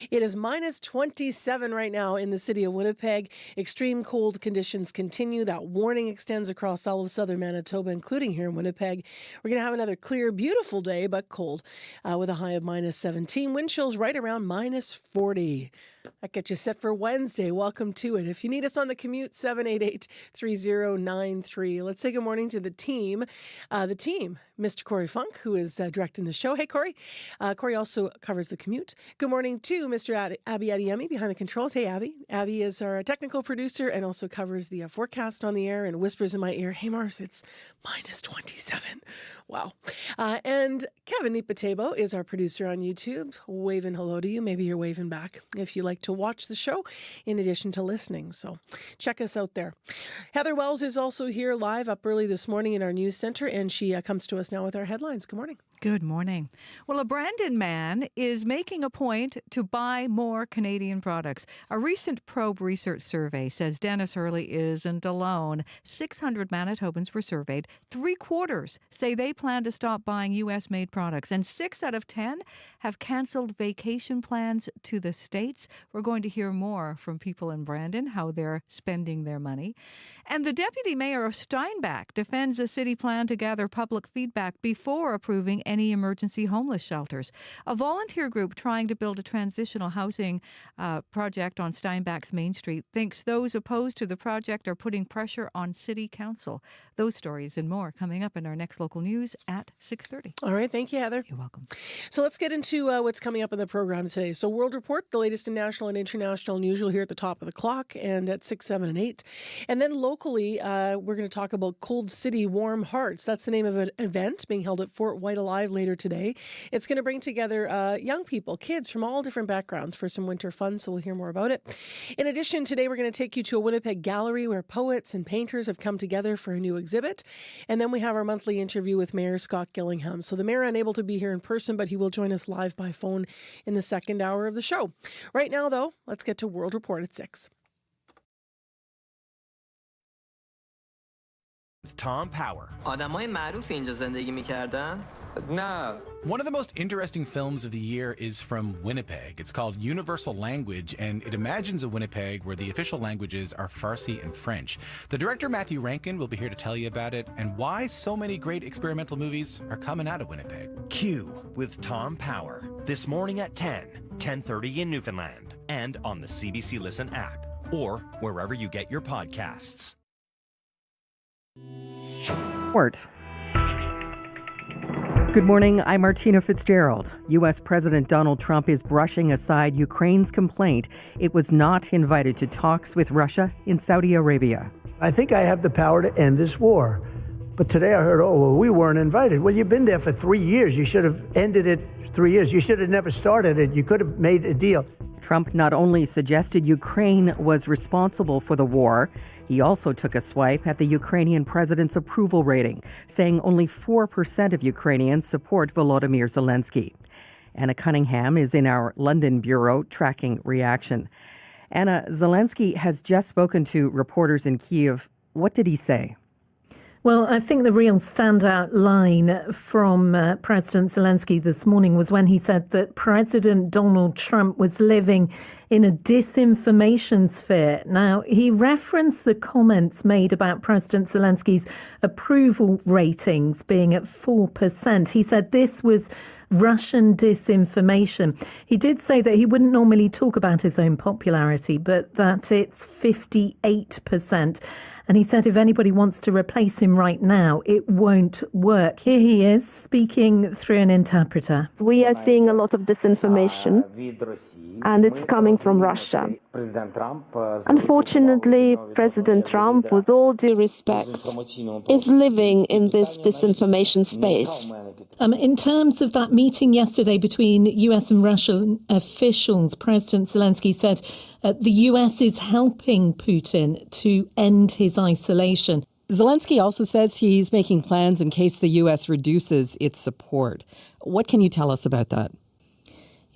It is minus 27 right now in the city of Winnipeg. Extreme cold conditions continue. That warning extends across all of southern Manitoba, including here in Winnipeg. We're going to have another clear, beautiful day, but cold, with a high of minus 17. Wind chills right around minus 40. That gets you set for Wednesday. Welcome to it. If you need us on the commute, 788-3093. Let's say good morning to the team. Mr. Corey Funk, who is directing the show. Hey, Corey. Corey also covers the commute. Good morning to Mr. Abby Adeyemi behind the controls. Hey, Abby. Abby is our technical producer and also covers the forecast on the air and whispers in my ear, hey, Mars, it's minus 27. Wow. And Kevin Nipatebo is our producer on YouTube. Waving hello to you. Maybe you're waving back if you like to watch the show in addition to listening. So check us out there. Heather Wells is also here live up early this morning in our news center, and she comes to us now with our headlines. Good morning. Good morning. Well, a Brandon man is making a point to buy more Canadian products. A recent Probe research survey says Dennis Hurley isn't alone. 600 Manitobans were surveyed. 3/4 say they plan to stop buying U.S.-made products, and 6 out of 10 have canceled vacation plans to the States. We're going to hear more from people in Brandon, how they're spending their money. And the deputy mayor of Steinbach defends a city plan to gather public feedback before approving any emergency homeless shelters. A volunteer group trying to build a transitional housing project on Steinbach's Main Street thinks those opposed to the project are putting pressure on city council. Those stories and more coming up in our next local news at 6:30. All right. Thank you, Heather. You're welcome. So let's get into what's coming up in the program today. So World Report, the latest in national and international news, you'll hear at the top of the clock and at 6, 7, and 8. And then locally, we're going to talk about Cold City Warm Hearts. That's the name of an event being held at Fort White Alive later today. It's going to bring together young people, kids from all different backgrounds for some winter fun, so we'll hear more about it. In addition, today we're going to take you to a Winnipeg gallery where poets and painters have come together for a new exhibit. And then we have our monthly interview with Mayor Scott Gillingham. So the mayor unable to be here in person, but he will join us live by phone in the second hour of the show. Right now, though, let's get to World Report at 6. Tom Power. آدمای معروفی اینجا زندگی می‌کردن؟ No. One of the most interesting films of the year is from Winnipeg. It's called Universal Language, and it imagines a Winnipeg where the official languages are Farsi and French. The director, Matthew Rankin, will be here to tell you about it and why so many great experimental movies are coming out of Winnipeg. Q with Tom Power. This morning at 10:30 in Newfoundland, and on the CBC Listen app, or wherever you get your podcasts. Good morning, I'm Martina Fitzgerald. U.S. President Donald Trump is brushing aside Ukraine's complaint it was not invited to talks with Russia in Saudi Arabia. I think I have the power to end this war. But today I heard, we weren't invited. Well, you've been there for 3 years. You should have ended it 3 years. You should have never started it. You could have made a deal. Trump not only suggested Ukraine was responsible for the war, he also took a swipe at the Ukrainian president's approval rating, saying only 4% of Ukrainians support Volodymyr Zelensky. Anna Cunningham is in our London bureau tracking reaction. Anna, Zelensky has just spoken to reporters in Kyiv. What did he say? Well, I think the real standout line from President Zelensky this morning was when he said that President Donald Trump was living in a disinformation sphere. Now, he referenced the comments made about President Zelensky's approval ratings being at 4%. He said this was Russian disinformation. He did say that he wouldn't normally talk about his own popularity, but that it's 58%. And he said if anybody wants to replace him right now, it won't work. Here he is speaking through an interpreter. We are seeing a lot of disinformation, and it's coming from Russia. Unfortunately, President Trump, with all due respect, is living in this disinformation space. In terms of that meeting yesterday between US and Russian officials, President Zelensky said the US is helping Putin to end his isolation. Zelensky also says he's making plans in case the U.S. reduces its support. What can you tell us about that?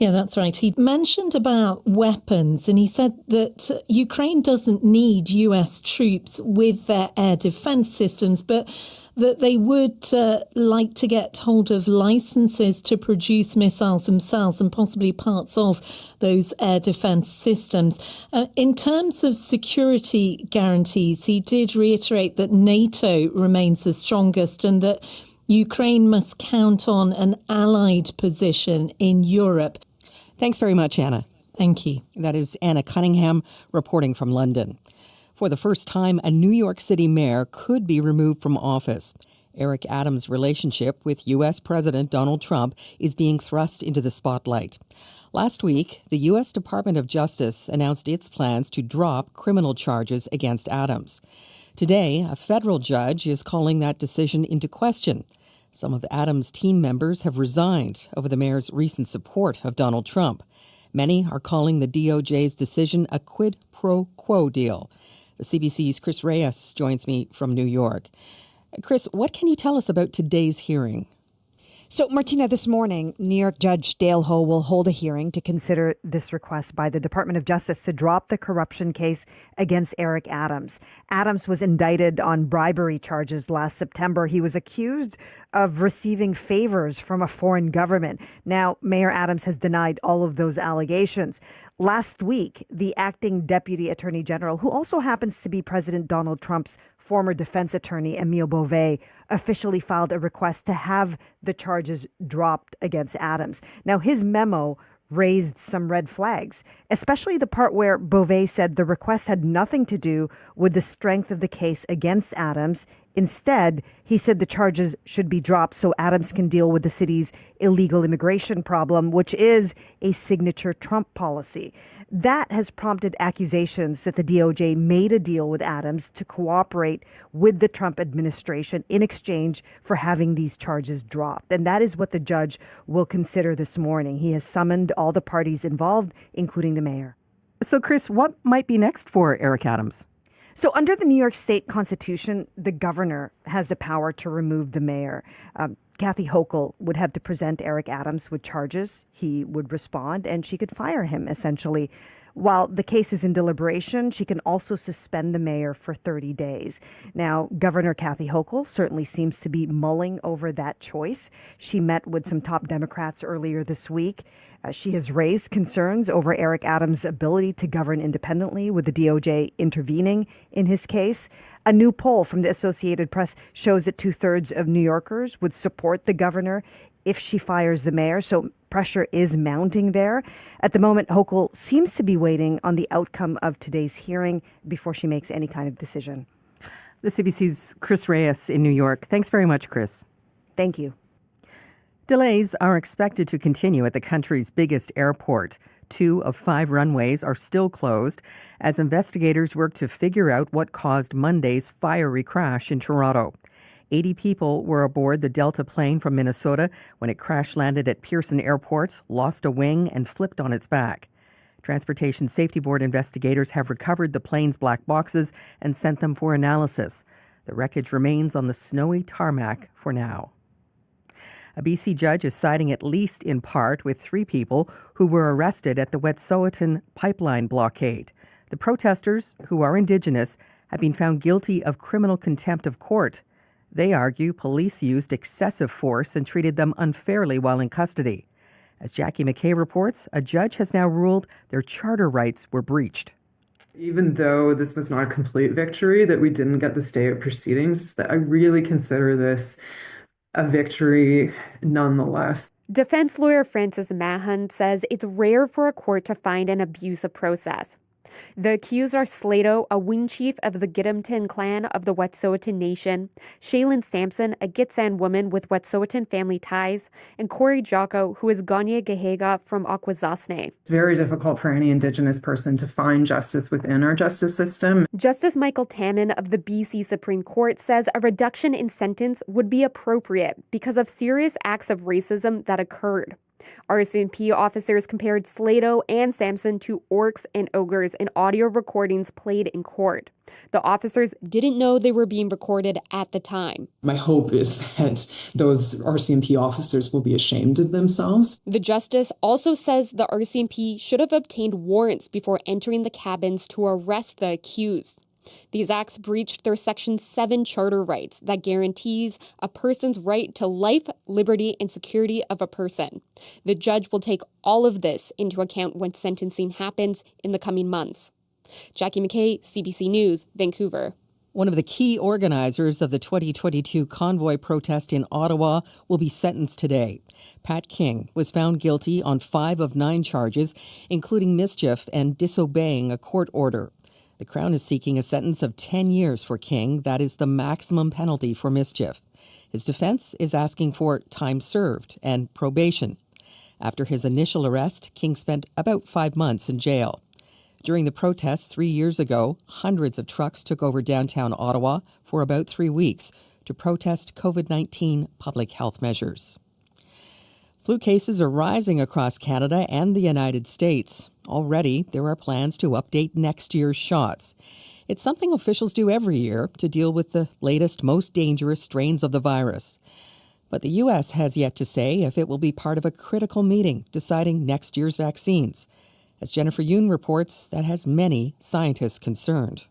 Yeah, that's right. He mentioned about weapons, and he said that Ukraine doesn't need US troops with their air defense systems, but that they would like to get hold of licenses to produce missiles themselves and possibly parts of those air defense systems. In terms of security guarantees, he did reiterate that NATO remains the strongest and that Ukraine must count on an allied position in Europe. Thanks very much, Anna. Thank you. That is Anna Cunningham reporting from London. For the first time, a New York City mayor could be removed from office. Eric Adams' relationship with U.S. President Donald Trump is being thrust into the spotlight. Last week, the U.S. Department of Justice announced its plans to drop criminal charges against Adams. Today, a federal judge is calling that decision into question. Some of Adams' team members have resigned over the mayor's recent support of Donald Trump. Many are calling the DOJ's decision a quid pro quo deal. The CBC's Chris Reyes joins me from New York. Chris, what can you tell us about today's hearing? So, Martina, this morning, New York Judge Dale Ho will hold a hearing to consider this request by the Department of Justice to drop the corruption case against Eric Adams. Adams was indicted on bribery charges last September. He was accused of receiving favors from a foreign government. Now, Mayor Adams has denied all of those allegations. Last week, the acting deputy attorney general, who also happens to be President Donald Trump's former defense attorney, Emile Beauvais, officially filed a request to have the charges dropped against Adams. Now, his memo raised some red flags, especially the part where Beauvais said the request had nothing to do with the strength of the case against Adams. Instead, he said the charges should be dropped so Adams can deal with the city's illegal immigration problem, which is a signature Trump policy. That has prompted accusations that the DOJ made a deal with Adams to cooperate with the Trump administration in exchange for having these charges dropped. And that is what the judge will consider this morning. He has summoned all the parties involved, including the mayor. So, Chris, what might be next for Eric Adams? So under the New York State Constitution, the governor has the power to remove the mayor. Kathy Hochul would have to present Eric Adams with charges. He would respond, and she could fire him, essentially. While the case is in deliberation, she can also suspend the mayor for 30 days. Now, Governor Kathy Hochul certainly seems to be mulling over that choice. She met with some top Democrats earlier this week. She has raised concerns over Eric Adams' ability to govern independently, with the DOJ intervening in his case. A new poll from the Associated Press shows that 2/3 of New Yorkers would support the governor if she fires the mayor. So pressure is mounting there. At the moment, Hochul seems to be waiting on the outcome of today's hearing before she makes any kind of decision. The CBC's Chris Reyes in New York. Thanks very much, Chris. Thank you. Delays are expected to continue at the country's biggest airport. 2 of 5 runways are still closed as investigators work to figure out what caused Monday's fiery crash in Toronto. 80 people were aboard the Delta plane from Minnesota when it crash-landed at Pearson Airport, lost a wing, and flipped on its back. Transportation Safety Board investigators have recovered the plane's black boxes and sent them for analysis. The wreckage remains on the snowy tarmac for now. A BC judge is siding at least in part with 3 people who were arrested at the Wet'suwet'en pipeline blockade. The protesters, who are Indigenous, have been found guilty of criminal contempt of court. They argue police used excessive force and treated them unfairly while in custody. As Jackie McKay reports, a judge has now ruled their charter rights were breached. Even though this was not a complete victory, that we didn't get the stay of proceedings, that I really consider this a victory nonetheless. Defense lawyer Francis Mahon says it's rare for a court to find an abusive process. The accused are Slato, a wing chief of the Gidimt'en clan of the Wet'suwet'en Nation, Shaylin Sampson, a Gitxsan woman with Wet'suwet'en family ties, and Corey Jocko, who is Ganya Gahega from Akwesasne. Very difficult for any Indigenous person to find justice within our justice system. Justice Michael Tannen of the BC Supreme Court says a reduction in sentence would be appropriate because of serious acts of racism that occurred. RCMP officers compared Slato and Samson to orcs and ogres in audio recordings played in court. The officers didn't know they were being recorded at the time. My hope is that those RCMP officers will be ashamed of themselves. The justice also says the RCMP should have obtained warrants before entering the cabins to arrest the accused. These acts breached their Section 7 charter rights that guarantees a person's right to life, liberty, and security of a person. The judge will take all of this into account when sentencing happens in the coming months. Jackie McKay, CBC News, Vancouver. One of the key organizers of the 2022 Convoy protest in Ottawa will be sentenced today. Pat King was found guilty on 5 of 9 charges, including mischief and disobeying a court order. The Crown is seeking a sentence of 10 years for King. That is the maximum penalty for mischief. His defense is asking for time served and probation. After his initial arrest, King spent about 5 months in jail. During the protests 3 years ago, hundreds of trucks took over downtown Ottawa for about 3 weeks to protest COVID-19 public health measures. Flu cases are rising across Canada and the United States. Already, there are plans to update next year's shots. It's something officials do every year to deal with the latest, most dangerous strains of the virus. But the U.S. has yet to say if it will be part of a critical meeting deciding next year's vaccines. As Jennifer Yoon reports, that has many scientists concerned.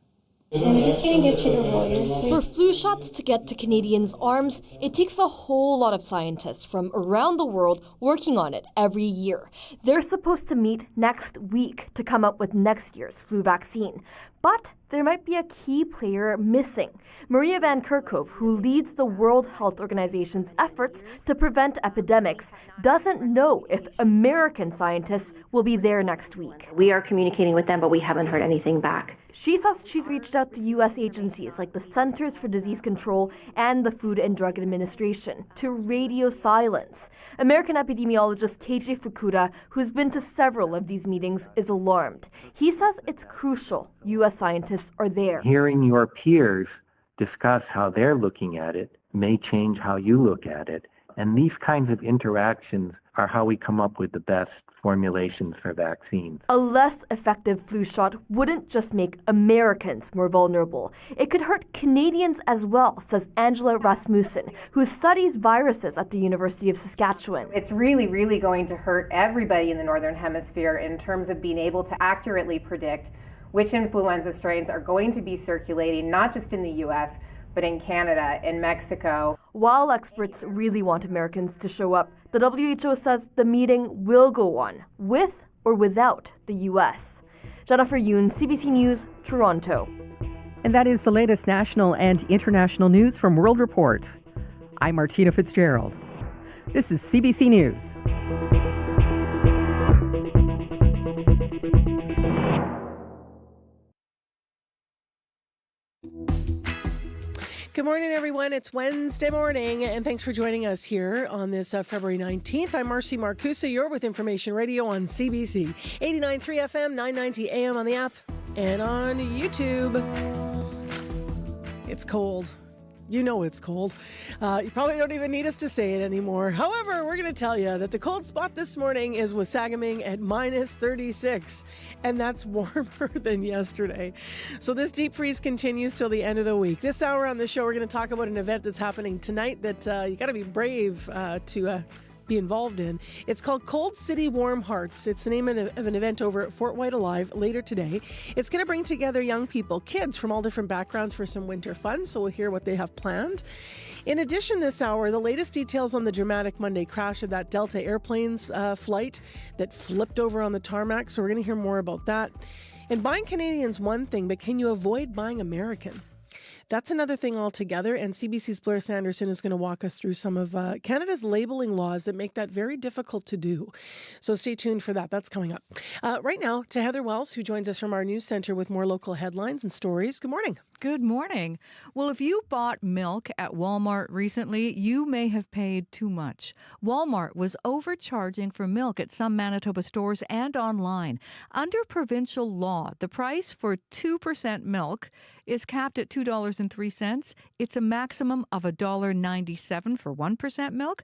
I'm just going to go to the lawyers. For flu shots to get to Canadians' arms, it takes a whole lot of scientists from around the world working on it every year. They're supposed to meet next week to come up with next year's flu vaccine. But there might be a key player missing. Maria Van Kerkhove, who leads the World Health Organization's efforts to prevent epidemics, doesn't know if American scientists will be there next week. We are communicating with them, but we haven't heard anything back. She says she's reached out to U.S. agencies like the Centers for Disease Control and the Food and Drug Administration to radio silence. American epidemiologist KJ Fukuda, who's been to several of these meetings, is alarmed. He says it's crucial U.S. scientists are there. Hearing your peers discuss how they're looking at it may change how you look at it. And these kinds of interactions are how we come up with the best formulations for vaccines. A less effective flu shot wouldn't just make Americans more vulnerable. It could hurt Canadians as well, says Angela Rasmussen, who studies viruses at the University of Saskatchewan. It's really going to hurt everybody in the Northern Hemisphere in terms of being able to accurately predict which influenza strains are going to be circulating, not just in the U.S., but in Canada, in Mexico. While experts really want Americans to show up, the WHO says the meeting will go on, with or without the U.S. Jennifer Yoon, CBC News, Toronto. And that is the latest national and international news from World Report. I'm Martina Fitzgerald. This is CBC News. Good morning, everyone. It's Wednesday morning, and thanks for joining us here on this February 19th. I'm Marcy Marcusa. You're with Information Radio on CBC. 89.3 FM, 990 AM on the app, and on YouTube. It's cold. You know it's cold. You probably don't even need us to say it anymore. However, we're going to tell you that the cold spot this morning is Wasagaming at minus 36, and that's warmer than yesterday. So this deep freeze continues till the end of the week. This hour on the show, we're going to talk about an event that's happening tonight that you got to be brave to be involved in. It's called Cold City Warm Hearts. It's the name of an event over at Fort White Alive later today. It's going to bring together young people, kids from all different backgrounds for some winter fun, so we'll hear what they have planned. In addition, this hour, the latest details on the dramatic Monday crash of that Delta Airplanes flight that flipped over on the tarmac, so we're going to hear more about that. And buying Canadian's one thing, but can you avoid buying American? That's another thing altogether, and CBC's Blair Sanderson is going to walk us through some of Canada's labeling laws that make that very difficult to do. So stay tuned for that. That's coming up. Right now, to Heather Wells, who joins us from our news center with more local headlines and stories. Good morning. Good morning. Well, if you bought milk at Walmart recently, you may have paid too much. Walmart was overcharging for milk at some Manitoba stores and online. Under provincial law, the price for 2% milk is capped at $2.03. It's a maximum of $1.97 for 1% milk.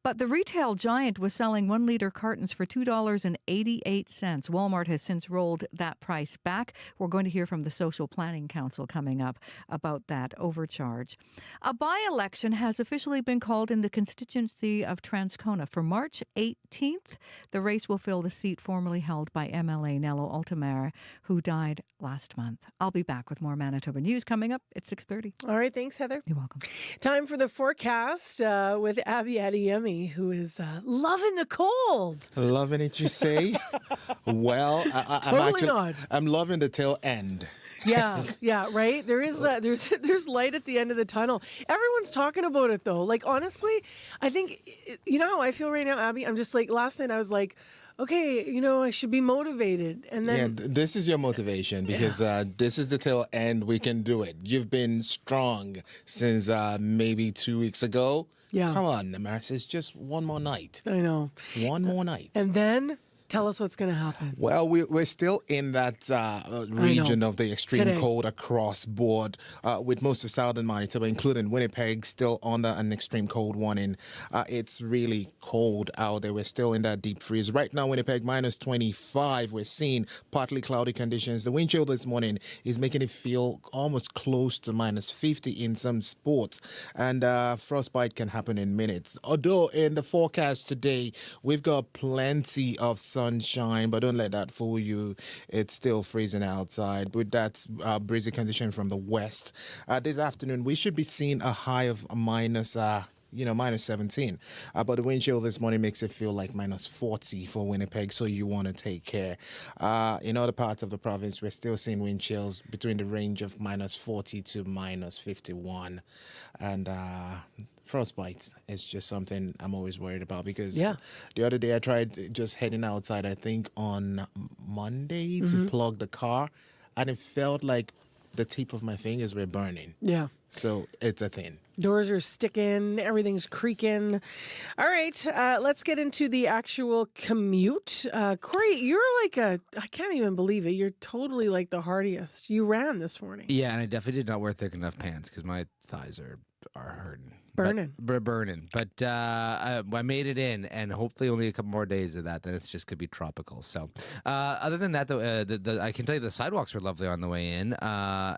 But the retail giant was selling 1 liter cartons for $2.88. Walmart has since rolled that price back. We're going to hear from the Social Planning Council coming up about that overcharge. A by-election has officially been called in the constituency of Transcona for March 18th. The race will fill the seat formerly held by MLA Nello Altamare, who died last month. I'll be back with more Manitoba news coming up at 6:30. All right, thanks, Heather. You're welcome. Time for the forecast with Abby Adeyemi, who is loving the cold. Loving it, you say? Well, I'm loving the tail end. Yeah, right. There is there's light at the end of the tunnel. Everyone's talking about it though. Like honestly, I think you know how I feel right now, Abby. I'm just like last night I was like, okay, you know, I should be motivated. And then this is your motivation because this is the tail end. We can do it. You've been strong since maybe 2 weeks ago. Yeah. Come on, Maris. It's just one more night. I know. One more night. And then tell us what's going to happen. Well, we're still in that region of the extreme cold across board with most of southern Manitoba, including Winnipeg, still under an extreme cold warning. It's really cold out there. We're still in that deep freeze. Right now, Winnipeg, minus 25. We're seeing partly cloudy conditions. The wind chill this morning is making it feel almost close to minus 50 in some spots. And frostbite can happen in minutes. Although in the forecast today, we've got plenty of sunshine, but don't let that fool you. It's still freezing outside with that breezy condition from the west. This afternoon, we should be seeing a high of minus 17. But the wind chill this morning makes it feel like minus 40 for Winnipeg, so you want to take care. In other parts of the province, we're still seeing wind chills between the range of minus 40 to minus 51. And frostbite is just something I'm always worried about because the other day I tried just heading outside, I think on Monday to plug the car, and it felt like the tip of my fingers were burning. Yeah. So it's a thing. Doors are sticking, everything's creaking. All right, let's get into the actual commute. Corey, you're like I can't even believe it. You're totally like the hardiest. You ran this morning. Yeah, and I definitely did not wear thick enough pants because my thighs are hurting. Burning. Burning. But I made it in, and hopefully only a couple more days of that. Then it's just going to be tropical. So other than that, though, I can tell you the sidewalks were lovely on the way in. But I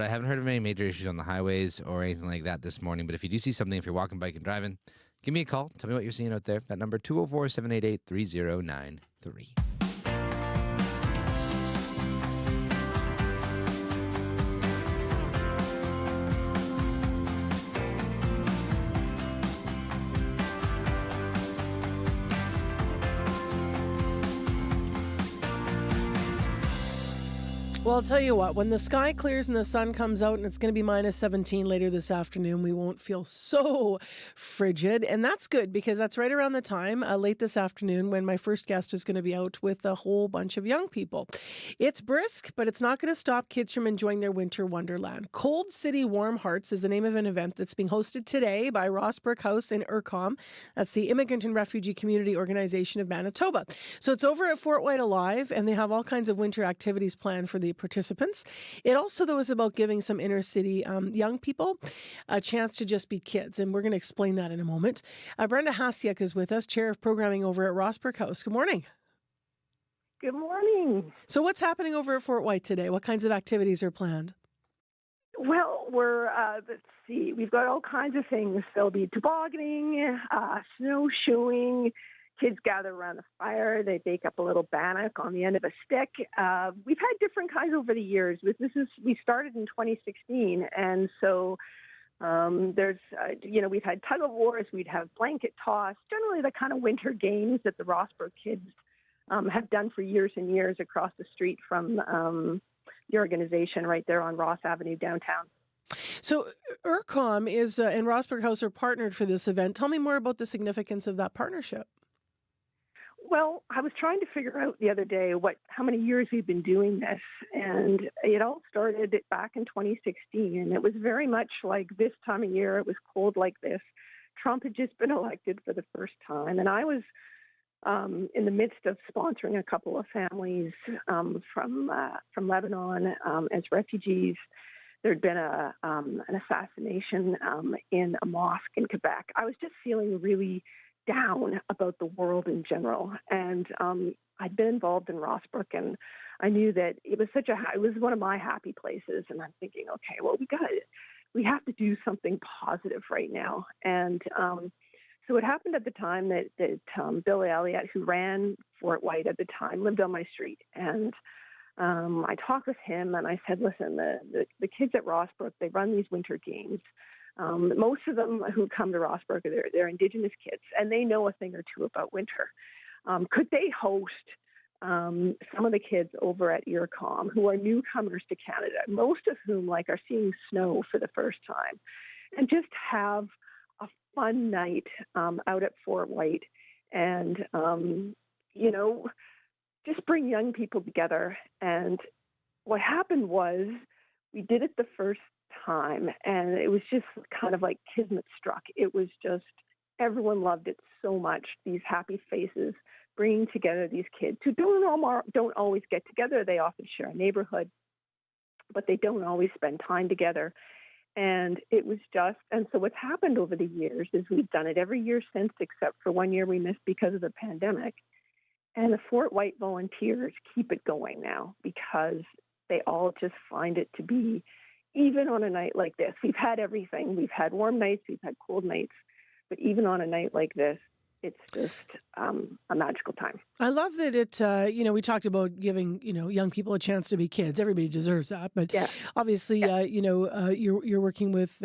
haven't heard of any major issues on the highways or anything like that this morning. But if you do see something, if you're walking, biking, driving, give me a call. Tell me what you're seeing out there. That number, 204-788-3093. Well, I'll tell you what, when the sky clears and the sun comes out and it's going to be minus 17 later this afternoon, we won't feel so frigid. And that's good because that's right around the time late this afternoon when my first guest is going to be out with a whole bunch of young people. It's brisk, but it's not going to stop kids from enjoying their winter wonderland. Cold City Warm Hearts is the name of an event that's being hosted today by Rossbrook House in Urcom. That's the Immigrant and Refugee Community Organization of Manitoba. So it's over at Fort White Alive, and they have all kinds of winter activities planned for the participants. It also, though, is about giving some inner city young people a chance to just be kids, and we're going to explain that in a moment. Brenda Hasiak is with us, Chair of Programming over at Rossbrook House. Good morning. Good morning. So what's happening over at Fort White today? What kinds of activities are planned? Well, let's see, we've got all kinds of things. There'll be tobogganing, snowshoeing. Kids gather around the fire. They bake up a little bannock on the end of a stick. We've had different kinds over the years. We started in 2016, and so we've had tug of wars. We'd have blanket toss. Generally, the kind of winter games that the Rossbrook kids have done for years and years across the street from the organization right there on Ross Avenue downtown. So Urcom is and Rossbrook House are partnered for this event. Tell me more about the significance of that partnership. Well, I was trying to figure out the other day how many years we've been doing this, and it all started back in 2016, and it was very much like this time of year. It was cold like this. Trump had just been elected for the first time, and I was in the midst of sponsoring a couple of families from Lebanon as refugees. there'd been an assassination in a mosque in Quebec. I was just feeling really down about the world in general. And I'd been involved in Rossbrook, and I knew that it was one of my happy places. And I'm thinking, okay, well, we have to do something positive right now. And so it happened at the time that Billy Elliott, who ran Fort White at the time, lived on my street. And I talked with him, and I said, listen, the kids at Rossbrook, they run these winter games. Most of them who come to Rossbrook, they're Indigenous kids, and they know a thing or two about winter. Could they host some of the kids over at IRCOM who are newcomers to Canada, most of whom are seeing snow for the first time, and just have a fun night out at Fort White and, just bring young people together. And what happened was we did it the first time, and it was just kind of like kismet struck. It was just, everyone loved it so much, these happy faces, bringing together these kids who don't always get together. They often share a neighborhood, but they don't always spend time together. And it was just, and so what's happened over the years is we've done it every year since, except for 1 year we missed because of the pandemic. And the Fort White volunteers keep it going now because they all just find it to be, even on a night like this, we've had everything. We've had warm nights, we've had cold nights, but even on a night like this, it's just a magical time. I love that we talked about giving, young people a chance to be kids. Everybody deserves that. But obviously, you're working with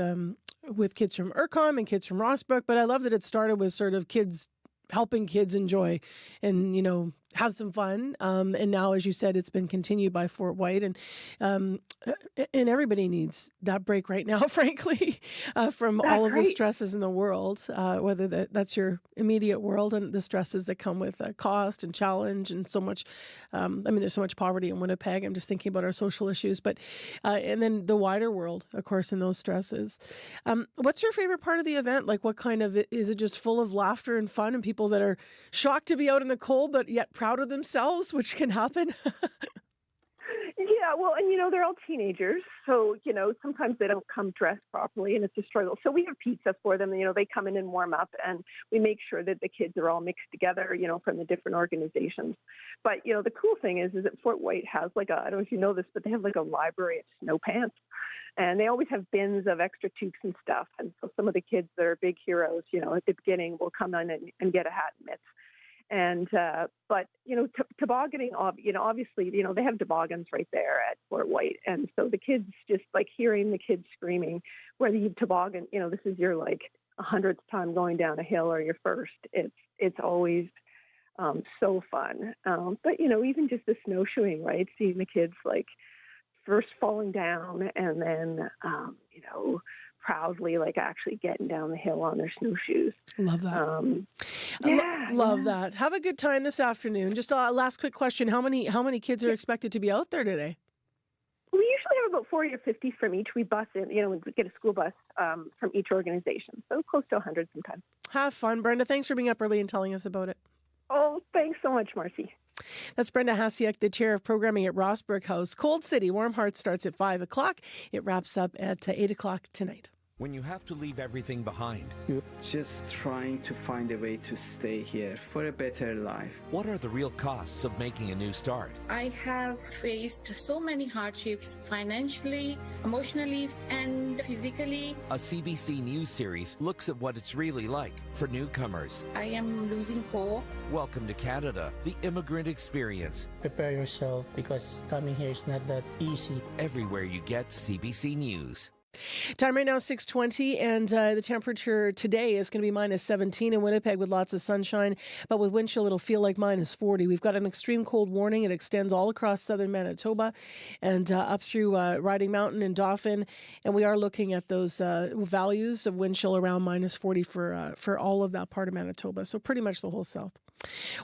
kids from IRCOM and kids from Rossbrook. But I love that it started with sort of kids helping kids enjoy and, have some fun. And now, as you said, it's been continued by Fort White. And everybody needs that break right now, frankly, from all of the stresses in the world, whether that's your immediate world and the stresses that come with cost and challenge and so much. There's so much poverty in Winnipeg. I'm just thinking about our social issues, but and then the wider world, of course, in those stresses. What's your favorite part of the event? Like, what kind of, is it just full of laughter and fun and people that are shocked to be out in the cold, but yet proud of themselves, which can happen? Yeah, well, and they're all teenagers, so sometimes they don't come dressed properly, and it's a struggle. So we have pizza for them. They come in and warm up, and we make sure that the kids are all mixed together, from the different organizations. But the cool thing is that Fort White has I don't know if you know this, but they have a library of snow pants, and they always have bins of extra toques and stuff. And so some of the kids that are big heroes, at the beginning, will come in and get a hat and mitts. And, but, tobogganing, obviously, they have toboggans right there at Fort White. And so the kids just hearing the kids screaming, whether you toboggan, this is your 100th time going down a hill or your first, it's always so fun. But, even just the snowshoeing, right? Seeing the kids first falling down and then, proudly actually getting down the hill on their snowshoes. Love that. Love that. Have a good time this afternoon. Just a last quick question. How many kids are expected to be out there today? We usually have about 40 or 50 from each. We bus in, we get a school bus from each organization. So close to 100 sometimes. Have fun, Brenda. Thanks for being up early and telling us about it. Oh, thanks so much, Marcy. That's Brenda Hasiuk, the chair of programming at Rossbrook House. Cold City Warm Hearts starts at 5 o'clock. It wraps up at 8 o'clock tonight. When you have to leave everything behind, you're just trying to find a way to stay here for a better life. What are the real costs of making a new start? I have faced so many hardships financially, emotionally, and physically. A CBC News series looks at what it's really like for newcomers. I am losing hope. Welcome to Canada, the immigrant experience. Prepare yourself because coming here is not that easy. Everywhere you get CBC News. Time right now, 6:20, and the temperature today is going to be minus 17 in Winnipeg with lots of sunshine, but with wind chill, it'll feel like minus 40. We've got an extreme cold warning. It extends all across southern Manitoba and up through Riding Mountain and Dauphin, and we are looking at those values of wind chill around minus 40 for all of that part of Manitoba, so pretty much the whole south.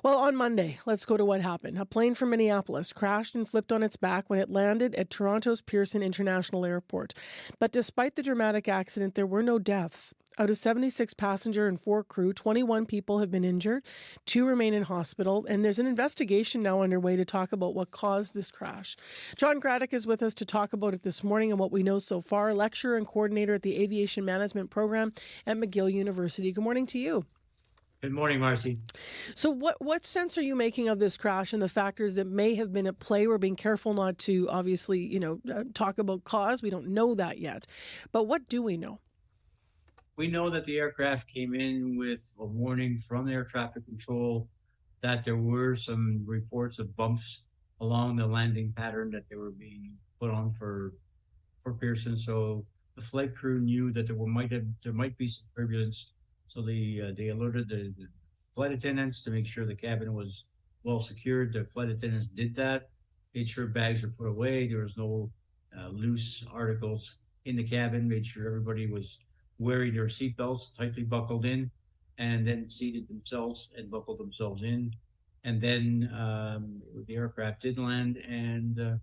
Well, on Monday, let's go to what happened. A plane from Minneapolis crashed and flipped on its back when it landed at Toronto's Pearson International Airport. But despite the dramatic accident, there were no deaths. Out of 76 passenger and 4 crew, 21 people have been injured, 2 remain in hospital, and there's an investigation now underway to talk about what caused this crash. John Granite is with us to talk about it this morning and what we know so far, lecturer and coordinator at the Aviation Management Program at McGill University. Good morning to you. Good morning, Marcy. So what sense are you making of this crash and the factors that may have been at play? We're being careful not to, obviously, talk about cause. We don't know that yet. But what do we know? We know that the aircraft came in with a warning from air traffic control that there were some reports of bumps along the landing pattern that they were being put on for Pearson. So the flight crew knew that there might be some turbulence. So they alerted the flight attendants to make sure the cabin was well secured. The flight attendants did that, made sure bags were put away. There was no loose articles in the cabin, made sure everybody was wearing their seatbelts tightly buckled in, and then seated themselves and buckled themselves in. And then the aircraft did land, and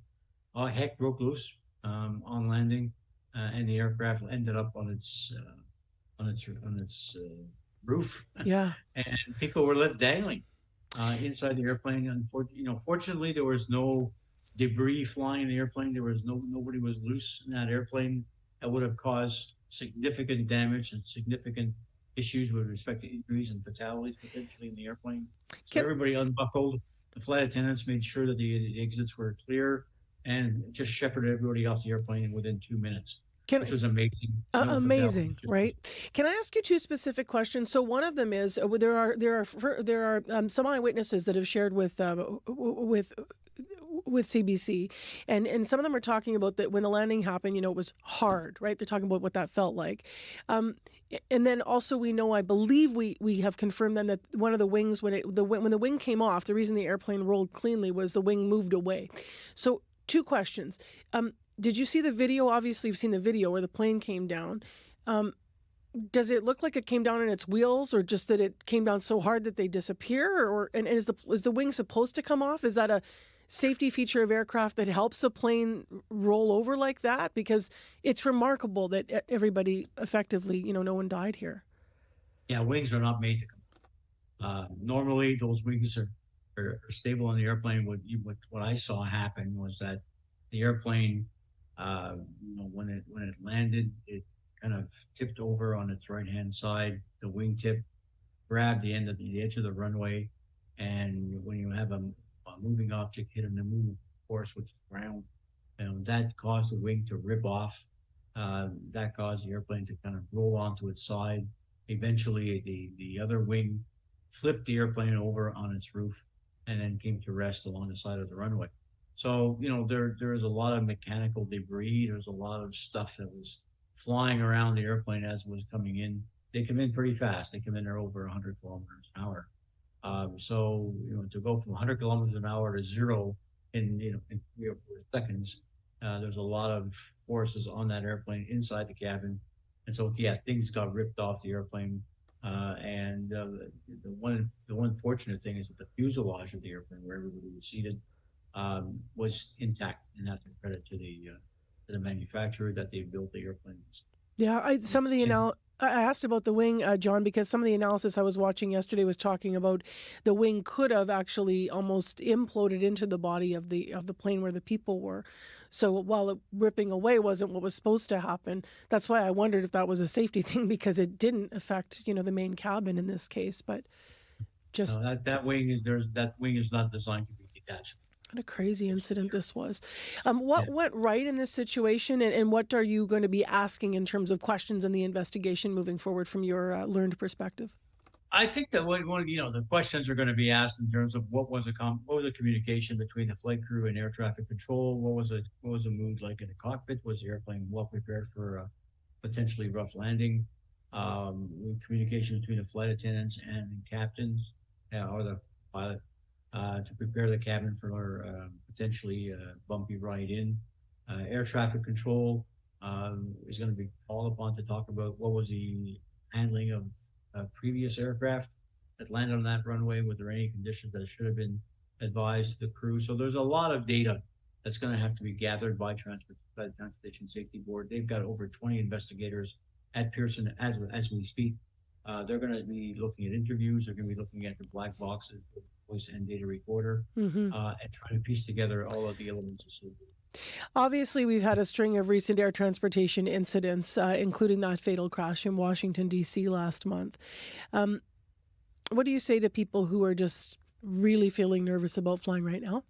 heck broke loose on landing, and the aircraft ended up on its roof. Yeah. And people were left dangling inside the airplane. Fortunately, there was no debris flying in the airplane. Nobody was loose in that airplane that would have caused significant damage and significant issues with respect to injuries and fatalities potentially in the airplane. So everybody unbuckled. The flight attendants made sure that the exits were clear and just shepherded everybody off the airplane within 2 minutes. Which was amazing. Amazing, right? Can I ask you 2 specific questions? So one of them is there are some eyewitnesses that have shared with CBC, and some of them are talking about that when the landing happened, it was hard, right? They're talking about what that felt like. And then also we know, I believe we have confirmed then that one of the wings, when the wing came off, the reason the airplane rolled cleanly was the wing moved away. So 2 questions. Did you see the video? Obviously, you've seen the video where the plane came down. Does it look like it came down in its wheels, or just that it came down so hard that they disappear? And is the wing supposed to come off? Is that a safety feature of aircraft that helps a plane roll over like that? Because it's remarkable that everybody effectively, no one died here. Yeah, wings are not made to come. Normally, those wings are stable on the airplane. What I saw happen was that the airplane, when it landed, it kind of tipped over on its right-hand side. The wingtip grabbed the edge of the runway, and when you have a moving object hit in the moving force, which is ground, that caused the wing to rip off. That caused the airplane to kind of roll onto its side. Eventually, the other wing flipped the airplane over on its roof, and then came to rest along the side of the runway. So, there is a lot of mechanical debris. There's a lot of stuff that was flying around the airplane as it was coming in. They come in pretty fast. They come in there over 100 kilometers an hour. So, to go from 100 kilometers an hour to 0 in 3 or 4 seconds, there's a lot of forces on that airplane inside the cabin. And so, yeah, things got ripped off the airplane. And the one fortunate thing is that the fuselage of the airplane, where everybody was seated, was intact, and that's a credit to the manufacturer that they built the airplanes. Yeah, I asked about the wing, John, because some of the analysis I was watching yesterday was talking about the wing could have actually almost imploded into the body of the plane where the people were. So while it ripping away wasn't what was supposed to happen, that's why I wondered if that was a safety thing, because it didn't affect the main cabin in this case. But just that wing is not designed to be detached. What a crazy incident this was. What went right in this situation, and what are you going to be asking in terms of questions in the investigation moving forward from your learned perspective? I think that the questions are going to be asked in terms of what was the communication between the flight crew and air traffic control. What was the mood like in the cockpit? Was the airplane well prepared for a potentially rough landing? Communication between the flight attendants and the captains or the pilot. To prepare the cabin for potentially a bumpy ride in. Air traffic control is going to be called upon to talk about what was the handling of previous aircraft that landed on that runway? Were there any conditions that should have been advised to the crew? So there's a lot of data that's going to have to be gathered by the Transportation Safety Board. They've got over 20 investigators at Pearson as we speak. They're going to be looking at interviews. They're going to be looking at the black boxes, voice and data recorder, and trying to piece together all of the elements associated. Obviously, we've had a string of recent air transportation incidents, including that fatal crash in Washington, D.C. last month. What do you say to people who are just really feeling nervous about flying right now?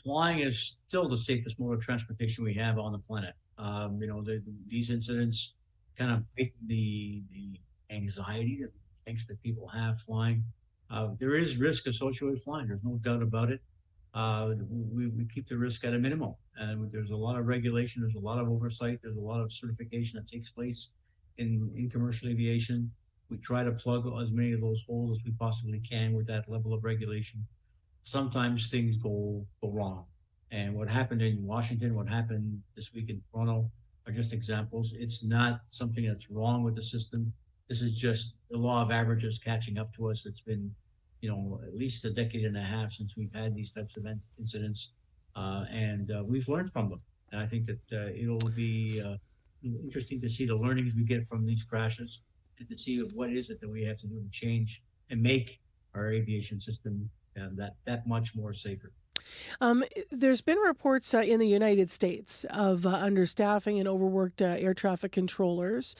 Flying is still the safest mode of transportation we have on the planet. These incidents kind of make the anxiety, the angst that people have flying. There is risk associated with flying. There's no doubt about it. We keep the risk at a minimum. And there's a lot of regulation. There's a lot of oversight. There's a lot of certification that takes place in commercial aviation. We try to plug as many of those holes as we possibly can with that level of regulation. Sometimes things go wrong. And what happened in Washington, what happened this week in Toronto are just examples. It's not something that's wrong with the system. This is just the law of averages catching up to us. It's been, at least a decade and a half since we've had these types of incidents. And we've learned from them. And I think that it'll be interesting to see the learnings we get from these crashes and to see what is it that we have to do to change and make our aviation system that much more safer. There's been reports in the United States of understaffing and overworked air traffic controllers.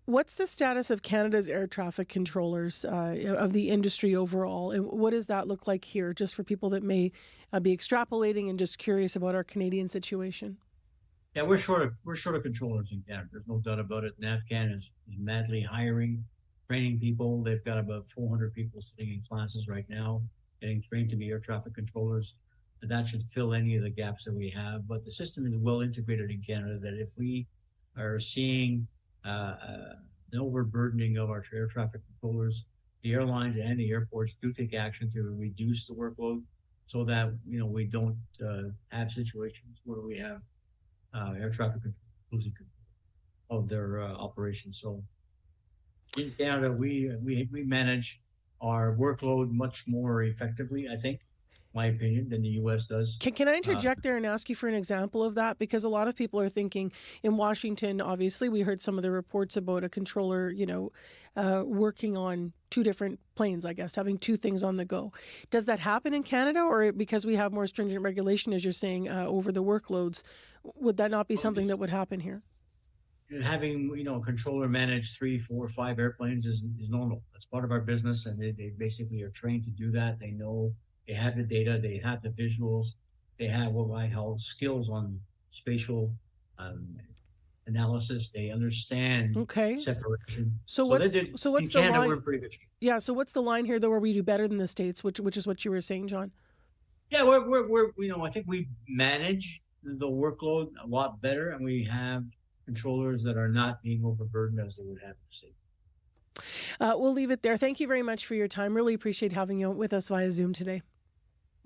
What's the status of Canada's air traffic controllers, of the industry overall? And what does that look like here, just for people that may be extrapolating and just curious about our Canadian situation? Yeah, we're short of controllers in Canada. There's no doubt about it. NAVCAN is madly hiring, training people. They've got about 400 people sitting in classes right now, getting trained to be air traffic controllers. And that should fill any of the gaps that we have. But the system is well integrated in Canada that if we are seeing an overburdening of our air traffic controllers, the airlines and the airports do take action to reduce the workload so that we don't have situations where we have air traffic controllers losing control of their operations. So in Canada, we manage our workload much more effectively, I think, my opinion, than the U.S. does. Can I interject there and ask you for an example of that? Because a lot of people are thinking in Washington, obviously, we heard some of the reports about a controller, working on two different planes, I guess, having two things on the go. Does that happen in Canada, or because we have more stringent regulation, as you're saying, over the workloads, would that not be something that would happen here? Having a controller manage 3, 4, 5 airplanes is normal. That's part of our business, and they basically are trained to do that. They know, they have the data, they have the visuals, they have what I call skills on spatial analysis. They understand separation. So what's in the Canada, line? we're in pretty good shape. Yeah. So what's the line here, though, where we do better than the States, which is what you were saying, John? Yeah, we're I think we manage the workload a lot better, and we have controllers that are not being overburdened as they would have to say. We'll leave it there. Thank you very much for your time. Really appreciate having you with us via Zoom today.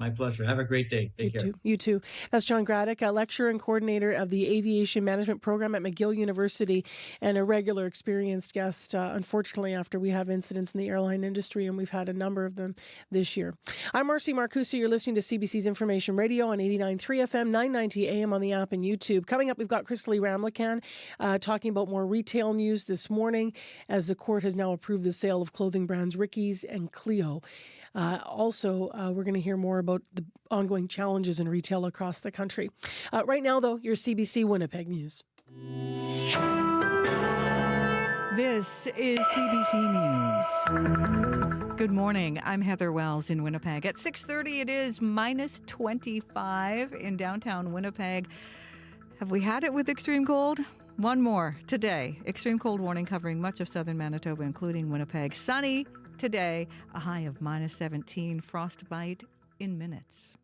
My pleasure. Have a great day. Take care. You too. That's John Granite, a lecturer and coordinator of the Aviation Management Program at McGill University and a regular experienced guest, unfortunately, after we have incidents in the airline industry, and we've had a number of them this year. I'm Marcy Marcusi. You're listening to CBC's Information Radio on 89.3 FM, 990 AM on the app and YouTube. Coming up, we've got Chrisley Ramlakan talking about more retail news this morning as the court has now approved the sale of clothing brands Ricky's and Clio. Also, we're going to hear more about the ongoing challenges in retail across the country. Right now, though, your CBC Winnipeg News. This is CBC News. Good morning. I'm Heather Wells in Winnipeg. At 6:30, it is minus 25 in downtown Winnipeg. Have we had it with extreme cold? One more today. Extreme cold warning covering much of southern Manitoba, including Winnipeg. Sunny today, a high of minus 17, frostbite in minutes.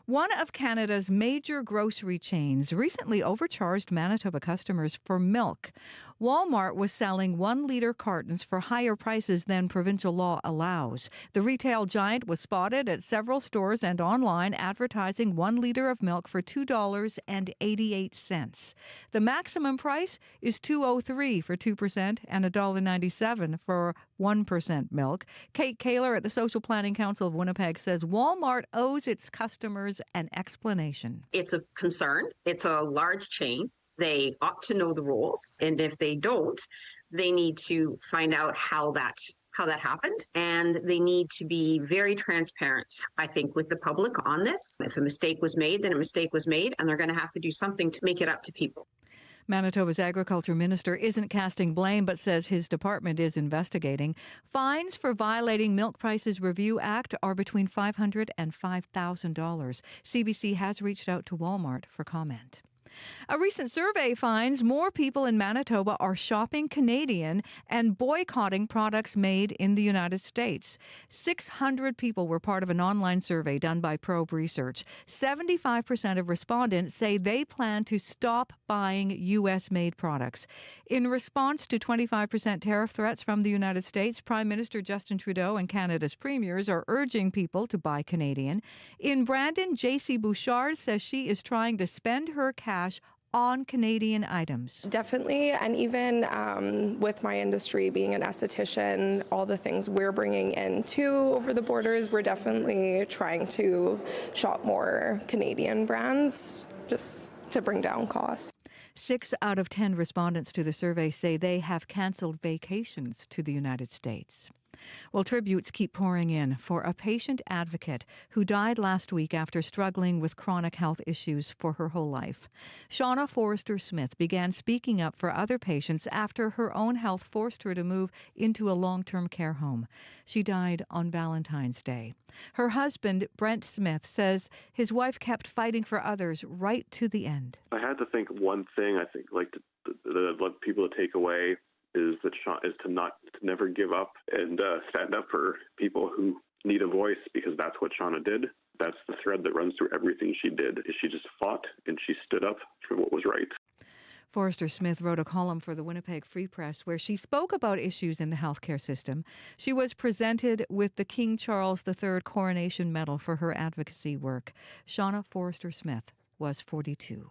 One of Canada's major grocery chains recently overcharged Manitoba customers for milk. Walmart was selling 1-liter cartons for higher prices than provincial law allows. The retail giant was spotted at several stores and online advertising 1 liter of milk for $2.88. The maximum price is $2.03 for 2% and $1.97 for 1% milk. Kate Kaler at the Social Planning Council of Winnipeg says Walmart owes its customers an explanation. It's a concern. It's a large chain. They ought to know the rules. And if they don't, they need to find out how that happened. And they need to be very transparent, I think, with the public on this. If a mistake was made, then a mistake was made, and they're going to have to do something to make it up to people. Manitoba's agriculture minister isn't casting blame but says his department is investigating. Fines for violating Milk Prices Review Act are between $500 and $5,000. CBC has reached out to Walmart for comment. A recent survey finds more people in Manitoba are shopping Canadian and boycotting products made in the United States. 600 people were part of an online survey done by Probe Research. 75% of respondents say they plan to stop buying U.S.-made products. In response to 25% tariff threats from the United States, Prime Minister Justin Trudeau and Canada's premiers are urging people to buy Canadian. In Brandon, J.C. Bouchard says she is trying to spend her cash on Canadian items. Definitely, and even with my industry being an esthetician, all the things we're bringing in too over the borders, we're definitely trying to shop more Canadian brands just to bring down costs. 6 out of 10 respondents to the survey say they have canceled vacations to the United States. Well, tributes keep pouring in for a patient advocate who died last week after struggling with chronic health issues for her whole life. Shauna Forrester Smith began speaking up for other patients after her own health forced her to move into a long-term care home. She died on Valentine's Day. Her husband, Brent Smith, says his wife kept fighting for others right to the end. I had to think one thing, I think, like the people to take away is to never give up and stand up for people who need a voice, because that's what Shauna did. That's the thread that runs through everything she did. Is she just fought and she stood up for what was right. Forrester Smith wrote a column for the Winnipeg Free Press where she spoke about issues in the healthcare system. She was presented with the King Charles III Coronation Medal for her advocacy work. Shauna Forrester Smith was 42.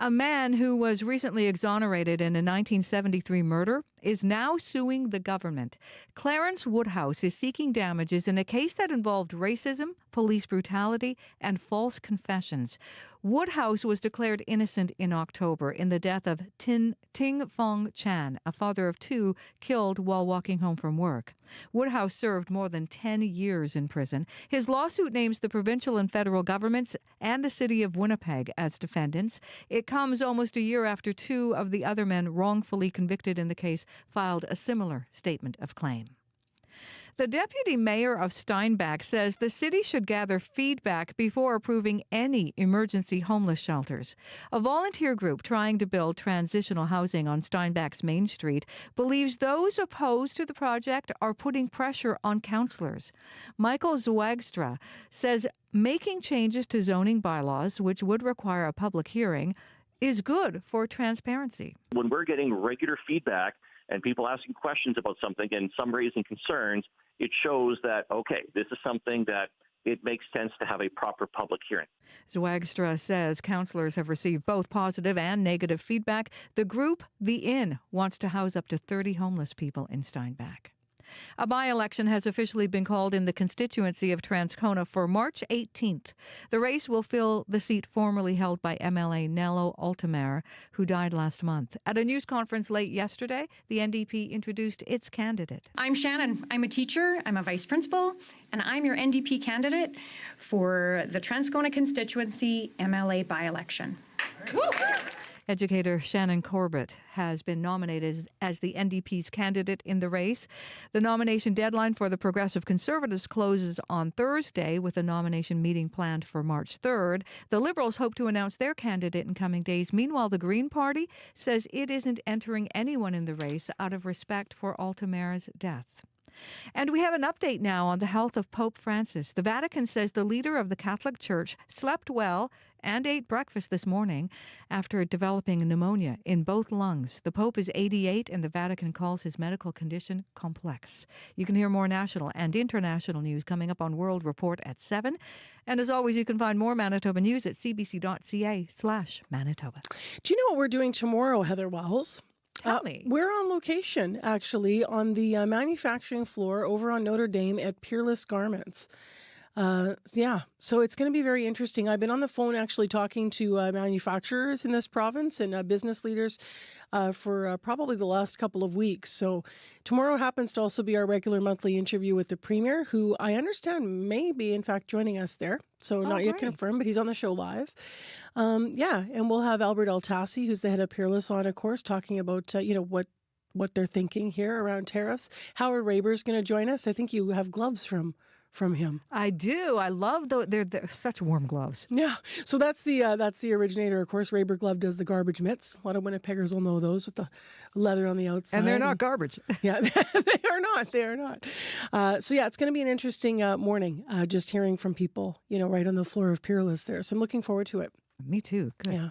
A man who was recently exonerated in a 1973 murder is now suing the government. Clarence Woodhouse is seeking damages in a case that involved racism, police brutality, and false confessions. Woodhouse was declared innocent in October in the death of Ting Fong Chan, a father of 2 killed while walking home from work. Woodhouse served more than 10 years in prison. His lawsuit names the provincial and federal governments and the city of Winnipeg as defendants. It comes almost a year after 2 of the other men wrongfully convicted in the case filed a similar statement of claim. The deputy mayor of Steinbach says the city should gather feedback before approving any emergency homeless shelters. A volunteer group trying to build transitional housing on Steinbach's Main Street believes those opposed to the project are putting pressure on councillors. Michael Zwagstra says making changes to zoning bylaws, which would require a public hearing, is good for transparency. When we're getting regular feedback and people asking questions about something and some raising concerns, it shows that, okay, this is something that it makes sense to have a proper public hearing. Zwagstra says councillors have received both positive and negative feedback. The group, The Inn, wants to house up to 30 homeless people in Steinbach. A by-election has officially been called in the constituency of Transcona for March 18th. The race will fill the seat formerly held by MLA Nello Altamare, who died last month. At a news conference late yesterday, the NDP introduced its candidate. I'm Shannon. I'm a teacher, I'm a vice principal, and I'm your NDP candidate for the Transcona constituency MLA by-election. Educator Shannon Corbett has been nominated as the NDP's candidate in the race. The nomination deadline for the Progressive Conservatives closes on Thursday, with a nomination meeting planned for March 3rd. The Liberals hope to announce their candidate in coming days. Meanwhile, the Green Party says it isn't entering anyone in the race out of respect for Altamare's death. And we have an update now on the health of Pope Francis. The Vatican says the leader of the Catholic Church slept well and ate breakfast this morning after developing pneumonia in both lungs. The Pope is 88, and the Vatican calls his medical condition complex. You can hear more national and international news coming up on World Report at 7. And as always, you can find more Manitoba news at cbc.ca/Manitoba. Do you know what we're doing tomorrow, Heather Wells? Tell me. We're on location, actually, on the manufacturing floor over on Notre Dame at Peerless Garments. So it's going to be very interesting. I've been on the phone actually talking to manufacturers in this province and business leaders for probably the last couple of weeks. So tomorrow happens to also be our regular monthly interview with the Premier, who I understand may be, in fact, joining us there. So not yet confirmed, but he's on the show live. And we'll have Albert Eltassi, who's the head of Peerless, on, of course, talking about, what they're thinking here around tariffs. Howard Raber's going to join us. I think you have gloves from him. I do. I love they're such warm gloves. Yeah. So that's the originator. Of course, Raber Glove does the garbage mitts. A lot of Winnipeggers will know those with the leather on the outside. And they're not garbage. Yeah, they are not. They are not. It's going to be an interesting morning. Just hearing from people, right on the floor of Peerless there. So I'm looking forward to it. Me too. Good. Yeah.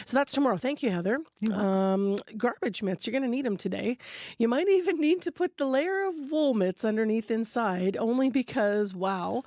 So that's tomorrow. Thank you, Heather. Garbage mitts. You're going to need them today. You might even need to put the layer of wool mitts underneath inside, only because, wow.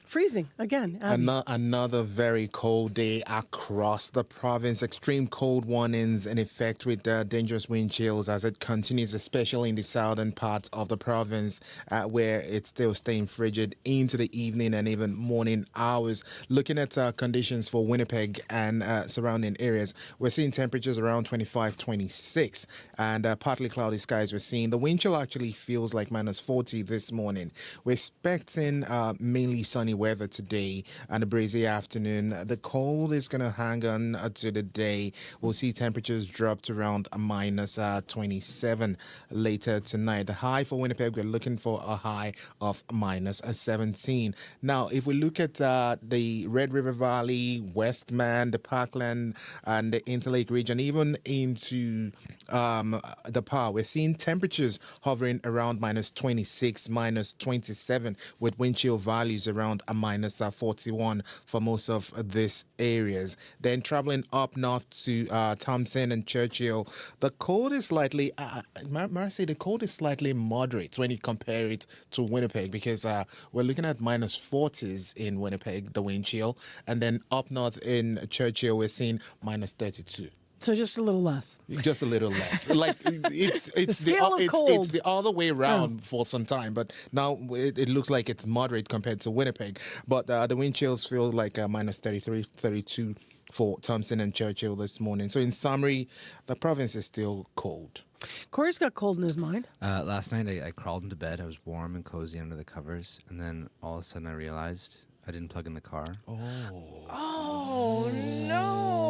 Freezing again. Another very cold day across the province. Extreme cold warnings in effect with dangerous wind chills as it continues, especially in the southern parts of the province where it's still staying frigid into the evening and even morning hours. Looking at conditions for Winnipeg and surrounding areas, we're seeing temperatures around 25, 26 and partly cloudy skies. We're seeing the wind chill actually feels like minus 40 this morning. We're expecting mainly sunny weather today and a breezy afternoon. The cold is going to hang on to the day. We'll see temperatures drop to around minus 27 later tonight. The high for Winnipeg, we're looking for a high of minus 17. Now, if we look at the Red River Valley, Westman, the Parkland, and the Interlake region, even into the Par, we're seeing temperatures hovering around minus 26, minus 27, with wind chill values around a minus 41 for most of these areas. Then traveling up north to Thompson and Churchill, the cold is slightly, the cold is slightly moderate when you compare it to Winnipeg, because we're looking at minus 40s in Winnipeg, the wind chill, and then up north in Churchill, we're seeing minus 32. So just a little less. Just a little less. Like it's the other way around for some time, but now it looks like it's moderate compared to Winnipeg. But the wind chills feel like minus 33, 32 for Thompson and Churchill this morning. So in summary, the province is still cold. Corey's got cold in his mind. Last night I crawled into bed. I was warm and cozy under the covers, and then all of a sudden I realized I didn't plug in the car. Oh no!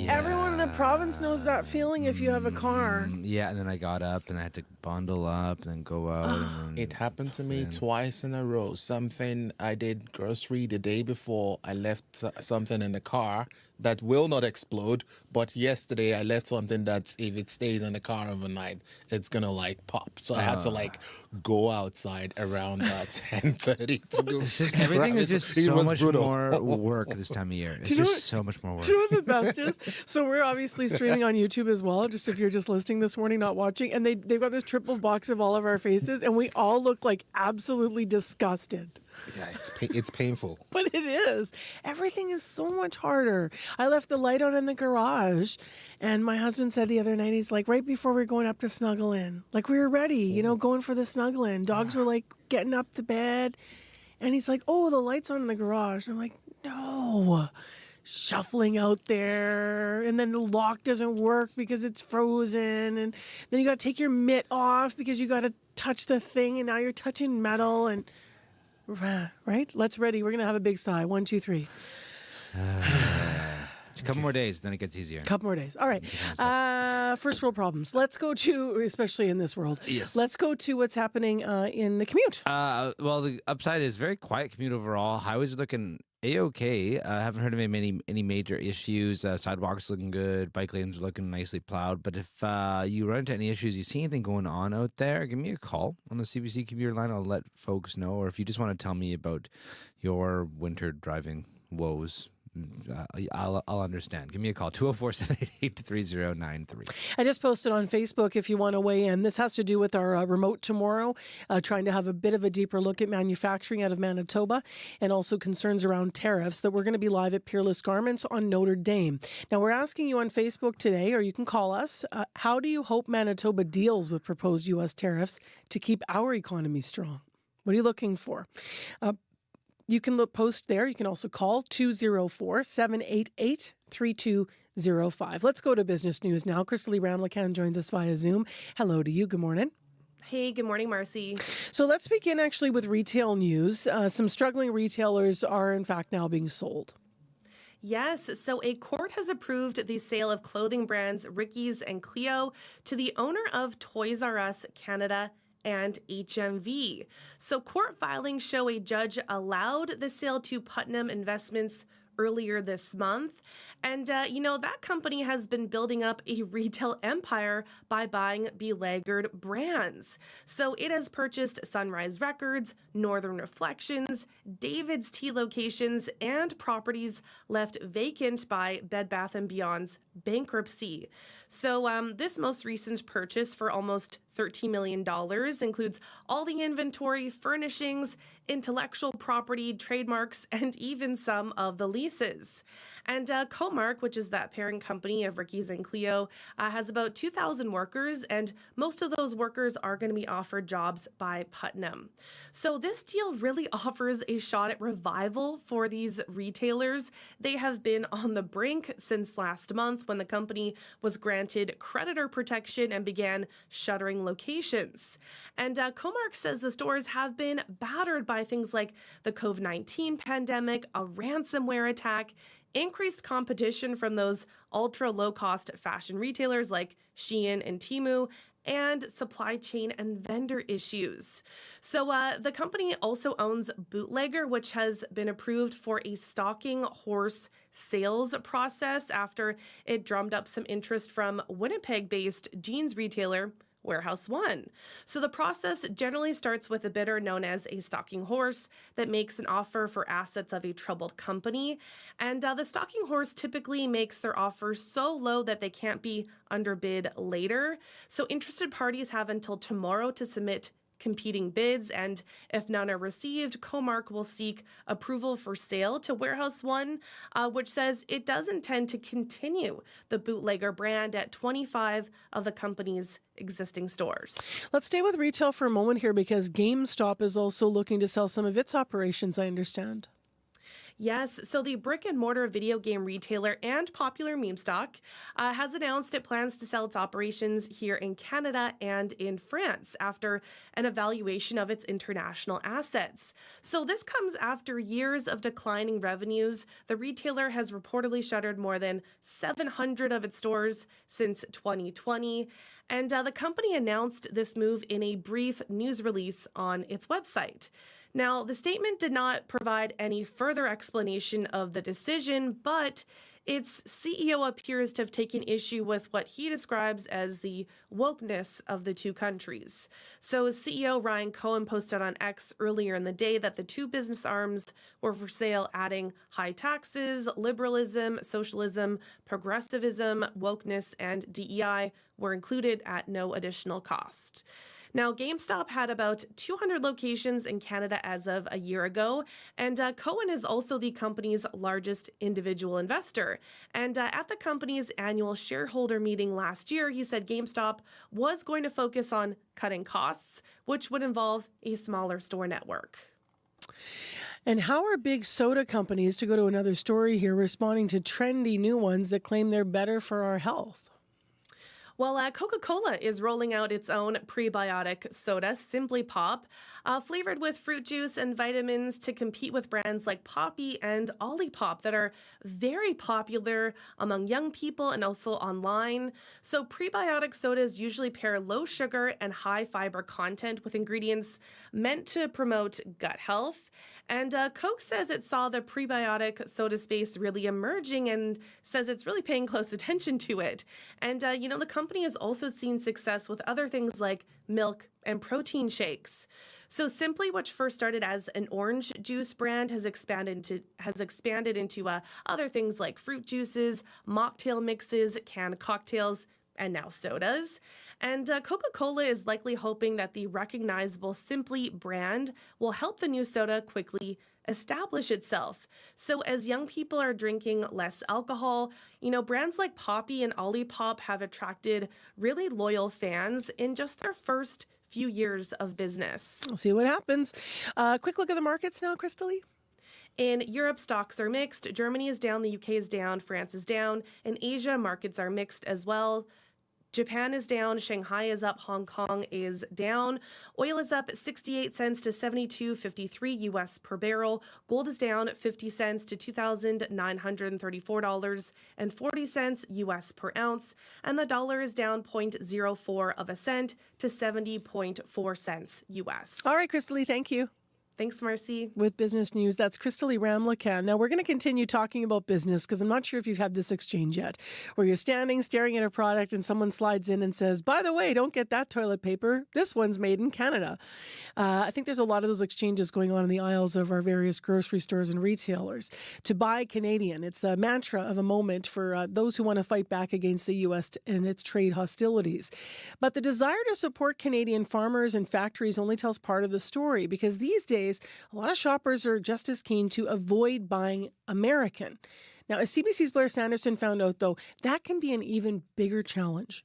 Everyone in the province knows that feeling if you have a car. Yeah, and then I got up and I had to bundle up and then go out. And then, it happened to me twice in a row. Something I did grocery the day before. I left something in the car that will not explode, but yesterday I left something that if it stays in the car overnight, it's gonna pop. So I had to go outside around 10:30. Everything is just so much more work this time of year. It's just so much more work. Do you know what the best is? So we're obviously streaming on YouTube as well, just if you're just listening this morning, not watching, and they've got this triple box of all of our faces, and we all look like absolutely disgusted. Yeah, it's painful. But it is. Everything is so much harder. I left the light on in the garage, and my husband said the other night, he's like, right before we're going up to snuggle in, we were ready, going for the snuggle in. Dogs were getting up to bed, and he's like, oh, the light's on in the garage. And I'm like, no. Shuffling out there, and then the lock doesn't work because it's frozen, and then you got to take your mitt off because you got to touch the thing, and now you're touching metal, and right? Let's ready. We're going to have a big sigh. 1, 2, 3. A couple more days, then it gets easier. Couple more days. All right. First world problems. Let's go to, especially in this world. Yes. Let's go to what's happening in the commute. Well, the upside is very quiet commute overall. Highways are looking A-okay. Haven't heard of any major issues. Sidewalks looking good. Bike lanes are looking nicely plowed. But if you run into any issues, you see anything going on out there, give me a call on the CBC commuter line. I'll let folks know. Or if you just want to tell me about your winter driving woes, I'll understand. Give me a call, 204-788-3093. I just posted on Facebook if you want to weigh in. This has to do with our remote tomorrow, trying to have a bit of a deeper look at manufacturing out of Manitoba and also concerns around tariffs, that we're going to be live at Peerless Garments on Notre Dame. Now, we're asking you on Facebook today, or you can call us, how do you hope Manitoba deals with proposed U.S. tariffs to keep our economy strong? What are you looking for? You can post there. You can also call 204-788-3205. Let's go to business news now. Christelle Ramlakan joins us via Zoom. Hello to you. Good morning. Hey, good morning, Marcy. So let's begin actually with retail news. Some struggling retailers are in fact now being sold. Yes, so a court has approved the sale of clothing brands Ricky's and Cleo to the owner of Toys R Us Canada and HMV. So court filings show a judge allowed the sale to Putnam Investments earlier this month. And, that company has been building up a retail empire by buying beleaguered brands. So it has purchased Sunrise Records, Northern Reflections, David's Tea locations, and properties left vacant by Bed Bath & Beyond's bankruptcy. So this most recent purchase for almost $13 million includes all the inventory, furnishings, intellectual property, trademarks, and even some of the leases. And Comark, which is that parent company of Ricky's and Cleo, has about 2,000 workers, and most of those workers are going to be offered jobs by Putnam. So this deal really offers a shot at revival for these retailers. They have been on the brink since last month when the company was granted creditor protection and began shuttering locations. And Comark says the stores have been battered by things like the COVID-19 pandemic, a ransomware attack, increased competition from those ultra low-cost fashion retailers like Shein and Temu, and supply chain and vendor issues. So the company also owns Bootlegger, which has been approved for a stalking horse sales process after it drummed up some interest from Winnipeg-based jeans retailer Warehouse One. So the process generally starts with a bidder known as a stalking horse that makes an offer for assets of a troubled company. And the stalking horse typically makes their offer so low that they can't be underbid later. So interested parties have until tomorrow to submit competing bids, and if none are received, Comark will seek approval for sale to Warehouse One, which says it does intend to continue the Bootlegger brand at 25 of the company's existing stores. Let's stay with retail for a moment here, because GameStop is also looking to sell some of its operations, I understand. Yes, so the brick-and-mortar video game retailer and popular meme stock has announced it plans to sell its operations here in Canada and in France after an evaluation of its international assets. So this comes after years of declining revenues. The retailer has reportedly shuttered more than 700 of its stores since 2020. And the company announced this move in a brief news release on its website. Now, the statement did not provide any further explanation of the decision, but its CEO appears to have taken issue with what he describes as the wokeness of the two countries. So CEO Ryan Cohen posted on X earlier in the day that the two business arms were for sale, adding high taxes, liberalism, socialism, progressivism, wokeness, and DEI were included at no additional cost. Now, GameStop had about 200 locations in Canada as of a year ago, and Cohen is also the company's largest individual investor. And at the company's annual shareholder meeting last year, he said GameStop was going to focus on cutting costs, which would involve a smaller store network. And how are big soda companies, to go to another story here, responding to trendy new ones that claim they're better for our health? Well, Coca-Cola is rolling out its own prebiotic soda, Simply Pop, flavored with fruit juice and vitamins to compete with brands like Poppy and Olipop that are very popular among young people and also online. So prebiotic sodas usually pair low sugar and high fiber content with ingredients meant to promote gut health. And Coke says it saw the prebiotic soda space really emerging and says it's really paying close attention to it. And, the company has also seen success with other things like milk and protein shakes. So Simply, which first started as an orange juice brand, has expanded into other things like fruit juices, mocktail mixes, canned cocktails, and now sodas. And Coca-Cola is likely hoping that the recognizable Simply brand will help the new soda quickly establish itself. So as young people are drinking less alcohol, brands like Poppy and Olipop have attracted really loyal fans in just their first few years of business. We'll see what happens. Quick look at the markets now, Crystalie. In Europe, stocks are mixed. Germany is down, the UK is down, France is down. In Asia, markets are mixed as well. Japan is down, Shanghai is up, Hong Kong is down. Oil is up 68 cents to $72.53 US per barrel. Gold is down 50 cents to $2,934.40 US per ounce. And the dollar is down 0.04 of a cent to 70.4 cents US. All right, Crystalie, thank you. Thanks, Marcy. With business news, that's Crystalie Ramlakan. Now, we're going to continue talking about business because I'm not sure if you've had this exchange yet, where you're standing, staring at a product, and someone slides in and says, by the way, don't get that toilet paper. This one's made in Canada. I think there's a lot of those exchanges going on in the aisles of our various grocery stores and retailers. To buy Canadian, it's a mantra of a moment for those who want to fight back against the U.S. and its trade hostilities. But the desire to support Canadian farmers and factories only tells part of the story, because these days, a lot of shoppers are just as keen to avoid buying American. Now, as CBC's Blair Sanderson found out, though, that can be an even bigger challenge.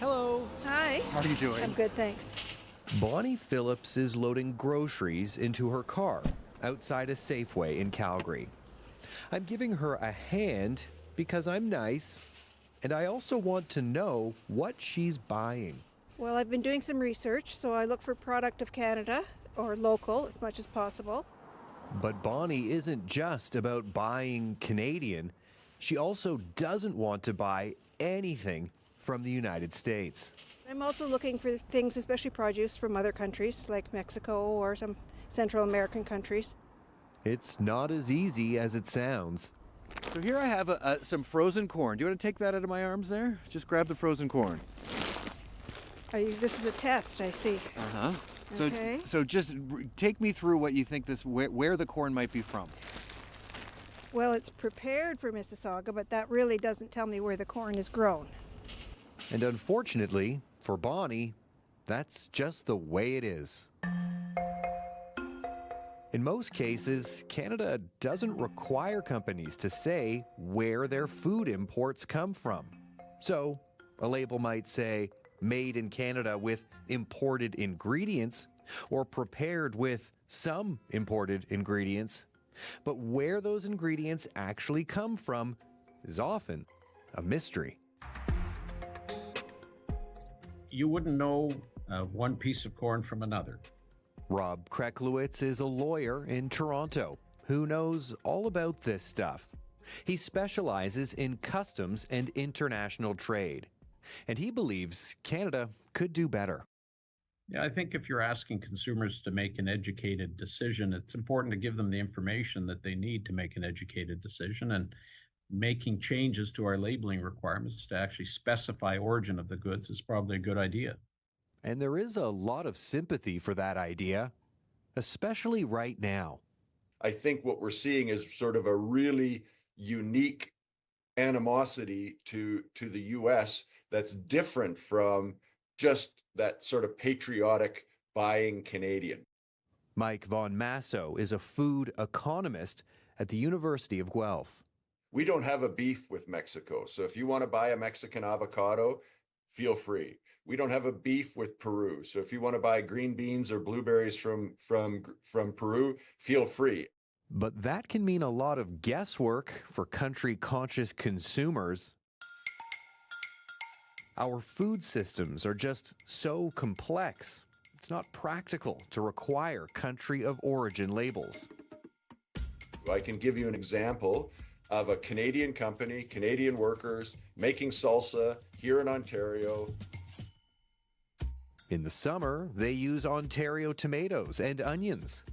Hello. Hi. How are you doing? I'm good, thanks. Bonnie Phillips is loading groceries into her car outside a Safeway in Calgary. I'm giving her a hand because I'm nice, and I also want to know what she's buying. Well, I've been doing some research, so I look for product of Canada or local as much as possible. But Bonnie isn't just about buying Canadian. She also doesn't want to buy anything from the United States. I'm also looking for things, especially produce from other countries like Mexico or some Central American countries. It's not as easy as it sounds. So here I have some frozen corn. Do you want to take that out of my arms there? Just grab the frozen corn. This is a test, I see. Uh-huh. Okay. So just take me through what you think where the corn might be from. Well, it's prepared for Mississauga, but that really doesn't tell me where the corn is grown. And unfortunately, for Bonnie, that's just the way it is. In most cases, Canada doesn't require companies to say where their food imports come from. So, a label might say, made in Canada with imported ingredients, or prepared with some imported ingredients. But where those ingredients actually come from is often a mystery. You wouldn't know one piece of corn from another. Rob Kreklowitz is a lawyer in Toronto who knows all about this stuff. He specializes in customs and international trade. And he believes Canada could do better. Yeah, I think if you're asking consumers to make an educated decision, it's important to give them the information that they need to make an educated decision. And making changes to our labeling requirements to actually specify origin of the goods is probably a good idea. And there is a lot of sympathy for that idea, especially right now. I think what we're seeing is sort of a really unique animosity to the U.S. that's different from just that sort of patriotic buying Canadian. Mike Von Masso is a food economist at the University of Guelph. We don't have a beef with Mexico, so if you want to buy a Mexican avocado, feel free. We don't have a beef with Peru, so if you want to buy green beans or blueberries from Peru, feel free. But that can mean a lot of guesswork for country-conscious consumers. Our food systems are just so complex. It's not practical to require country of origin labels. I can give you an example of a Canadian company, Canadian workers, making salsa here in Ontario. In the summer, they use Ontario tomatoes and onions.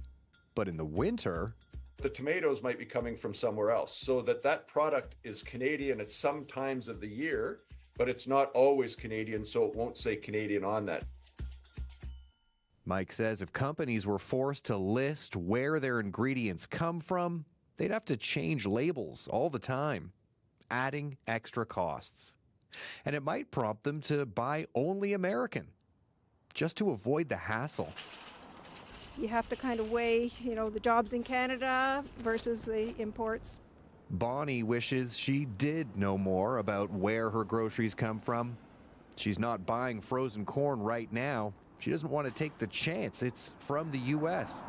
But in the winter, the tomatoes might be coming from somewhere else, so that product is Canadian at some times of the year, but it's not always Canadian, so it won't say Canadian on that. Mike says if companies were forced to list where their ingredients come from, they'd have to change labels all the time, adding extra costs. And it might prompt them to buy only American, just to avoid the hassle. You have to kind of weigh, the jobs in Canada versus the imports. Bonnie wishes she did know more about where her groceries come from. She's not buying frozen corn right now. She doesn't want to take the chance it's from the U.S.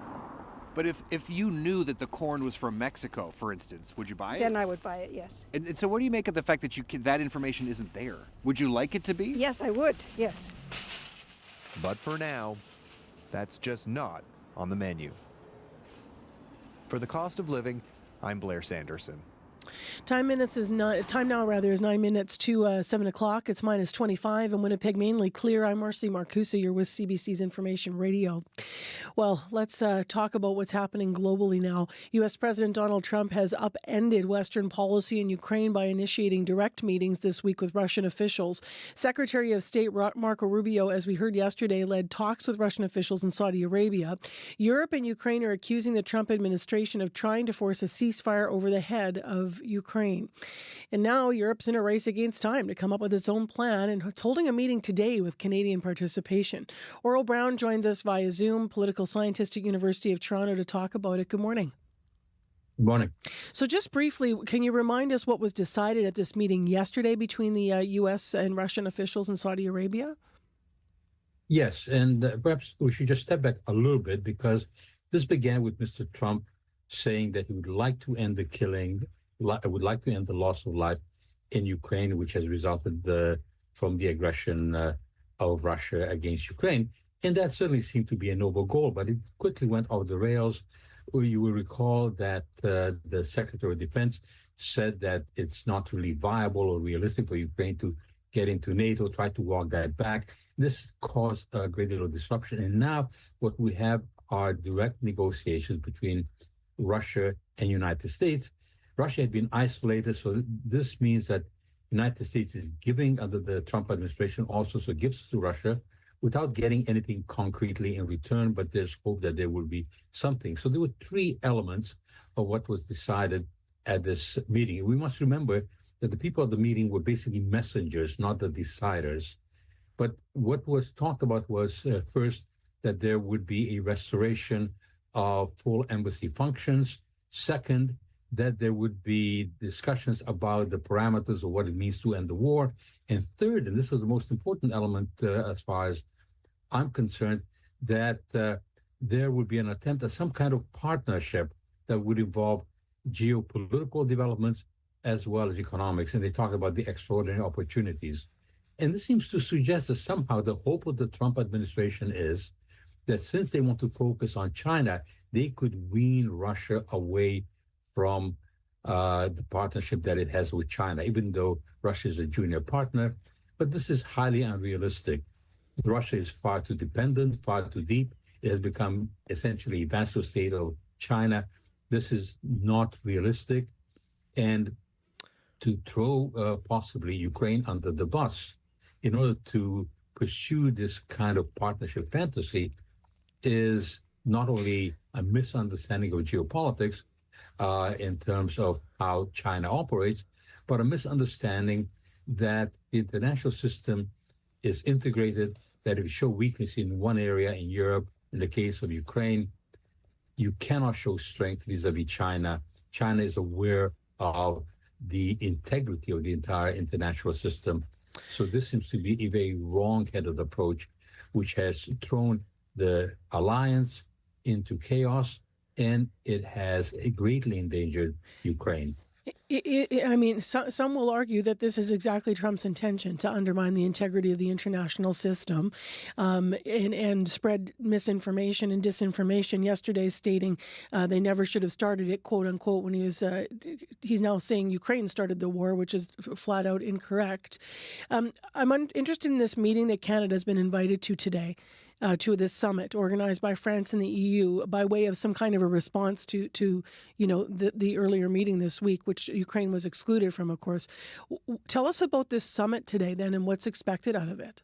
But if you knew that the corn was from Mexico, for instance, would you buy it? Then I would buy it, yes. And so what do you make of the fact that that information isn't there? Would you like it to be? Yes, I would, yes. But for now, that's just not on the menu. For the cost of living, I'm Blair Sanderson. Time now is 9 minutes to 7 o'clock. It's minus 25 in Winnipeg, mainly clear. I'm Marcy Marcusa. You're with CBC's Information Radio. Well, let's talk about what's happening globally now. U.S. President Donald Trump has upended Western policy in Ukraine by initiating direct meetings this week with Russian officials. Secretary of State Marco Rubio, as we heard yesterday, led talks with Russian officials in Saudi Arabia. Europe and Ukraine are accusing the Trump administration of trying to force a ceasefire over the head of Ukraine. And now Europe's in a race against time to come up with its own plan, and it's holding a meeting today with Canadian participation. Oral Brown joins us via Zoom, political scientist at University of Toronto, to talk about it. Good morning. Good morning. So just briefly, can you remind us what was decided at this meeting yesterday between the U.S. and Russian officials in Saudi Arabia? Yes, and perhaps we should just step back a little bit, because this began with Mr. Trump saying that he would like to end the killing, would like to end the loss of life in Ukraine, which has resulted from the aggression of Russia against Ukraine. And that certainly seemed to be a noble goal, but it quickly went off the rails. You will recall that the Secretary of Defense said that it's not really viable or realistic for Ukraine to get into NATO, tried to walk that back. This caused a great deal of disruption. And now what we have are direct negotiations between Russia and United States. Russia had been isolated, so this means that the United States is giving, under the Trump administration, also so gifts to Russia without getting anything concretely in return, but there's hope that there will be something. So there were three elements of what was decided at this meeting. We must remember that the people at the meeting were basically messengers, not the deciders. But what was talked about was, first, that there would be a restoration of full embassy functions. Second, that there would be discussions about the parameters of what it means to end the war. And third, and this was the most important element as far as I'm concerned, that there would be an attempt at some kind of partnership that would involve geopolitical developments as well as economics. And they talk about the extraordinary opportunities. And this seems to suggest that somehow the hope of the Trump administration is that since they want to focus on China, they could wean Russia away from the partnership that it has with China, even though Russia is a junior partner. But this is highly unrealistic. Russia is far too dependent, far too deep. It has become essentially a vassal state of China. This is not realistic. And to throw possibly Ukraine under the bus in order to pursue this kind of partnership fantasy is not only a misunderstanding of geopolitics in terms of how China operates, but a misunderstanding that the international system is integrated, that if you show weakness in one area in Europe, in the case of Ukraine, you cannot show strength vis-a-vis China. China is aware of the integrity of the entire international system. So this seems to be a very wrong-headed approach, which has thrown the alliance into chaos, and it has greatly endangered Ukraine. Some will argue that this is exactly Trump's intention, to undermine the integrity of the international system and spread misinformation and disinformation. Yesterday stating they never should have started it, quote unquote, when he's now saying Ukraine started the war, which is flat out incorrect. I'm interested in this meeting that Canada has been invited to today. to this summit organized by France and the EU by way of some kind of a response to the earlier meeting this week, which Ukraine was excluded from, of course. Tell us about this summit today, then, and what's expected out of it.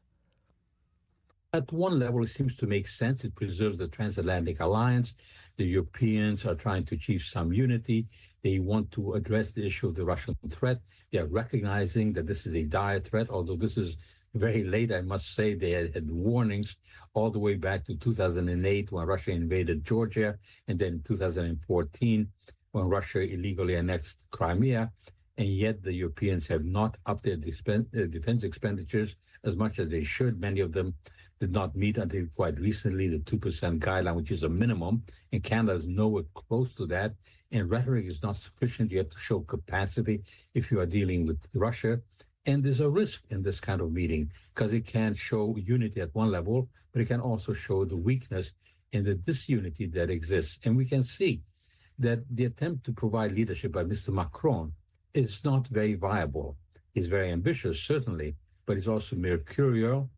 At one level, it seems to make sense. It preserves the transatlantic alliance. The Europeans are trying to achieve some unity. They want to address the issue of the Russian threat. They are recognizing that this is a dire threat, although this is very late, I must say. They had warnings all the way back to 2008 when Russia invaded Georgia, and then 2014 when Russia illegally annexed Crimea. And yet the Europeans have not upped their defense expenditures as much as they should. Many of them did not meet until quite recently the 2% guideline, which is a minimum, and Canada is nowhere close to that. And rhetoric is not sufficient. You have to show capacity if you are dealing with Russia. And there's a risk in this kind of meeting because it can show unity at one level, but it can also show the weakness and the disunity that exists. And we can see that the attempt to provide leadership by Mr. Macron is not very viable. He's very ambitious, certainly, but he's also mercurial,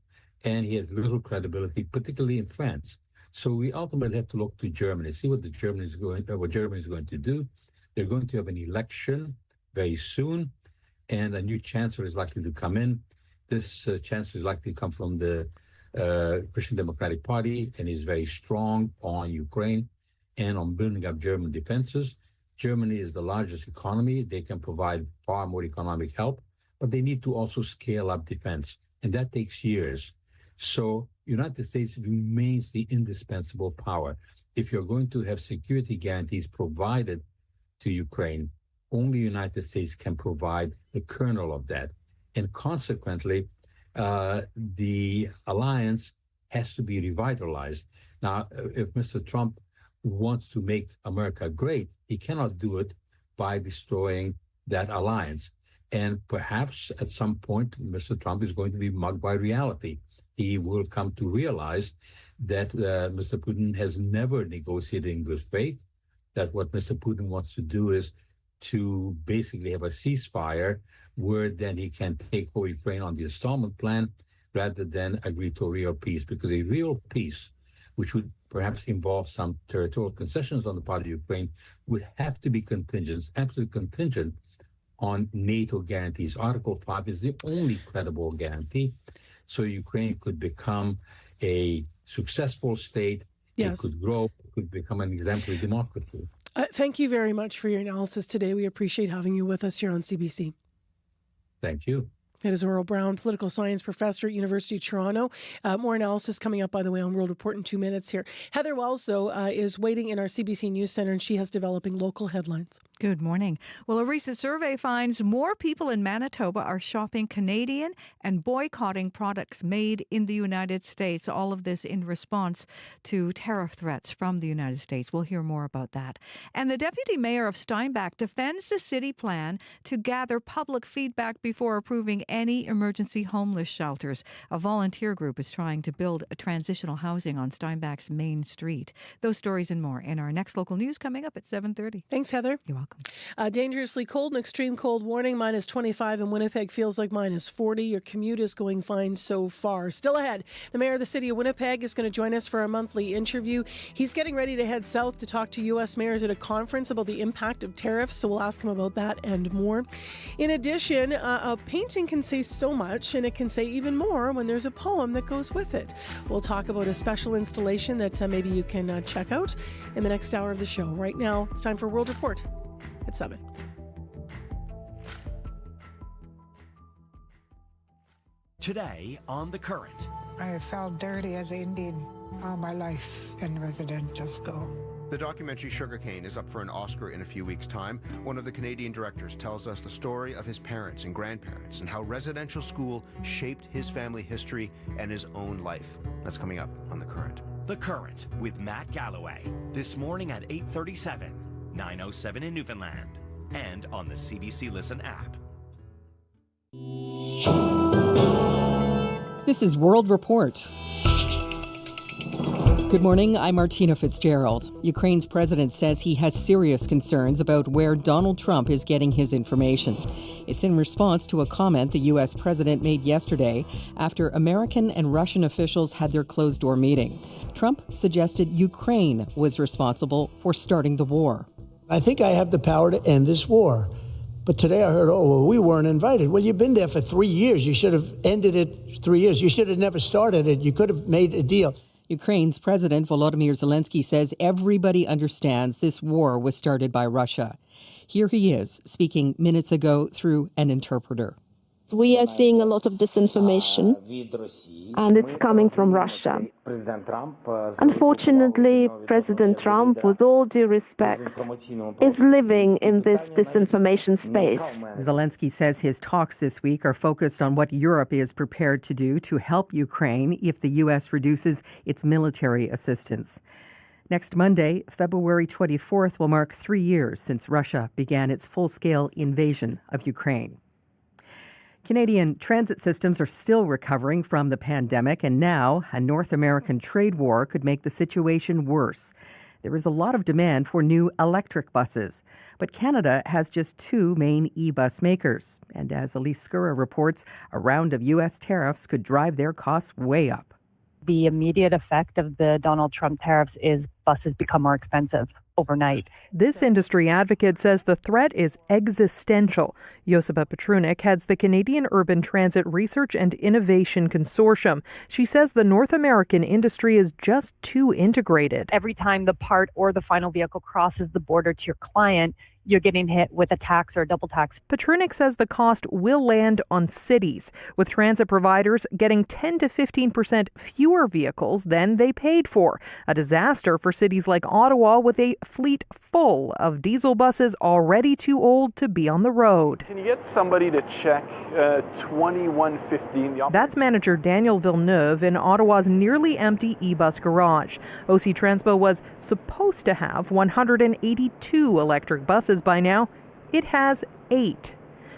and he has little credibility, particularly in France. So we ultimately have to look to Germany, see what Germany is going to do. They're going to have an election very soon, and a new chancellor is likely to come in. This chancellor is likely to come from the Christian Democratic Party, and is very strong on Ukraine and on building up German defenses. Germany is the largest economy. They can provide far more economic help, but they need to also scale up defense, and that takes years. So United States remains the indispensable power. If you're going to have security guarantees provided to Ukraine, only United States can provide the kernel of that. And consequently, the alliance has to be revitalized. Now, if Mr. Trump wants to make America great, he cannot do it by destroying that alliance. And perhaps at some point, Mr. Trump is going to be mugged by reality. He will come to realize that Mr. Putin has never negotiated in good faith, that what Mr. Putin wants to do is to basically have a ceasefire where then he can take over Ukraine on the installment plan rather than agree to a real peace, because a real peace, which would perhaps involve some territorial concessions on the part of Ukraine, would have to be contingent, absolutely contingent on NATO guarantees. Article 5 is the only credible guarantee. So Ukraine could become a successful state. Yes. It could grow, it could become an exemplary democracy. Thank you very much for your analysis today. We appreciate having you with us here on CBC. Thank you. It is Earl Brown, political science professor at University of Toronto. More analysis coming up, by the way, on World Report in 2 minutes here. Heather Wells, though, is waiting in our CBC News Center, and she has developing local headlines. Good morning. Well, a recent survey finds more people in Manitoba are shopping Canadian and boycotting products made in the United States. All of this in response to tariff threats from the United States. We'll hear more about that. And the deputy mayor of Steinbach defends the city plan to gather public feedback before approving any emergency homeless shelters. A volunteer group is trying to build a transitional housing on Steinbach's main street. Those stories and more in our next local news coming up at 7:30. Thanks, Heather. You're welcome. Dangerously cold and extreme cold warning. Minus 25 in Winnipeg, feels like minus 40. Your commute is going fine so far. Still ahead, the mayor of the city of Winnipeg is going to join us for a monthly interview. He's getting ready to head south to talk to U.S. mayors at a conference about the impact of tariffs, so we'll ask him about that and more. In addition, a painting can say so much, and it can say even more when there's a poem that goes with it. We'll talk about a special installation that maybe you can check out in the next hour of the show. Right now, it's time for World Report at 7. Today on The Current. I felt dirty as an Indian all my life in residential school. The documentary Sugarcane is up for an Oscar in a few weeks' time. One of the Canadian directors tells us the story of his parents and grandparents and how residential school shaped his family history and his own life. That's coming up on The Current. The Current with Matt Galloway. This morning at 8:37, 9:07 in Newfoundland, and on the CBC Listen app. This is World Report. Good morning, I'm Martina Fitzgerald. Ukraine's president says he has serious concerns about where Donald Trump is getting his information. It's in response to a comment the U.S. president made yesterday after American and Russian officials had their closed-door meeting. Trump suggested Ukraine was responsible for starting the war. I think I have the power to end this war. But today I heard, we weren't invited. Well, you've been there for 3 years. You should have ended it 3 years. You should have never started it. You could have made a deal. Ukraine's President Volodymyr Zelensky says everybody understands this war was started by Russia. Here he is, speaking minutes ago through an interpreter. We are seeing a lot of disinformation, and it's coming from Russia. Unfortunately, President Trump, with all due respect, is living in this disinformation space. Zelensky says his talks this week are focused on what Europe is prepared to do to help Ukraine if the U.S. reduces its military assistance. Next Monday, February 24th, will mark 3 years since Russia began its full-scale invasion of Ukraine. Canadian transit systems are still recovering from the pandemic, and now a North American trade war could make the situation worse. There is a lot of demand for new electric buses, but Canada has just 2 main e-bus makers. And as Elise Skura reports, a round of U.S. tariffs could drive their costs way up. The immediate effect of the Donald Trump tariffs is buses become more expensive overnight. This industry advocate says the threat is existential. Josipa Petrunik heads the Canadian Urban Transit Research and Innovation Consortium. She says the North American industry is just too integrated. Every time the part or the final vehicle crosses the border to your client, you're getting hit with a tax or a double tax. Petrunik says the cost will land on cities, with transit providers getting 10 to 15% fewer vehicles than they paid for. A disaster for cities like Ottawa, with a fleet full of diesel buses already too old to be on the road. Can you get somebody to check 2115? That's manager Daniel Villeneuve in Ottawa's nearly empty e-bus garage. OC Transpo was supposed to have 182 electric buses by now. It has 8.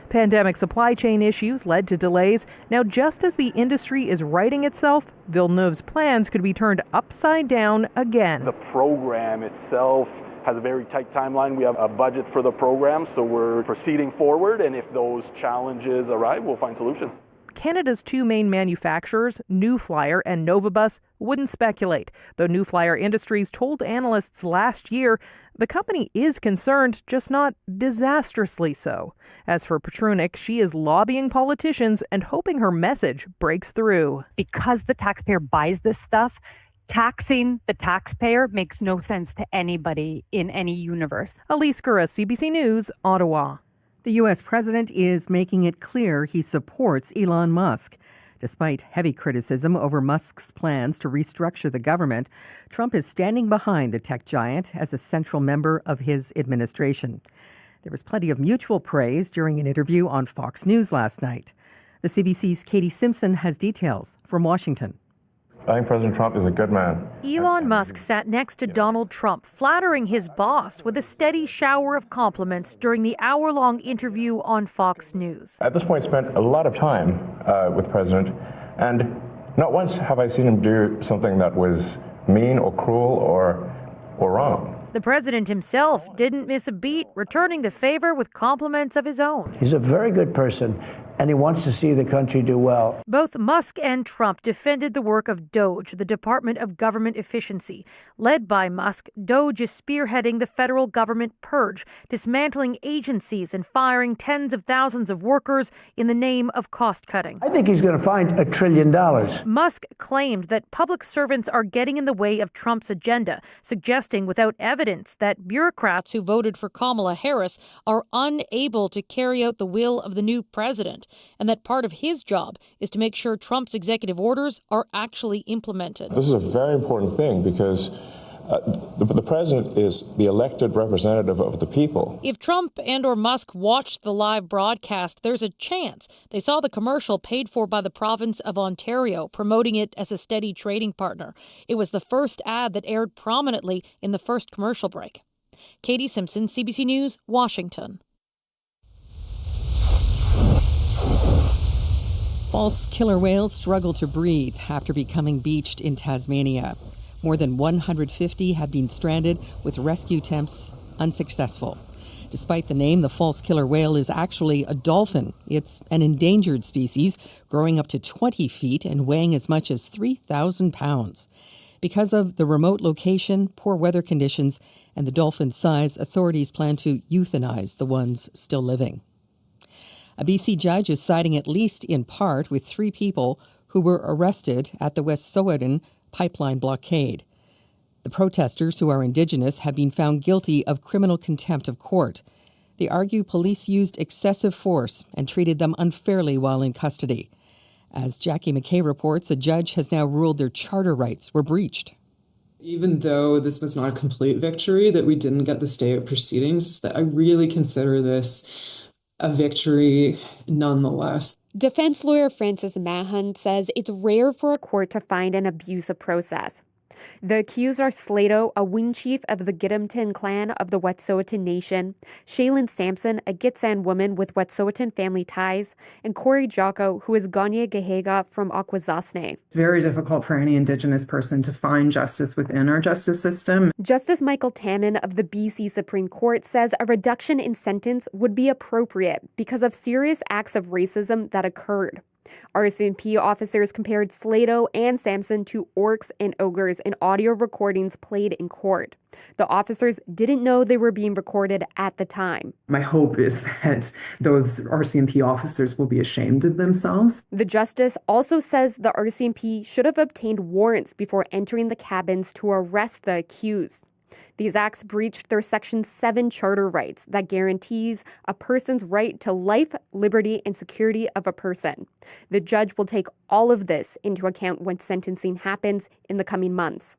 Pandemic supply chain issues led to delays. Now, just as the industry is righting itself, Villeneuve's plans could be turned upside down again. The program itself has a very tight timeline. We have a budget for the program, so we're proceeding forward. And if those challenges arrive, we'll find solutions. Canada's 2 main manufacturers, New Flyer and Novabus, wouldn't speculate, though New Flyer Industries told analysts last year the company is concerned, just not disastrously so. As for Petrunik, she is lobbying politicians and hoping her message breaks through. Because the taxpayer buys this stuff, taxing the taxpayer makes no sense to anybody in any universe. Elise Skura, CBC News, Ottawa. The U.S. president is making it clear he supports Elon Musk. Despite heavy criticism over Musk's plans to restructure the government, Trump is standing behind the tech giant as a central member of his administration. There was plenty of mutual praise during an interview on Fox News last night. The CBC's Katie Simpson has details from Washington. I think President Trump is a good man. Elon Musk sat next to Donald Trump, flattering his boss with a steady shower of compliments during the hour-long interview on Fox News. At this point, spent a lot of time with the president, and not once have I seen him do something that was mean or cruel or wrong. The president himself didn't miss a beat, returning the favor with compliments of his own. He's a very good person, and he wants to see the country do well. Both Musk and Trump defended the work of DOGE, the Department of Government Efficiency. Led by Musk, DOGE is spearheading the federal government purge, dismantling agencies and firing tens of thousands of workers in the name of cost cutting. I think he's going to find $1 trillion. Musk claimed that public servants are getting in the way of Trump's agenda, suggesting without evidence that bureaucrats who voted for Kamala Harris are unable to carry out the will of the new president, and that part of his job is to make sure Trump's executive orders are actually implemented. This is a very important thing because the president is the elected representative of the people. If Trump and or Musk watched the live broadcast, there's a chance they saw the commercial paid for by the province of Ontario, promoting it as a steady trading partner. It was the first ad that aired prominently in the first commercial break. Katie Simpson, CBC News, Washington. False killer whales struggle to breathe after becoming beached in Tasmania. More than 150 have been stranded, with rescue attempts unsuccessful. Despite the name, the false killer whale is actually a dolphin. It's an endangered species, growing up to 20 feet and weighing as much as 3,000 pounds. Because of the remote location, poor weather conditions, and the dolphin's size, authorities plan to euthanize the ones still living. A BC judge is siding, at least in part, with 3 people who were arrested at the Wet'suwet'en pipeline blockade. The protesters, who are Indigenous, have been found guilty of criminal contempt of court. They argue police used excessive force and treated them unfairly while in custody. As Jackie McKay reports, a judge has now ruled their charter rights were breached. Even though this was not a complete victory, that we didn't get the stay of proceedings, that I really consider this a victory nonetheless. Defense lawyer Francis Mahon says it's rare for a court to find an abusive process. The accused are Slato, a wing chief of the Gidimt'en clan of the Wet'suwet'en Nation, Shaylin Sampson, a Gitxsan woman with Wet'suwet'en family ties, and Corey Jocko, who is Ganya Gahega from Akwesasne. Very difficult for any Indigenous person to find justice within our justice system. Justice Michael Tannen of the BC Supreme Court says a reduction in sentence would be appropriate because of serious acts of racism that occurred. RCMP officers compared Slato and Sampson to orcs and ogres in audio recordings played in court. The officers didn't know they were being recorded at the time. My hope is that those RCMP officers will be ashamed of themselves. The justice also says the RCMP should have obtained warrants before entering the cabins to arrest the accused. These acts breached their Section 7 charter rights that guarantees a person's right to life, liberty, and security of a person. The judge will take all of this into account when sentencing happens in the coming months.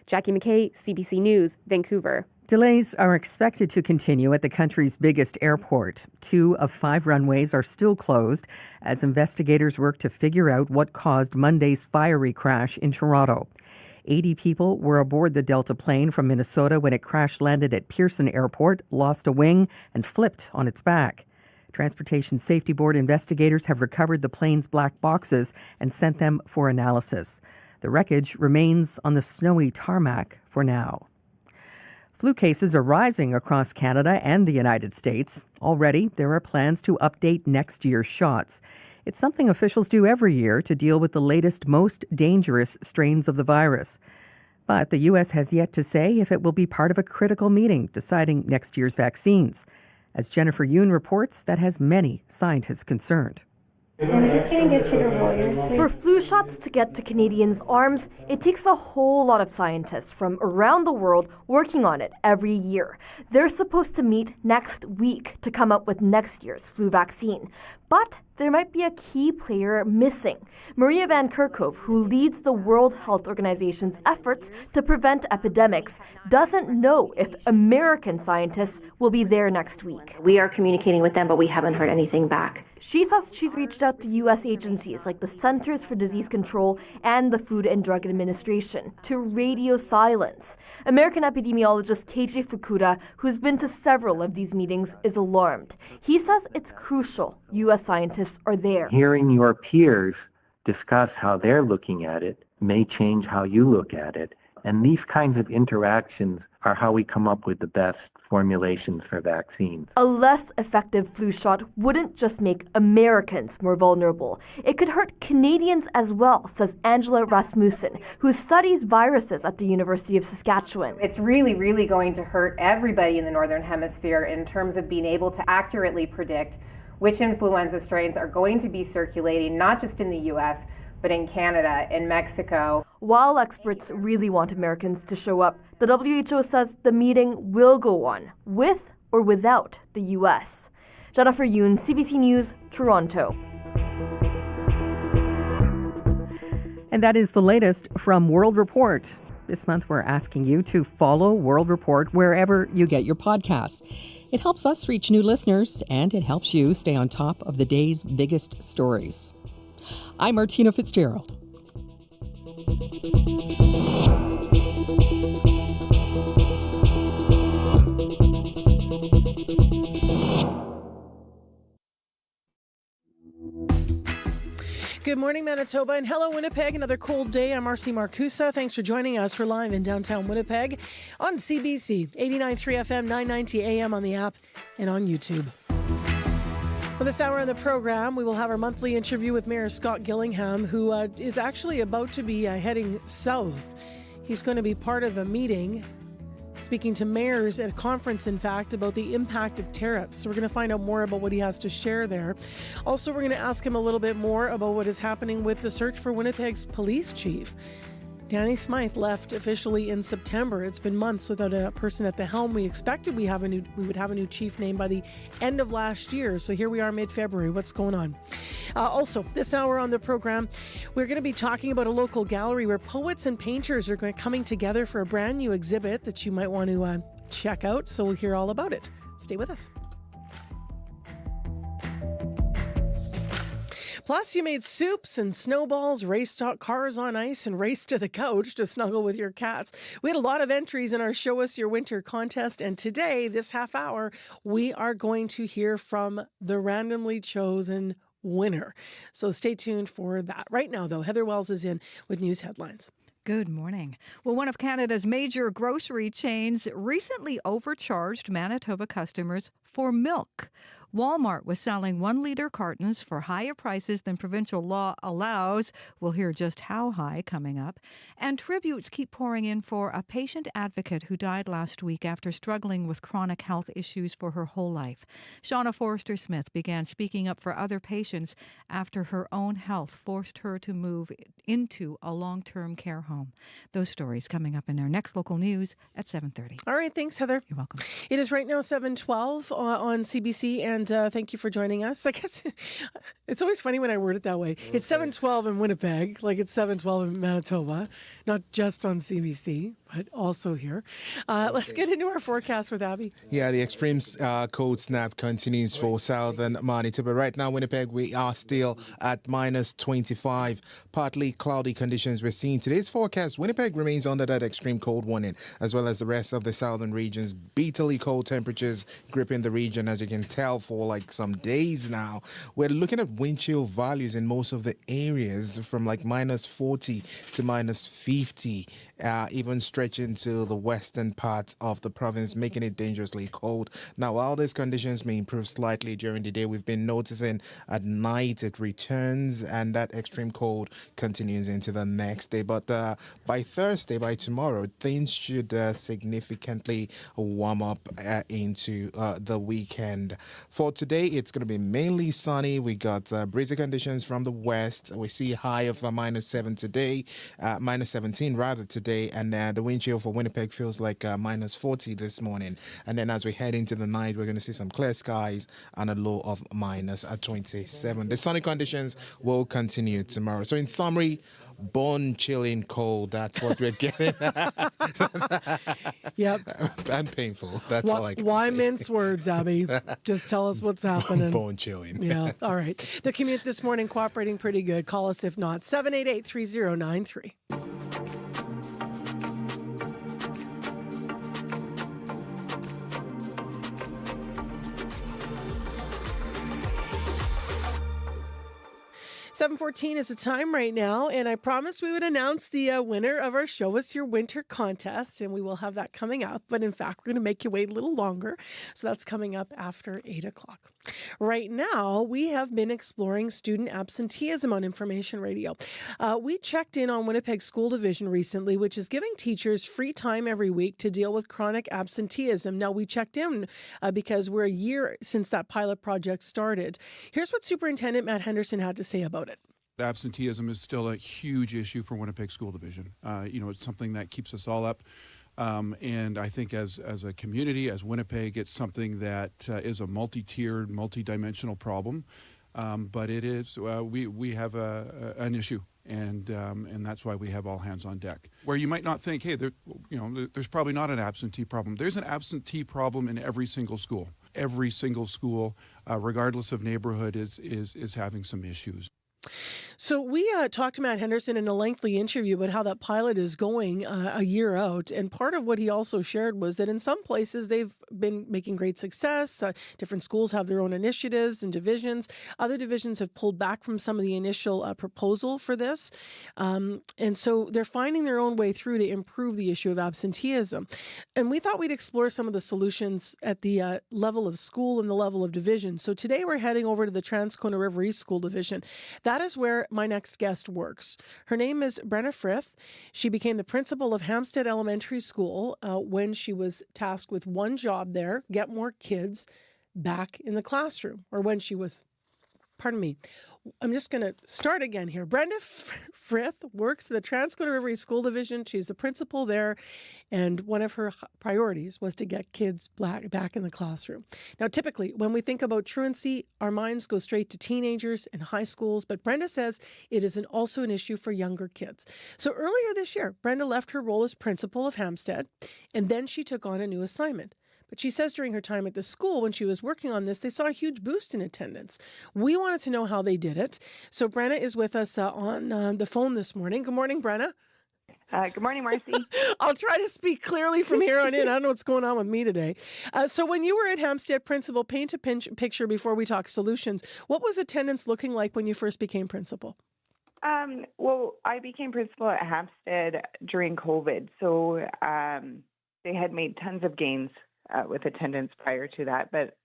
Jackie McKay, CBC News, Vancouver. Delays are expected to continue at the country's biggest airport. 2 of 5 runways are still closed as investigators work to figure out what caused Monday's fiery crash in Toronto. 80 people were aboard the Delta plane from Minnesota when it crash-landed at Pearson Airport, lost a wing, and flipped on its back. Transportation Safety Board investigators have recovered the plane's black boxes and sent them for analysis. The wreckage remains on the snowy tarmac for now. Flu cases are rising across Canada and the United States. Already, there are plans to update next year's shots. It's something officials do every year to deal with the latest, most dangerous strains of the virus. But the U.S. has yet to say if it will be part of a critical meeting deciding next year's vaccines. As Jennifer Yoon reports, that has many scientists concerned. I'm just going to get you to lawyers. For flu shots to get to Canadians' arms, it takes a whole lot of scientists from around the world working on it every year. They're supposed to meet next week to come up with next year's flu vaccine. But there might be a key player missing. Maria Van Kerkhove, who leads the World Health Organization's efforts to prevent epidemics, doesn't know if American scientists will be there next week. We are communicating with them, but we haven't heard anything back. She says she's reached out to U.S. agencies like the Centers for Disease Control and the Food and Drug Administration to radio silence. American epidemiologist KJ Fukuda, who's been to several of these meetings, is alarmed. He says it's crucial U.S. scientists are there. Hearing your peers discuss how they're looking at it may change how you look at it. And these kinds of interactions are how we come up with the best formulations for vaccines. A less effective flu shot wouldn't just make Americans more vulnerable. It could hurt Canadians as well, says Angela Rasmussen, who studies viruses at the University of Saskatchewan. It's really going to hurt everybody in the Northern Hemisphere in terms of being able to accurately predict which influenza strains are going to be circulating, not just in the U.S., but in Canada, in Mexico. While experts really want Americans to show up, the WHO says the meeting will go on, with or without the U.S. Jennifer Yoon, CBC News, Toronto. And that is the latest from World Report. This month, we're asking you to follow World Report wherever you get your podcasts. It helps us reach new listeners, and it helps you stay on top of the day's biggest stories. I'm Martina Fitzgerald. Good morning, Manitoba, and hello, Winnipeg. Another cold day. I'm RC Marcusa. Thanks for joining us for Live in downtown Winnipeg on CBC, 89.3 FM, 990 AM on the app and on YouTube. For this hour on the program, we will have our monthly interview with Mayor Scott Gillingham, who is actually about to be heading south. He's going to be part of a meeting, speaking to mayors at a conference, in fact, about the impact of tariffs. So we're going to find out more about what he has to share there. Also, we're going to ask him a little bit more about what is happening with the search for Winnipeg's police chief. Danny Smythe left officially in September. It's been months without a person at the helm. We expected we would have a new chief named by the end of last year. So here we are mid-February. What's going on? Also, this hour on the program, we're going to be talking about a local gallery where poets and painters are coming together for a brand new exhibit that you might want to check out. So we'll hear all about it. Stay with us. Plus, you made soups and snowballs, raced cars on ice, and raced to the couch to snuggle with your cats. We had a lot of entries in our Show Us Your Winter contest, and today, this half hour, we are going to hear from the randomly chosen winner. So stay tuned for that. Right now, though, Heather Wells is in with news headlines. Good morning. Well, one of Canada's major grocery chains recently overcharged Manitoba customers for milk. Walmart was selling 1-liter cartons for higher prices than provincial law allows. We'll hear just how high coming up. And tributes keep pouring in for a patient advocate who died last week after struggling with chronic health issues for her whole life. Shauna Forrester-Smith began speaking up for other patients after her own health forced her to move into a long-term care home. Those stories coming up in our next local news at 7:30. All right, thanks, Heather. You're welcome. It is right now 7:12 on CBC, and thank you for joining us. I guess it's always funny when I word it that way. Okay. It's 7:12 in Winnipeg, like it's 7:12 in Manitoba, not just on CBC, but also here. Let's get into our forecast with Abby. Yeah, the extreme cold snap continues for southern Manitoba. Right now, Winnipeg, we are still at -25. Partly cloudy conditions we're seeing. Today's forecast, Winnipeg remains under that extreme cold warning, as well as the rest of the southern regions. Bitterly cold temperatures gripping the region, as you can tell, for like some days now. We're looking at wind chill values in most of the areas from like -40 to -50, even stretching to the western part of the province, making it dangerously cold. Now, while these conditions may improve slightly during the day, we've been noticing at night it returns and that extreme cold continues into the next day. But by Thursday, by tomorrow, things should significantly warm up into the weekend. For today, it's going to be mainly sunny. We got breezy conditions from the west. We see high of -7 today, -17 rather today, and the wind chill for Winnipeg feels like -40 this morning. And then as we head into the night, we're going to see some clear skies and a low of -27. The sunny conditions will continue tomorrow. So in summary, bone chilling cold. That's what we're getting. Yep. And painful. That's all I can Why say. mince words, Abby? Just tell us what's happening. Bone chilling. Yeah. All right. The commute this morning cooperating pretty good. Call us if not. 788-3093. $7:14 is the time right now, and I promised we would announce the winner of our Show Us Your Winter contest, and we will have that coming up. But in fact, we're going to make you wait a little longer, so that's coming up after 8 o'clock. Right now, we have been exploring student absenteeism on Information Radio. We checked in on Winnipeg School Division recently, which is giving teachers free time every week to deal with chronic absenteeism. Now, we checked in because we're a year since that pilot project started. Here's what Superintendent Matt Henderson had to say about it. Absenteeism is still a huge issue for Winnipeg School Division. It's something that keeps us all up. And I think as a community, as Winnipeg, it's something that is a multi-tiered, multi-dimensional problem. But it is, we have an issue. And that's why we have all hands on deck. Where you might not think, hey, there's probably not an absentee problem. There's an absentee problem in every single school. Every single school, regardless of neighborhood, is having some issues. So we talked to Matt Henderson in a lengthy interview about how that pilot is going a year out. And part of what he also shared was that in some places they've been making great success. Different schools have their own initiatives and divisions. Other divisions have pulled back from some of the initial proposal for this. And so they're finding their own way through to improve the issue of absenteeism. And we thought we'd explore some of the solutions at the level of school and the level of division. So today we're heading over to the Transcona River East School Division. That is where my next guest works. Her name is Brenna Frith. She became the principal of Hampstead Elementary School when she was tasked with one job there, get more kids back in the classroom, or when she was, pardon me, I'm just going to start again here. Brenda Frith works at the Transcona River East School Division. She's the principal there, and one of her priorities was to get kids back in the classroom. Now, typically, when we think about truancy, our minds go straight to teenagers and high schools, but Brenda says it is also an issue for younger kids. So earlier this year, Brenda left her role as principal of Hampstead, and then she took on a new assignment. But she says during her time at the school, when she was working on this, they saw a huge boost in attendance. We wanted to know how they did it. So Brenna is with us on the phone this morning. Good morning, Brenna. Good morning, Marcy. I'll try to speak clearly from here on in. I don't know what's going on with me today. So when you were at Hampstead principal, paint a picture before we talk solutions. What was attendance looking like when you first became principal? Well, I became principal at Hampstead during COVID. So they had made tons of gains with attendance prior to that. But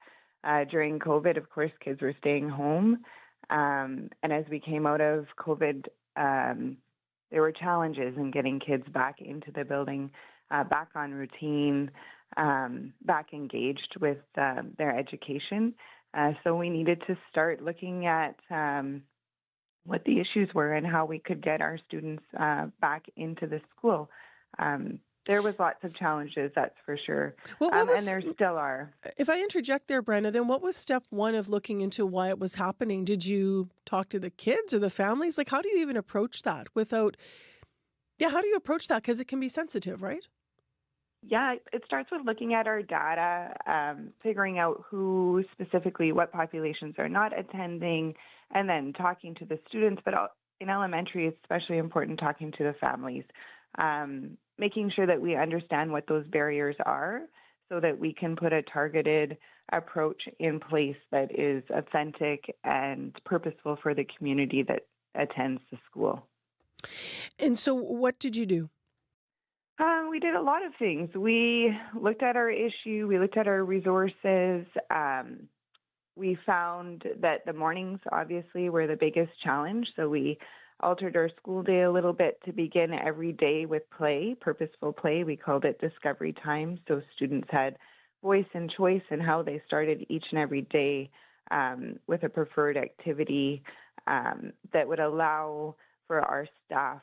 during COVID, of course, kids were staying home. And as we came out of COVID, there were challenges in getting kids back into the building, back on routine, back engaged with their education. So we needed to start looking at what the issues were and how we could get our students back into the school. There was lots of challenges, that's for sure, and there still are. If I interject there, Brenna, then what was step one of looking into why it was happening? Did you talk to the kids or the families? Like, how do you even approach that how do you approach that? Because it can be sensitive, right? Yeah, it starts with looking at our data, figuring out who specifically, what populations are not attending, and then talking to the students. But in elementary, it's especially important talking to the families. Making sure that we understand what those barriers are so that we can put a targeted approach in place that is authentic and purposeful for the community that attends the school. And so what did you do? We did a lot of things. We looked at our issue. We looked at our resources. We found that the mornings, obviously, were the biggest challenge. So we altered our school day a little bit to begin every day with play, purposeful play. We called it discovery time. So students had voice and choice in how they started each and every day with a preferred activity that would allow for our staff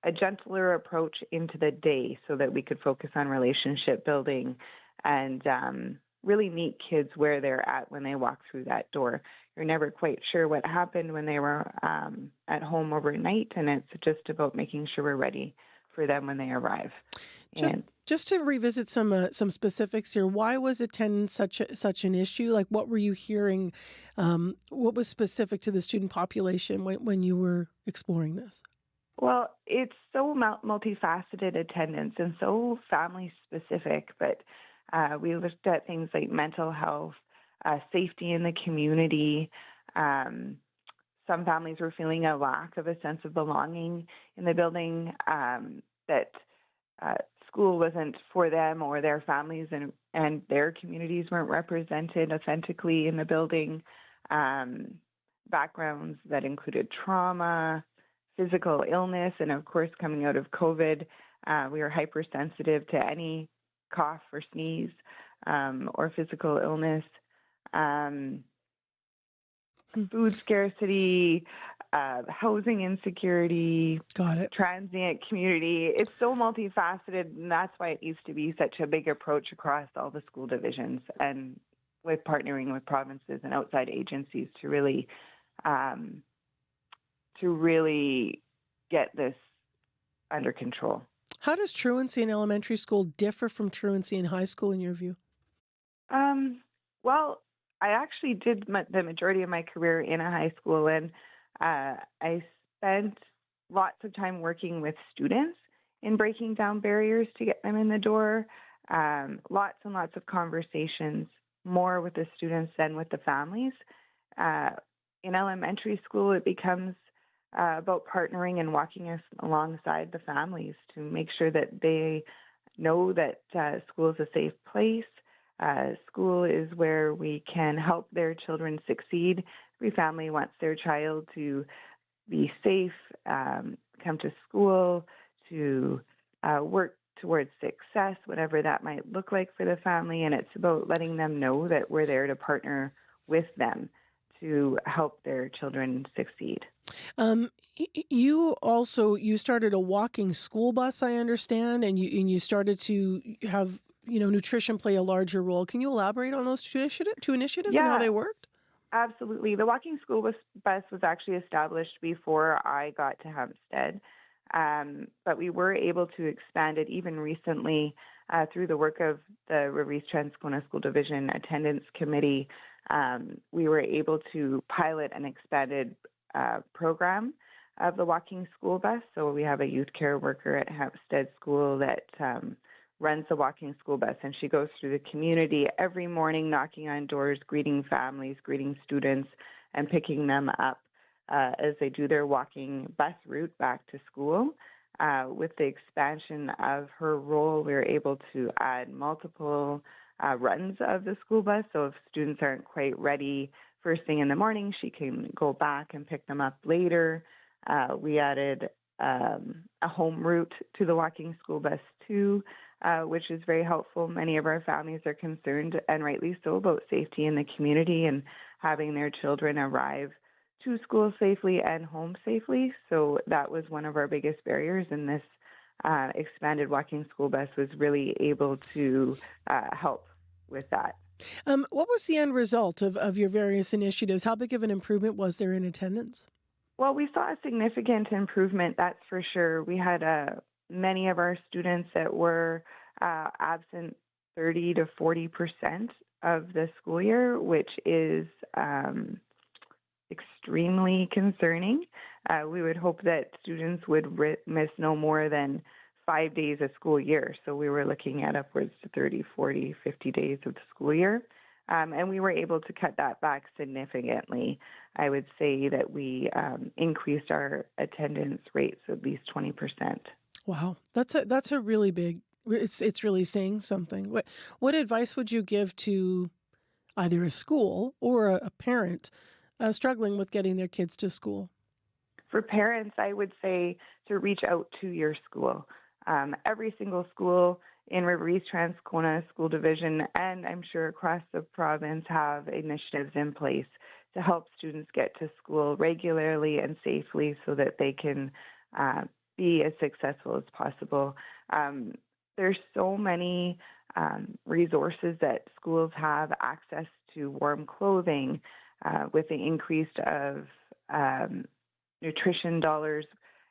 a gentler approach into the day so that we could focus on relationship building and really meet kids where they're at when they walk through that door. You're never quite sure what happened when they were at home overnight, and it's just about making sure we're ready for them when they arrive. Just to revisit some specifics here, why was attendance such an issue? Like, what were you hearing? What was specific to the student population when you were exploring this? Well, it's so multifaceted attendance and so family specific, but we looked at things like mental health, safety in the community. Some families were feeling a lack of a sense of belonging in the building, that school wasn't for them or their families and their communities weren't represented authentically in the building. Backgrounds that included trauma, physical illness, and of course, coming out of COVID, we were hypersensitive to any cough or sneeze or physical illness. Food scarcity, housing insecurity, transient community. It's so multifaceted, and that's why it needs to be such a big approach across all the school divisions and with partnering with provinces and outside agencies to really get this under control. How does truancy in elementary school differ from truancy in high school in your view? Well, I actually did the majority of my career in a high school, and I spent lots of time working with students in breaking down barriers to get them in the door. Lots and lots of conversations, more with the students than with the families. In elementary school, it becomes about partnering and walking us alongside the families to make sure that they know that school is a safe place. School is where we can help their children succeed. Every family wants their child to be safe, come to school, to work towards success, whatever that might look like for the family. And it's about letting them know that we're there to partner with them to help their children succeed. You started a walking school bus, I understand, and you started to have nutrition play a larger role. Can you elaborate on those two initiatives and how they worked? Absolutely. The walking school bus was actually established before I got to Hampstead, but we were able to expand it even recently through the work of the River East Transcona School Division Attendance Committee. We were able to pilot an expanded program of the walking school bus. So we have a youth care worker at Hampstead School that runs the walking school bus, and she goes through the community every morning, knocking on doors, greeting families, greeting students, and picking them up as they do their walking bus route back to school. With the expansion of her role, we were able to add multiple runs of the school bus. So if students aren't quite ready first thing in the morning, she can go back and pick them up later. We added a home route to the walking school bus too, which is very helpful. Many of our families are concerned, and rightly so, about safety in the community and having their children arrive to school safely and home safely. So that was one of our biggest barriers, and this expanded walking school bus was really able to help with that. What was the end result of your various initiatives? How big of an improvement was there in attendance? Well, we saw a significant improvement, that's for sure. We had many of our students that were absent 30 to 40% of the school year, which is extremely concerning. We would hope that students would miss no more than 5 days a school year. So we were looking at upwards to 30, 40, 50 days of the school year. And we were able to cut that back significantly. I would say that we increased our attendance rates at least 20%. Wow, that's a really big. It's really saying something. What advice would you give to either a school or a parent struggling with getting their kids to school? For parents, I would say to reach out to your school. Every single school in River East Transcona School Division, and I'm sure across the province, have initiatives in place to help students get to school regularly and safely so that they can be as successful as possible. There's so many resources that schools have access to: warm clothing, with the increase of nutrition dollars.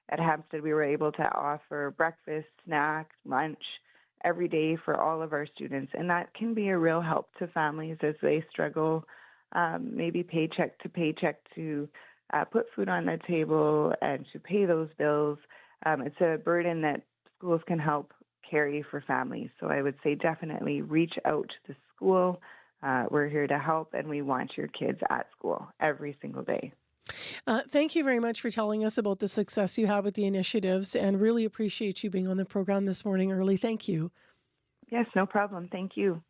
At Hampstead, we were able to offer breakfast, snack, lunch every day for all of our students. And that can be a real help to families as they struggle, maybe paycheck to paycheck, to put food on the table and to pay those bills. It's a burden that schools can help carry for families. So I would say definitely reach out to the school. We're here to help, and we want your kids at school every single day. Thank you very much for telling us about the success you have with the initiatives, and really appreciate you being on the program this morning early. Thank you. Yes, no problem. Thank you.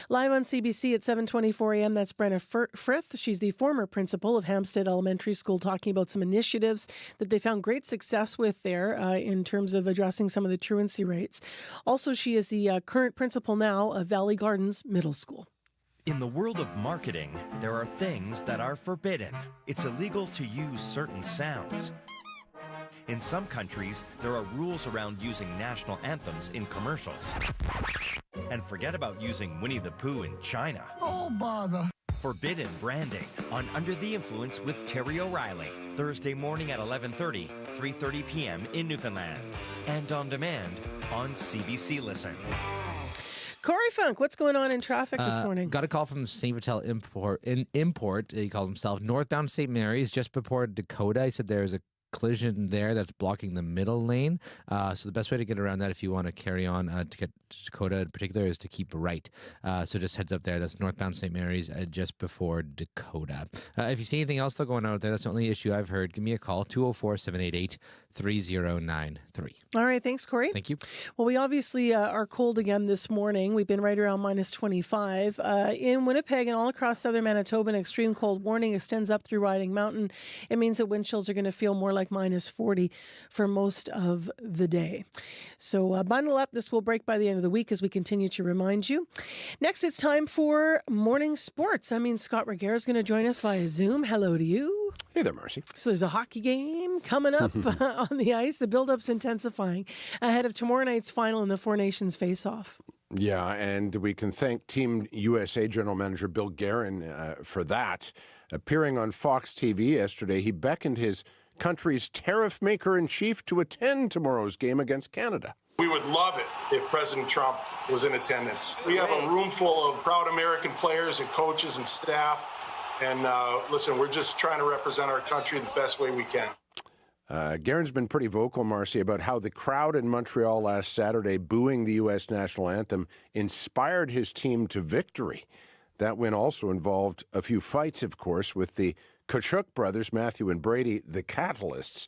Live on CBC at 7:24 a.m., that's Brenna Frith. She's the former principal of Hampstead Elementary School, talking about some initiatives that they found great success with there in terms of addressing some of the truancy rates. Also, she is the current principal now of Valley Gardens Middle School. In the world of marketing, there are things that are forbidden. It's illegal to use certain sounds. In some countries, there are rules around using national anthems in commercials. And forget about using Winnie the Pooh in China. Oh, bother. Forbidden branding on Under the Influence with Terry O'Reilly. Thursday morning at 11:30, 3:30 p.m. in Newfoundland. And on demand on CBC Listen. Corey Funk, what's going on in traffic this morning? Got a call from St. Vital Import. He called himself northbound St. Mary's just before Dakota. He said there's a collision there that's blocking the middle lane. So the best way to get around that if you want to carry on to get to Dakota in particular is to keep right. So just heads up there. That's northbound St. Mary's just before Dakota. If you see anything else though going on out there, that's the only issue I've heard. Give me a call, 204-788-3093. All right. Thanks, Corey. Thank you. Well, we obviously are cold again this morning. We've been right around minus 25. In Winnipeg and all across southern Manitoba, an extreme cold warning extends up through Riding Mountain. It means that wind chills are going to feel more like minus 40 for most of the day. So bundle up. This will break by the end of the week as we continue to remind you. Next, it's time for morning sports. That means Scott Reguera is going to join us via Zoom. Hello to you. Hey there, Marcy. So there's a hockey game coming up on the ice. The build-up's intensifying ahead of tomorrow night's final in the Four Nations face-off. Yeah, and we can thank Team USA General Manager Bill Guerin for that. Appearing on Fox TV yesterday, he beckoned his country's tariff maker-in-chief to attend tomorrow's game against Canada. We would love it if President Trump was in attendance. We have a room full of proud American players and coaches and staff. And listen, we're just trying to represent our country the best way we can. Guerin's been pretty vocal, Marcy, about how the crowd in Montreal last Saturday booing the U.S. national anthem inspired his team to victory. That win also involved a few fights, of course, with the Kachuk brothers, Matthew and Brady, the Catalysts.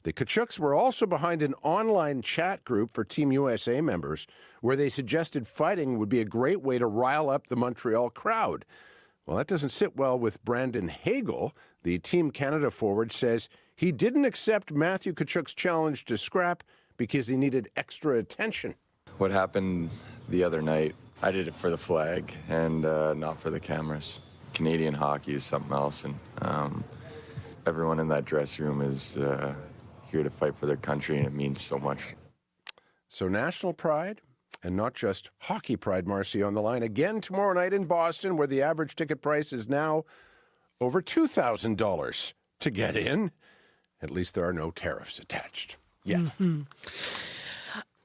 The Kachuks were also behind an online chat group for Team USA members where they suggested fighting would be a great way to rile up the Montreal crowd. Well, that doesn't sit well with Brandon Hagel. The Team Canada forward says he didn't accept Matthew Kachuk's challenge to scrap because he needed extra attention. What happened the other night, I did it for the flag and not for the cameras. Canadian hockey is something else, and everyone in that dressing room is here to fight for their country, and it means so much. So national pride, and not just hockey pride, Marcy, on the line again tomorrow night in Boston, where the average ticket price is now over $2,000 to get in. At least there are no tariffs attached yet. Mm-hmm.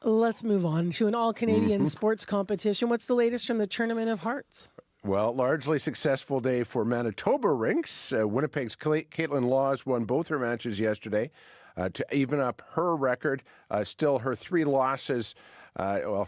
Let's move on to an all-Canadian sports competition. What's the latest from the Tournament of Hearts? Well, largely successful day for Manitoba rinks. Winnipeg's Caitlin Laws won both her matches yesterday to even up her record. Still, her 3 losses,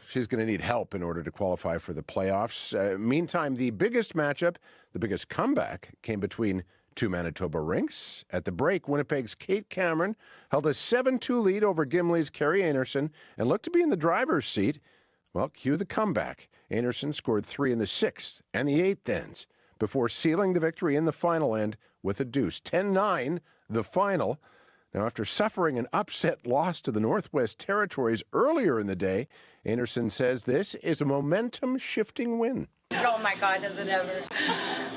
she's going to need help in order to qualify for the playoffs. Meantime, the biggest matchup, the biggest comeback, came between two Manitoba rinks. At the break, Winnipeg's Kate Cameron held a 7-2 lead over Gimley's Carrie Anderson and looked to be in the driver's seat. Well, cue the comeback. Anderson scored 3 in the 6th and the 8th ends before sealing the victory in the final end with a deuce. 10-9, the final. Now, after suffering an upset loss to the Northwest Territories earlier in the day, Anderson says this is a momentum-shifting win. Oh my God, does it ever.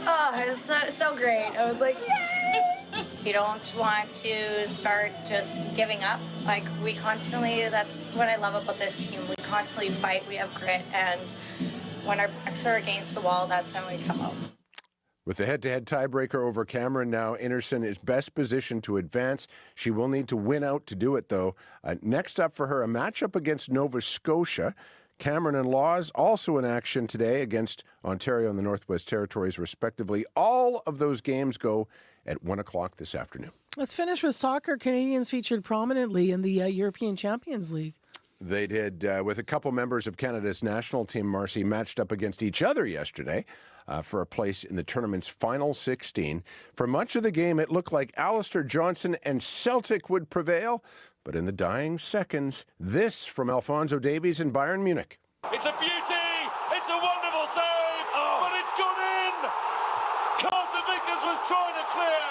Oh, it's so great. I was like, yay! You don't want to start just giving up. Like, we constantly, that's what I love about this team. We constantly fight, we have grit, and when our backs are against the wall, that's when we come out. With the head-to-head tiebreaker over Cameron now, Anderson is best positioned to advance. She will need to win out to do it, though. Next up for her, a matchup against Nova Scotia. Cameron and Laws also in action today against Ontario and the Northwest Territories, respectively. All of those games go at 1 o'clock this afternoon. Let's finish with soccer. Canadians featured prominently in the European Champions League. They did, with a couple members of Canada's national team, Marcy, matched up against each other yesterday for a place in the tournament's final 16. For much of the game, it looked like Alistair Johnson and Celtic would prevail. But in the dying seconds, this from Alphonso Davies and Bayern Munich. It's a beauty! It's a wonderful save! But it's gone in! Carter Vickers was trying to clear,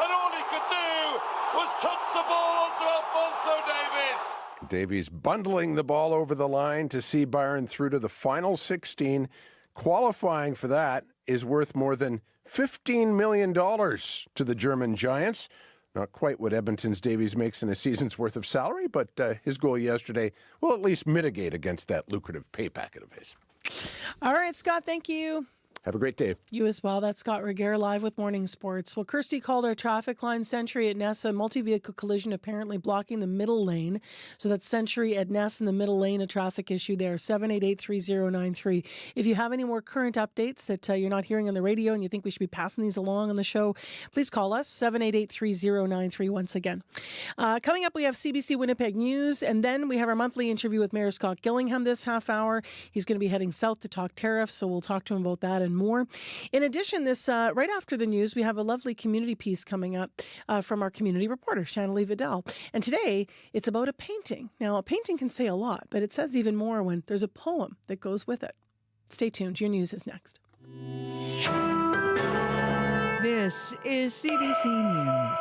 and all he could do was touch the ball onto Alphonso Davies. Davies bundling the ball over the line to see Bayern through to the final 16. Qualifying for that is worth more than $15 million to the German Giants. Not quite what Edmonton's Davies makes in a season's worth of salary, but his goal yesterday will at least mitigate against that lucrative pay packet of his. All right, Scott, thank you. Have a great day. You as well. That's Scott Regehr live with Morning Sports. Well, Kirsty called our traffic line Century at Ness, a multi-vehicle collision apparently blocking the middle lane. So that's Century at Ness in the middle lane, a traffic issue there, 788-3093. If you have any more current updates that you're not hearing on the radio and you think we should be passing these along on the show, please call us, 788-3093 once again. Coming up, we have CBC Winnipeg News, and then we have our monthly interview with Mayor Scott Gillingham this half hour. He's going to be heading south to talk tariffs, so we'll talk to him about that and more. In addition, this right after the news, we have a lovely community piece coming up from our community reporter, Shanalee Vidal. And today, it's about a painting. Now, a painting can say a lot, but it says even more when there's a poem that goes with it. Stay tuned. Your news is next. This is CBC News.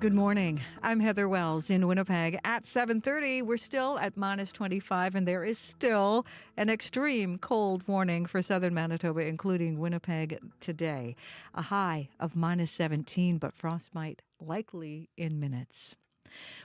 Good morning. I'm Heather Wells in Winnipeg. At 7:30, we're still at minus 25, and there is still an extreme cold warning for southern Manitoba, including Winnipeg today. A high of minus 17, but frost might likely in minutes.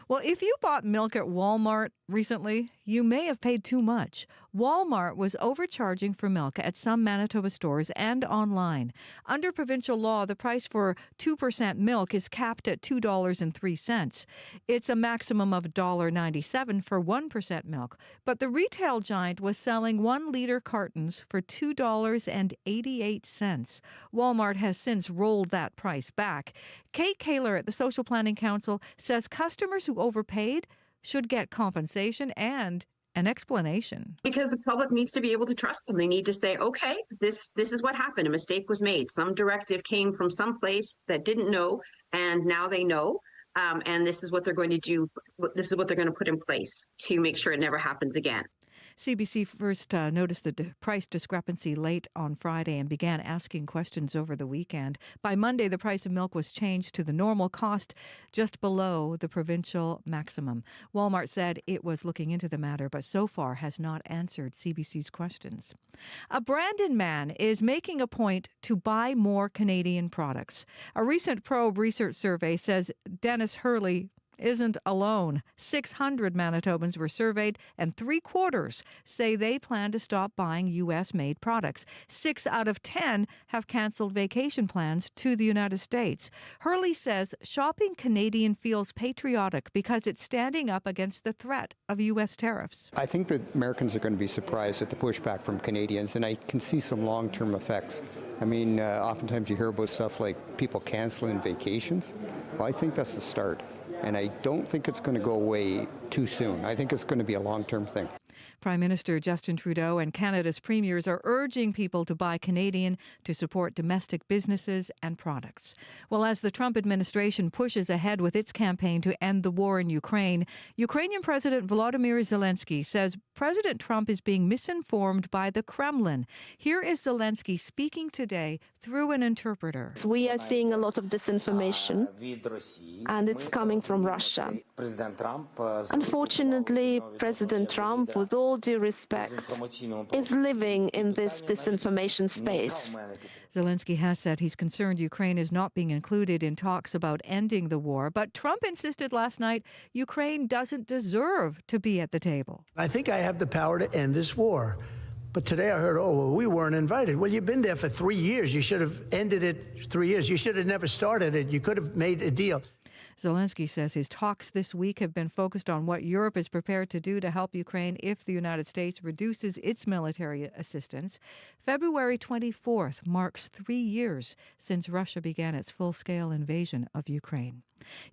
Well, if you bought milk at Walmart recently, you may have paid too much. Walmart was overcharging for milk at some Manitoba stores and online. Under provincial law, the price for 2% milk is capped at $2.03. It's a maximum of $1.97 for 1% milk. But the retail giant was selling 1-liter cartons for $2.88. Walmart has since rolled that price back. Kate Kaler at the Social Planning Council says customers who overpaid should get compensation and an explanation. Because the public needs to be able to trust them. They need to say, okay, this is what happened. A mistake was made. Some directive came from some place that didn't know, and now they know. And this is what they're going to do. This is what they're going to put in place to make sure it never happens again. CBC first noticed the price discrepancy late on Friday and began asking questions over the weekend. By Monday, the price of milk was changed to the normal cost, just below the provincial maximum. Walmart said it was looking into the matter, but so far has not answered CBC's questions. A Brandon man is making a point to buy more Canadian products. A recent probe research survey says Dennis Hurley isn't alone. 600 Manitobans were surveyed, and 3/4 say they plan to stop buying U.S.-made products. 6 out of 10 have canceled vacation plans to the United States. Hurley says shopping Canadian feels patriotic because it's standing up against the threat of U.S. tariffs. I think that Americans are going to be surprised at the pushback from Canadians, and I can see some long-term effects. I mean, oftentimes you hear about stuff like people canceling vacations. Well, I think that's the start. And I don't think it's going to go away too soon. I think it's going to be a long-term thing. Prime Minister Justin Trudeau and Canada's premiers are urging people to buy Canadian to support domestic businesses and products. Well, as the Trump administration pushes ahead with its campaign to end the war in Ukraine, Ukrainian President Volodymyr Zelensky says President Trump is being misinformed by the Kremlin. Here is Zelensky speaking today through an interpreter. We are seeing a lot of disinformation, and it's coming from Russia. Unfortunately, President Trump, with all due respect, is living in this disinformation space. Zelensky has said he's concerned Ukraine is not being included in talks about ending the war, but Trump insisted last night Ukraine doesn't deserve to be at the table. I think I have the power to end this war. But today I heard, we weren't invited. Well, you've been there for 3 years. You should have ended it 3 years. You should have never started it. You could have made a deal. Zelensky says his talks this week have been focused on what Europe is prepared to do to help Ukraine if the United States reduces its military assistance. February 24th marks 3 years since Russia began its full-scale invasion of Ukraine.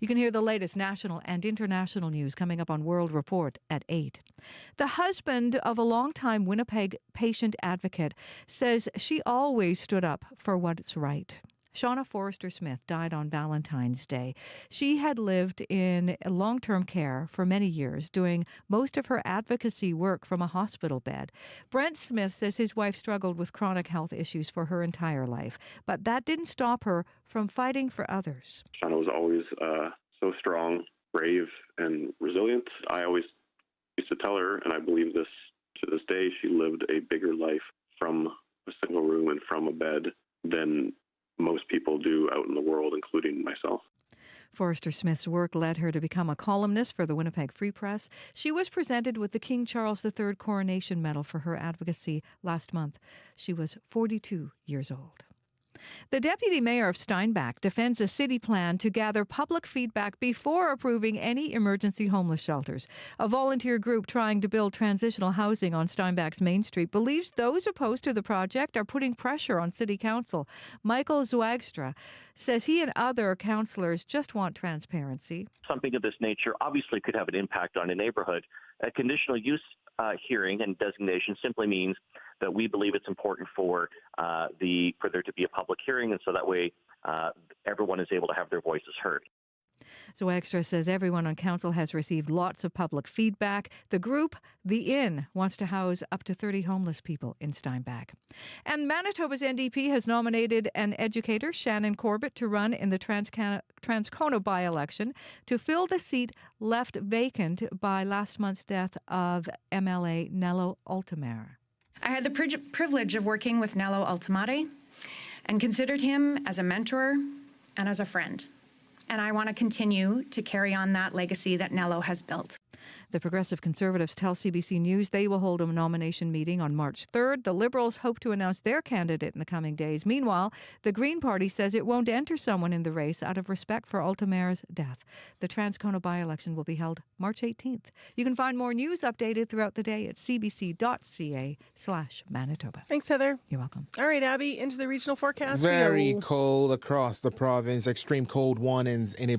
You can hear the latest national and international news coming up on World Report at 8. The husband of a longtime Winnipeg patient advocate says she always stood up for what's right. Shauna Forrester Smith died on Valentine's Day. She had lived in long-term care for many years, doing most of her advocacy work from a hospital bed. Brent Smith says his wife struggled with chronic health issues for her entire life, but that didn't stop her from fighting for others. Shauna was always so strong, brave, and resilient. I always used to tell her, and I believe this to this day, she lived a bigger life from a single room and from a bed than most people do out in the world, including myself. Forrester Smith's work led her to become a columnist for the Winnipeg Free Press. She was presented with the King Charles III Coronation Medal for her advocacy last month. She was 42 years old. The deputy mayor of Steinbach defends a city plan to gather public feedback before approving any emergency homeless shelters. A volunteer group trying to build transitional housing on Steinbach's Main Street believes those opposed to the project are putting pressure on city council. Michael Zwagstra says he and other councillors just want transparency. Something of this nature obviously could have an impact on a neighborhood. A conditional use hearing and designation simply means that we believe it's important for there to be a public hearing, and so that way everyone is able to have their voices heard. Zwagstra says everyone on council has received lots of public feedback. The group, The Inn, wants to house up to 30 homeless people in Steinbach. And Manitoba's NDP has nominated an educator, Shannon Corbett, to run in the Transcona by-election to fill the seat left vacant by last month's death of MLA Nello Ultimare. I had the privilege of working with Nello Ultimare and considered him as a mentor and as a friend. And I want to continue to carry on that legacy that Nello has built. The Progressive Conservatives tell CBC News they will hold a nomination meeting on March 3rd. The Liberals hope to announce their candidate in the coming days. Meanwhile, the Green Party says it won't enter someone in the race out of respect for Ultimare's death. The Transcona by-election will be held March 18th. You can find more news updated throughout the day at cbc.ca/Manitoba. Thanks, Heather. You're welcome. All right, Abby, into the regional forecast. Very cold across the province. Extreme cold warnings in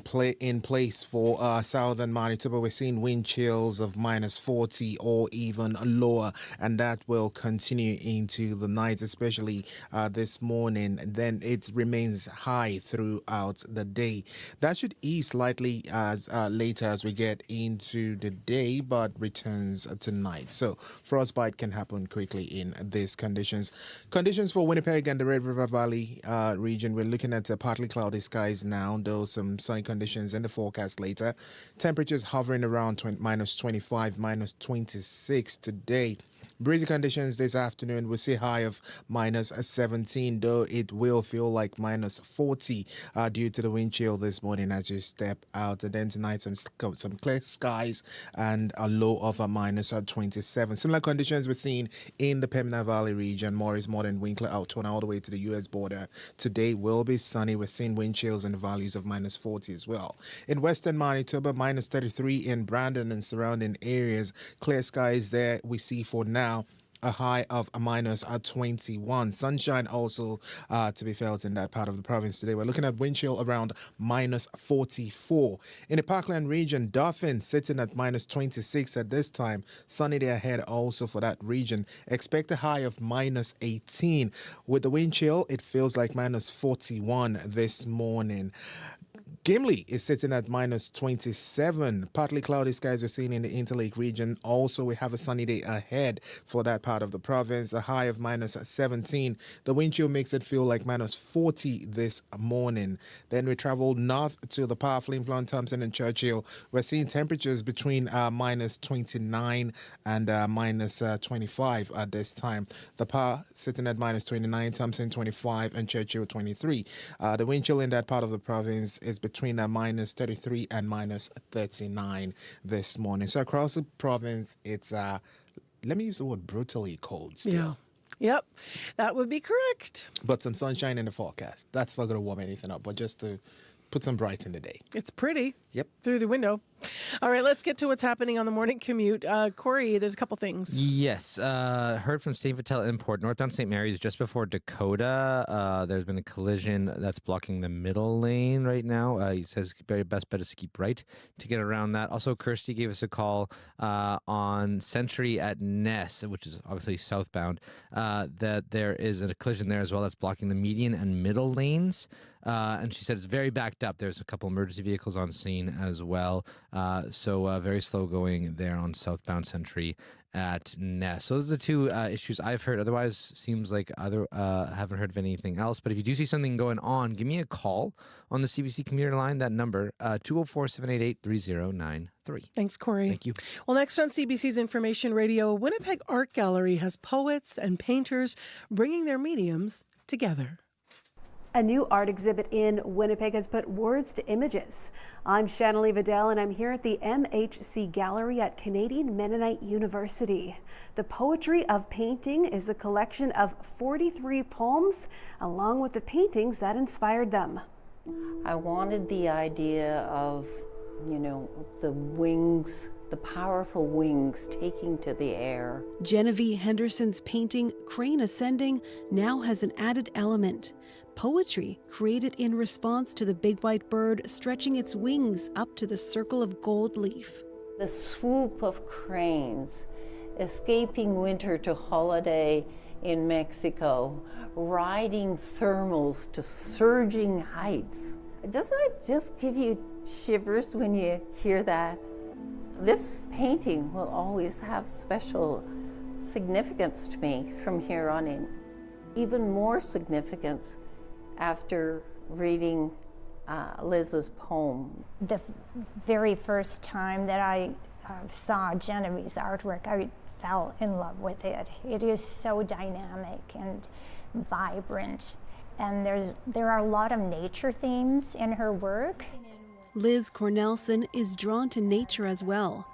place for southern Manitoba. We're seeing wind chills of minus 40 or even lower, and that will continue into the night, especially this morning. Then it remains high throughout the day. That should ease slightly as later as we get into the day, but returns tonight. So frostbite can happen quickly in these conditions. Conditions for Winnipeg and the Red River Valley region. We're looking at partly cloudy skies now, though some sunny conditions in the forecast later. Temperatures hovering around minus 25, minus 26 today. Breezy conditions this afternoon. We'll see high of minus 17, though it will feel like minus 40 due to the wind chill this morning as you step out. And then tonight, some clear skies and a low of a minus 27. Similar conditions we're seeing in the Pembina Valley region, Morris, Morden, Winkler, Altona, all the way to the U.S. border. Today will be sunny. We're seeing wind chills and values of minus 40 as well. In western Manitoba, minus 33 in Brandon and surrounding areas. Clear skies there we see for now. A high of a minus 21. Sunshine also to be felt in that part of the province today. We're looking at wind chill around minus 44. In the Parkland region, Dauphin sitting at minus 26 at this time. Sunny day ahead also for that region. Expect a high of minus 18. With the wind chill, it feels like minus 41 this morning. Gimli is sitting at minus 27. Partly cloudy skies we're seeing in the Interlake region. Also, we have a sunny day ahead for that part of the province. A high of minus 17. The wind chill makes it feel like minus 40 this morning. Then we travel north to the Par, Flin Flon, Thompson, and Churchill. We're seeing temperatures between minus 29 and minus 25 at this time. The Par sitting at minus 29, Thompson 25, and Churchill 23. The wind chill in that part of the province is between minus 33 and minus 39 this morning. So across the province, it's, let me use the word brutally cold still. Yeah. Yep, that would be correct. But some sunshine in the forecast. That's not going to warm anything up, but just to put some bright in the day. It's pretty. Yep. Through the window. All right, let's get to what's happening on the morning commute. Corey, there's a couple things. Yes. Heard from St. Vital Import, northbound St. Mary's, just before Dakota. There's been a collision that's blocking the middle lane right now. He says very best bet is to keep right to get around that. Also, Kirsty gave us a call on Century at Ness, which is obviously southbound, that there is a collision there as well that's blocking the median and middle lanes. And she said it's very backed up. There's a couple emergency vehicles on scene as well. So very slow going there on southbound Century at Ness. So those are the two issues I've heard. Otherwise, seems like haven't heard of anything else. But if you do see something going on, give me a call on the CBC commuter line. That number, 204-788-3093. Thanks, Corey. Thank you. Well, next on CBC's Information Radio, Winnipeg Art Gallery has poets and painters bringing their mediums together. A new art exhibit in Winnipeg has put words to images. I'm Shanley Vidal, and I'm here at the MHC Gallery at Canadian Mennonite University. The Poetry of Painting is a collection of 43 poems, along with the paintings that inspired them. I wanted the idea of, the wings, the powerful wings taking to the air. Genevieve Henderson's painting, Crane Ascending, now has an added element. Poetry created in response to the big white bird stretching its wings up to the circle of gold leaf. The swoop of cranes, escaping winter to holiday in Mexico, riding thermals to surging heights. Doesn't it just give you shivers when you hear that? This painting will always have special significance to me from here on in. Even more significance after reading Liz's poem. The very first time that I saw Genevieve's artwork, I fell in love with it. It is so dynamic and vibrant, and there are a lot of nature themes in her work. Liz Cornelson is drawn to nature as well.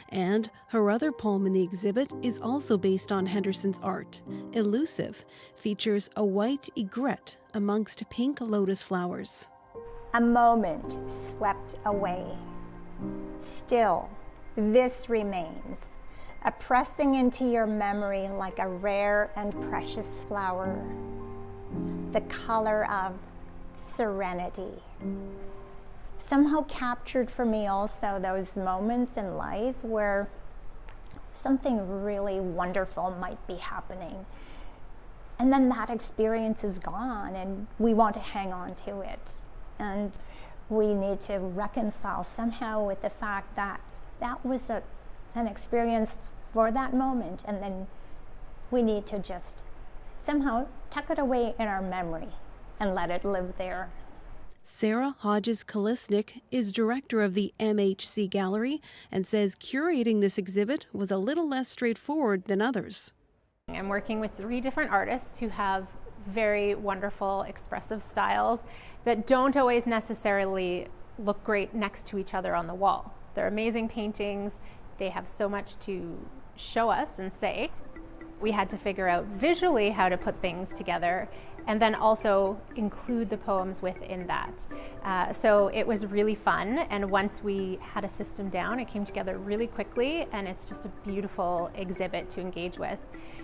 And her other poem in the exhibit is also based on Henderson's art. Elusive features a white egret amongst pink lotus flowers. A moment swept away. Still, this remains, a pressing into your memory like a rare and precious flower. The color of serenity. Somehow captured for me also those moments in life where something really wonderful might be happening. And then that experience is gone and we want to hang on to it. And we need to reconcile somehow with the fact that that was an experience for that moment, and then we need to just somehow tuck it away in our memory and let it live there. Sarah Hodges-Kalisnik is director of the MHC Gallery and says curating this exhibit was a little less straightforward than others. I'm working with 3 different artists who have very wonderful expressive styles that don't always necessarily look great next to each other on the wall. They're amazing paintings. They have so much to show us and say. We had to figure out visually how to put things together and then also include the poems within that. So it was really fun, and once we had a system down, it came together really quickly, and it's just a beautiful exhibit to engage with.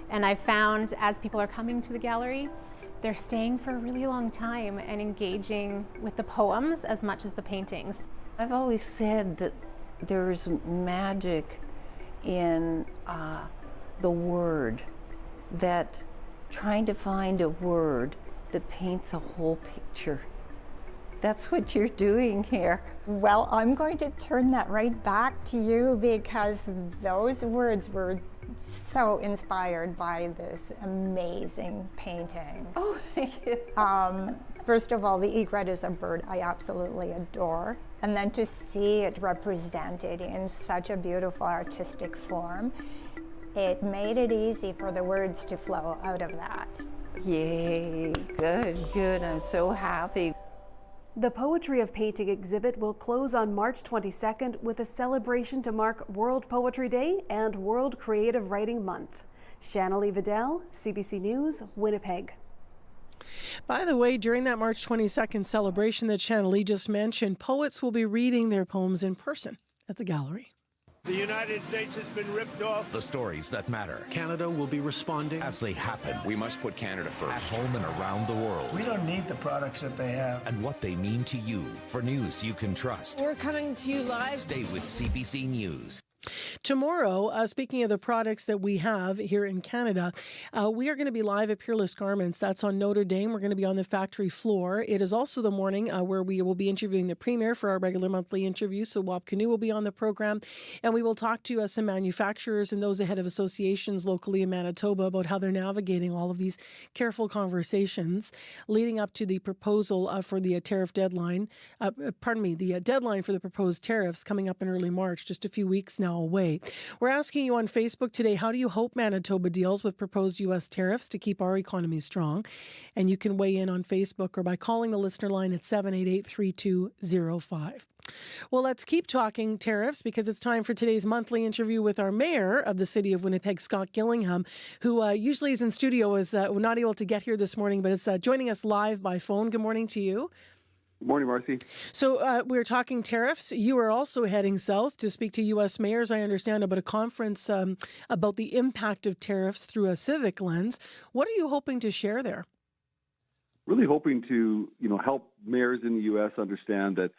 And I've found as people are coming to the gallery, they're staying for a really long time and engaging with the poems as much as the paintings. I've always said that there's magic in the word, that trying to find a word that paints a whole picture. That's what you're doing here. Well, I'm going to turn that right back to you because those words were so inspired by this amazing painting. Oh, thank you. First of all, the egret is a bird I absolutely adore. And then to see it represented in such a beautiful artistic form, it made it easy for the words to flow out of that. Yay, good, I'm so happy. The Poetry of Painting exhibit will close on March 22nd with a celebration to mark World Poetry Day and World Creative Writing Month. Shanley Vidal, CBC News, Winnipeg. By the way, during that March 22nd celebration that Shanley just mentioned, poets will be reading their poems in person at the gallery. The United States has been ripped off. The stories that matter. Canada will be responding As they happen. We must put Canada first. At home and around the world. We don't need the products that they have. And what they mean to you. For news you can trust. We're coming to you live. Stay with CBC News. Tomorrow, speaking of the products that we have here in Canada, we are going to be live at Peerless Garments. That's on Notre Dame. We're going to be on the factory floor. It is also the morning where we will be interviewing the Premier for our regular monthly interview. So Wap Canoe will be on the program. And we will talk to some manufacturers and those ahead of associations locally in Manitoba about how they're navigating all of these careful conversations leading up to the proposal for the tariff deadline. The deadline for the proposed tariffs coming up in early March, just a few weeks now mile away. We're asking you on Facebook today, how do you hope Manitoba deals with proposed U.S. tariffs to keep our economy strong? And you can weigh in on Facebook or by calling the listener line at 788-3205. Well, let's keep talking tariffs because it's time for today's monthly interview with our mayor of the city of Winnipeg, Scott Gillingham, who usually is in studio, is not able to get here this morning, but is joining us live by phone. Good morning to you. Good morning, Marcy. So we're talking tariffs. You are also heading south to speak to U.S. mayors, I understand, about a conference about the impact of tariffs through a civic lens. What are you hoping to share there? Really hoping to, help mayors in the U.S. understand that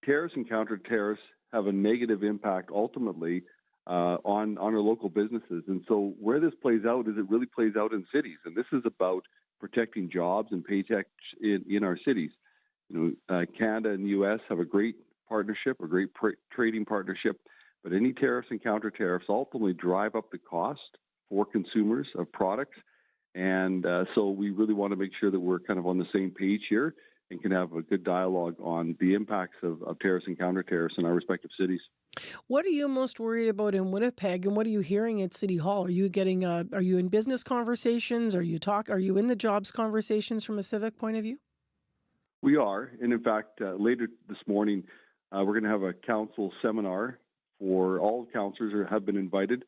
tariffs and counter-tariffs have a negative impact ultimately on our local businesses. And so where this plays out is it really plays out in cities. And this is about protecting jobs and paychecks in our cities. Canada and the U.S. have a great partnership, a great trading partnership, but any tariffs and counter-tariffs ultimately drive up the cost for consumers of products. And so we really want to make sure that we're kind of on the same page here and can have a good dialogue on the impacts of tariffs and counter-tariffs in our respective cities. What are you most worried about in Winnipeg, and what are you hearing at City Hall? Are you getting? Are you in business conversations? Are you in the jobs conversations from a civic point of view? We are, and in fact, later this morning, we're going to have a council seminar for all councillors who have been invited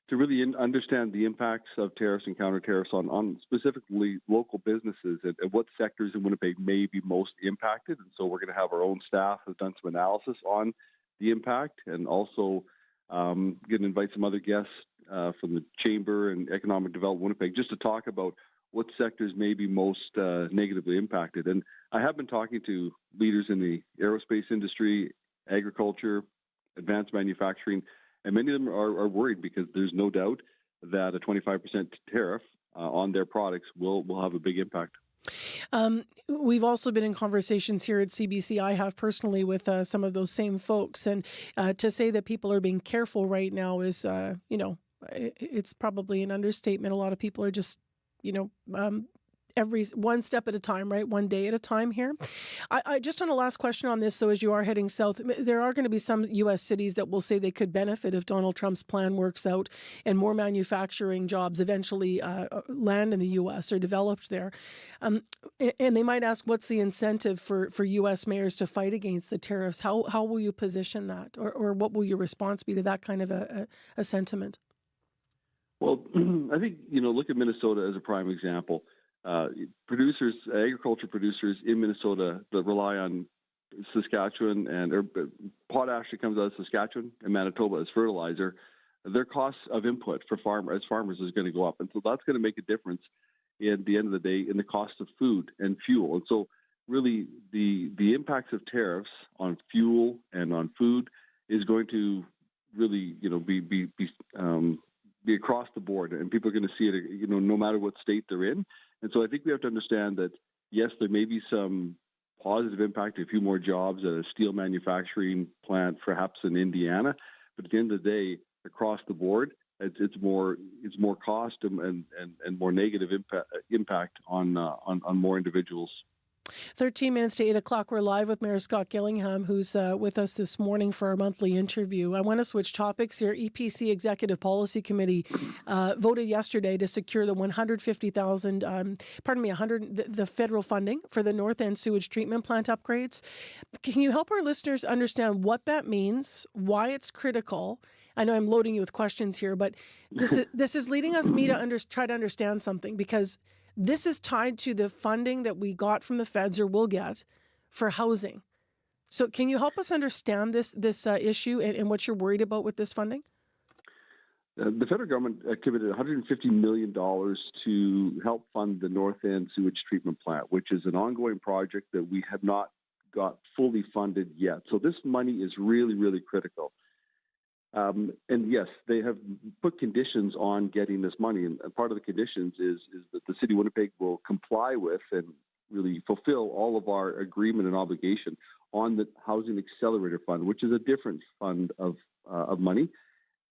to really understand the impacts of tariffs and counter-tariffs on specifically local businesses and what sectors in Winnipeg may be most impacted. And so we're going to have our own staff who've done some analysis on the impact, and also going to invite some other guests from the Chamber and Economic Development Winnipeg just to talk about what sectors may be most negatively impacted. And I have been talking to leaders in the aerospace industry, agriculture, advanced manufacturing, and many of them are worried because there's no doubt that a 25% tariff on their products will have a big impact. We've also been in conversations here at CBC. I have personally with some of those same folks. And to say that people are being careful right now is, it's probably an understatement. A lot of people are just, every one step at a time, right? One day at a time here. I just on a last question on this, though, as you are heading south, there are going to be some U.S. cities that will say they could benefit if Donald Trump's plan works out and more manufacturing jobs eventually land in the U.S. or developed there. And they might ask, what's the incentive for U.S. mayors to fight against the tariffs? How will you position that? Or what will your response be to that kind of a sentiment? Well, I think, look at Minnesota as a prime example. Agriculture producers in Minnesota that rely on Saskatchewan and potash that comes out of Saskatchewan and Manitoba as fertilizer, their costs of input for farmers is going to go up. And so that's going to make a difference at the end of the day in the cost of food and fuel. And so really the impacts of tariffs on fuel and on food is going to really, be across the board, and people are going to see it, no matter what state they're in. And so I think we have to understand that, yes, there may be some positive impact, a few more jobs at a steel manufacturing plant, perhaps in Indiana. But at the end of the day, across the board, it's more cost and more negative impact on more individuals. 13 minutes to 8 o'clock. We're live with Mayor Scott Gillingham, who's with us this morning for our monthly interview. I want to switch topics here. EPC Executive Policy Committee voted yesterday to secure the the federal funding for the North End Sewage Treatment Plant upgrades. Can you help our listeners understand what that means, why it's critical? I know I'm loading you with questions here, but this is leading me to try to understand something, because this is tied to the funding that we got from the feds or will get for housing. So can you help us understand this issue and what you're worried about with this funding? The federal government committed $150 million to help fund the North End Sewage Treatment Plant, which is an ongoing project that we have not got fully funded yet. So this money is really, really critical. And yes, they have put conditions on getting this money. And part of the conditions is that the City of Winnipeg will comply with and really fulfill all of our agreement and obligation on the Housing Accelerator Fund, which is a different fund of money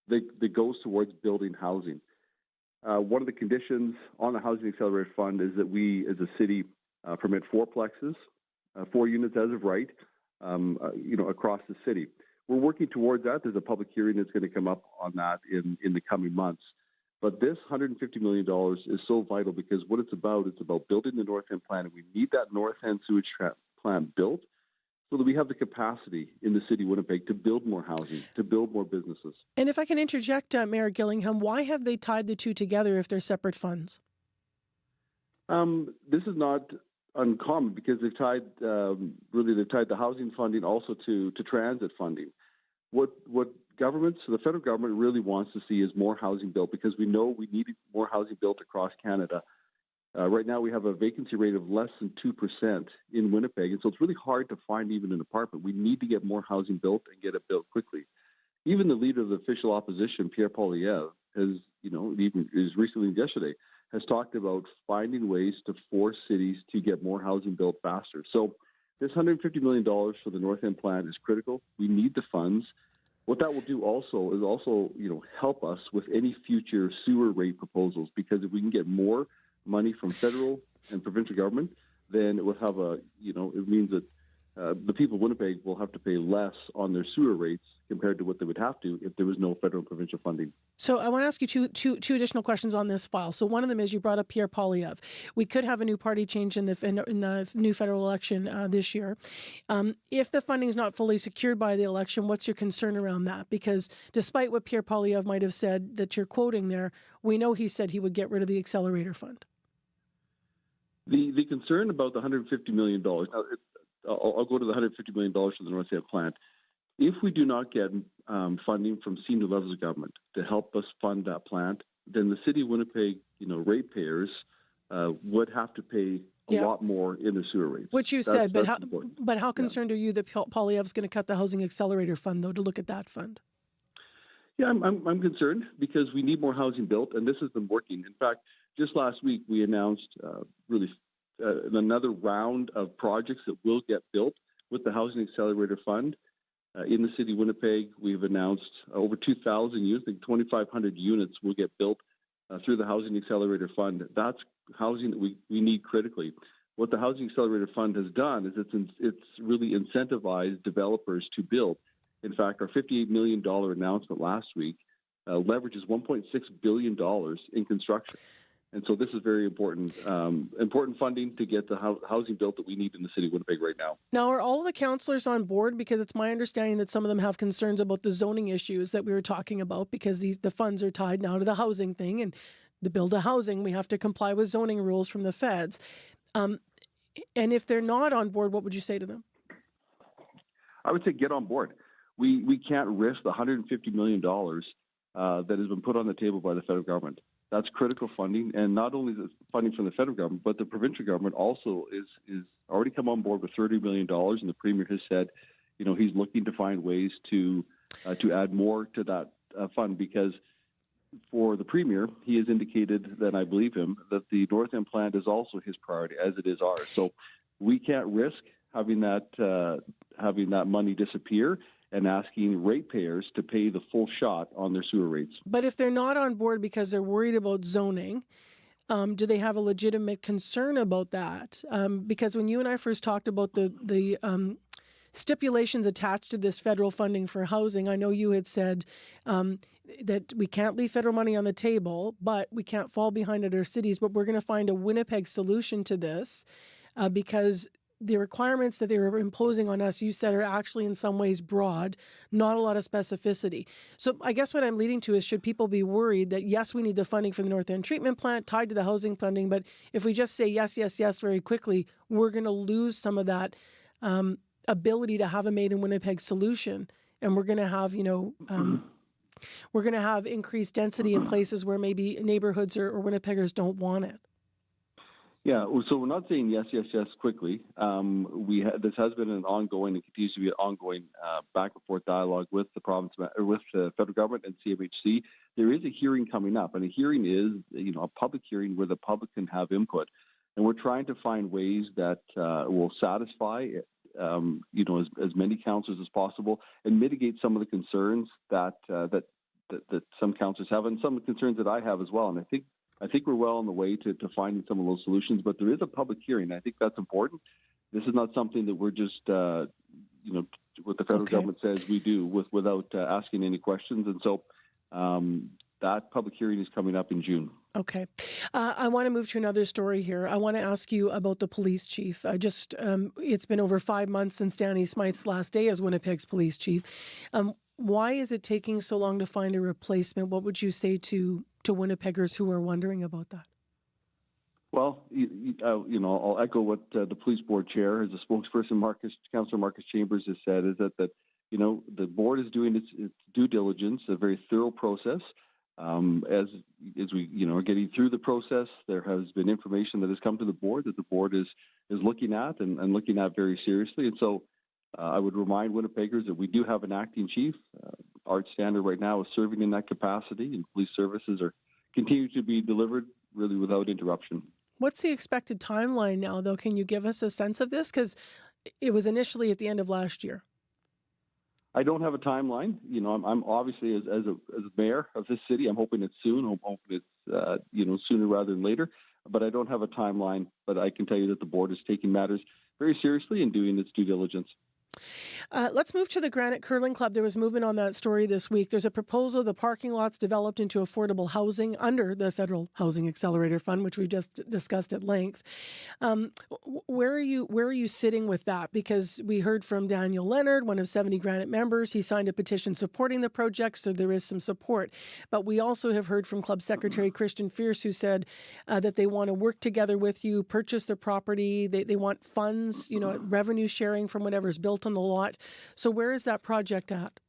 that goes towards building housing. One of the conditions on the Housing Accelerator Fund is that we, as a city, permit fourplexes, 4 units as of right, across the city. we're working towards that. There's a public hearing that's going to come up on that in the coming months. But this $150 million is so vital because what it's about building the North End plant. And we need that North End sewage plant built so that we have the capacity in the city of Winnipeg to build more housing, to build more businesses. And if I can interject, Mayor Gillingham, why have they tied the two together if they're separate funds? This is not uncommon because they've tied the housing funding also to transit funding. What governments, the federal government really wants to see is more housing built because we know we need more housing built across Canada. Right now we have a vacancy rate of less than 2% in Winnipeg, and so it's really hard to find even an apartment. We need to get more housing built and get it built quickly. Even the leader of the official opposition, Pierre Poilievre, has, even as recently as yesterday, has talked about finding ways to force cities to get more housing built faster. So this $150 million for the North End plant is critical. We need the funds. What that will do also is help us with any future sewer rate proposals, because if we can get more money from federal and provincial government, then it will have it means that the people of Winnipeg will have to pay less on their sewer rates compared to what they would have to if there was no federal and provincial funding. So I want to ask you two additional questions on this file. So one of them is you brought up Pierre Poilievre. We could have a new party change in the new federal election this year. If the funding is not fully secured by the election, what's your concern around that? Because despite what Pierre Poilievre might have said that you're quoting there, we know he said he would get rid of the accelerator fund. The concern about the $150 million, now I'll go to the $150 million for the North End plant. If we do not get funding from senior levels of government to help us fund that plant, then the city of Winnipeg, ratepayers would have to pay a lot more in the sewer rates. Which you said, but how concerned are you that Poilievre's going to cut the housing accelerator fund, though, to look at that fund? Yeah, I'm concerned because we need more housing built, and this has been working. In fact, just last week we announced another round of projects that will get built with the Housing Accelerator Fund. In the city of Winnipeg, we've announced over 2,000 units, I think 2,500 units will get built through the Housing Accelerator Fund. That's housing that we need critically. What the Housing Accelerator Fund has done is it's really incentivized developers to build. In fact, our $58 million announcement last week leverages $1.6 billion in construction. And so this is very important funding to get the housing built that we need in the city of Winnipeg right now. Now, are all of the councillors on board? Because it's my understanding that some of them have concerns about the zoning issues that we were talking about, because the funds are tied now to the housing thing, and the build a housing, we have to comply with zoning rules from the feds. And if they're not on board, what would you say to them? I would say get on board. We can't risk the $150 million that has been put on the table by the federal government. That's critical funding, and not only the funding from the federal government, but the provincial government also is already come on board with $30 million, and the premier has said, he's looking to find ways to add more to that fund, because for the premier, he has indicated, that I believe him, that the North End plant is also his priority, as it is ours. So we can't risk having that money disappear and asking ratepayers to pay the full shot on their sewer rates. But if they're not on board because they're worried about zoning, do they have a legitimate concern about that? Because when you and I first talked about the stipulations attached to this federal funding for housing, I know you had said that we can't leave federal money on the table, but we can't fall behind other cities, but we're going to find a Winnipeg solution to this because the requirements that they were imposing on us, you said, are actually in some ways broad, not a lot of specificity. So I guess what I'm leading to is, should people be worried that, yes, we need the funding for the North End treatment plant tied to the housing funding, but if we just say yes, yes, yes very quickly, we're going to lose some of that ability to have a made in Winnipeg solution, and we're going to have, we're going to have increased density in places where maybe neighborhoods or Winnipeggers don't want it. Yeah, so we're not saying yes, yes, yes quickly. This has been an ongoing and continues to be an ongoing back and forth dialogue with the province, with the federal government and CMHC. There is a hearing coming up, and a hearing is, a public hearing where the public can have input, and we're trying to find ways that will satisfy, as many councillors as possible, and mitigate some of the concerns that some councillors have, and some concerns that I have as well. And I think we're well on the way to finding some of those solutions, but there is a public hearing. I think that's important. This is not something that we're just, what the federal government says we do without asking any questions. And so that public hearing is coming up in June. Okay. I want to move to another story here. I want to ask you about the police chief. It's been over 5 months since Danny Smyth's last day as Winnipeg's police chief. Why is it taking so long to find a replacement? What would you say to Winnipeggers who are wondering about that? Well, I'll echo what the police board chair, as a spokesperson, Councillor Marcus Chambers, has said, is that the board is doing its due diligence, a very thorough process. As we are getting through the process, there has been information that has come to the board that the board is looking at and looking at very seriously. And so I would remind Winnipeggers that we do have an acting chief. Art Standard right now is serving in that capacity, and police services are continuing to be delivered really without interruption. What's the expected timeline now, though? Can you give us a sense of this? Because it was initially at the end of last year. I don't have a timeline. I'm obviously as a mayor of this city, I'm hoping it's soon. I'm hoping it's sooner rather than later. But I don't have a timeline. But I can tell you that the board is taking matters very seriously and doing its due diligence. Let's move to the Granite Curling Club. There was movement on that story this week. There's a proposal, the parking lots developed into affordable housing under the Federal Housing Accelerator Fund, which we just discussed at length. Where are you sitting with that? Because we heard from Daniel Leonard, one of 70 Granite members. He signed a petition supporting the project, so there is some support. But we also have heard from Club Secretary Christian Fierce, who said that they want to work together with you, purchase the property. They want funds, revenue sharing from whatever's built on the lot. So where is that project at?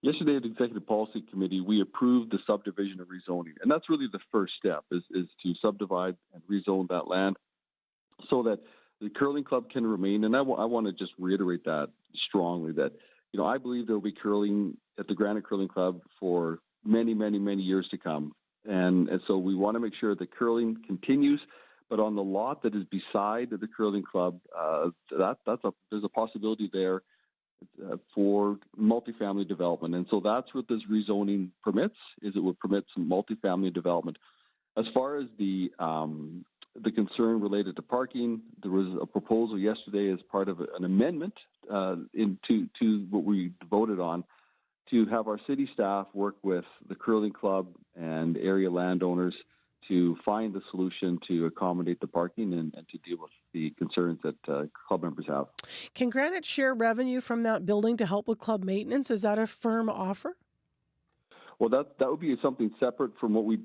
Yesterday at the Executive Policy Committee, we approved the subdivision of rezoning. And that's really the first step, is to subdivide and rezone that land so that the curling club can remain. And I want to just reiterate that strongly, that I believe there will be curling at the Granite Curling Club for many, many, many years to come. And so we want to make sure that curling continues. But on the lot that is beside the curling club, there's a possibility there for multifamily development. And so that's what this rezoning permits, is it would permit some multifamily development. As far as the concern related to parking, there was a proposal yesterday as part of an amendment to what we voted on, to have our city staff work with the curling club and area landowners to find a solution to accommodate the parking and to deal with the concerns that club members have. Can Granite share revenue from that building to help with club maintenance? Is that a firm offer? Well, that would be something separate from what we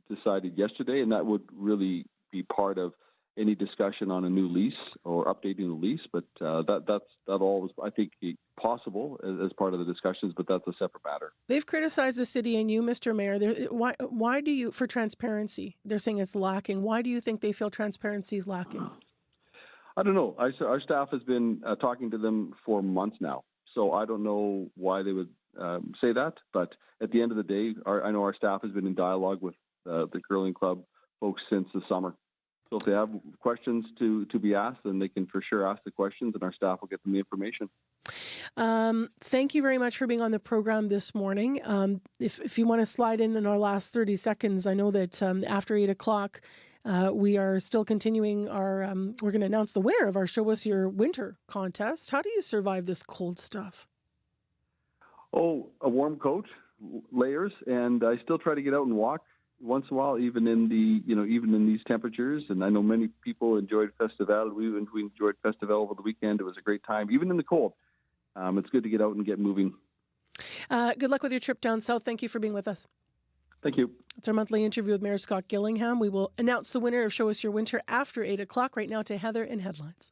decided yesterday, and that would really be part of any discussion on a new lease or updating the lease. But that all was, I think, possible as part of the discussions, but that's a separate matter. They've criticized the city and you, Mr. Mayor. Why do you, for transparency, they're saying it's lacking. Why do you think they feel transparency is lacking? I don't know. Our staff has been talking to them for months now, so I don't know why they would say that. But at the end of the day, I know our staff has been in dialogue with the curling club folks since the summer. So if they have questions to be asked, then they can for sure ask the questions, and our staff will get them the information. Thank you very much for being on the program this morning. If you want to slide in our last 30 seconds, I know that after 8 o'clock, we are still continuing our, we're going to announce the winner of our Show Us Your Winter contest. How do you survive this cold stuff? Oh, a warm coat, layers, and I still try to get out and walk once in a while, even in these temperatures. And I know many people enjoyed Festival. We enjoyed Festival over the weekend. It was a great time, even in the cold. It's good to get out and get moving. Good luck with your trip down south. Thank you for being with us. Thank you. It's our monthly interview with Mayor Scott Gillingham. We will announce the winner of Show Us Your Winter after 8 o'clock. Right now to Heather in headlines.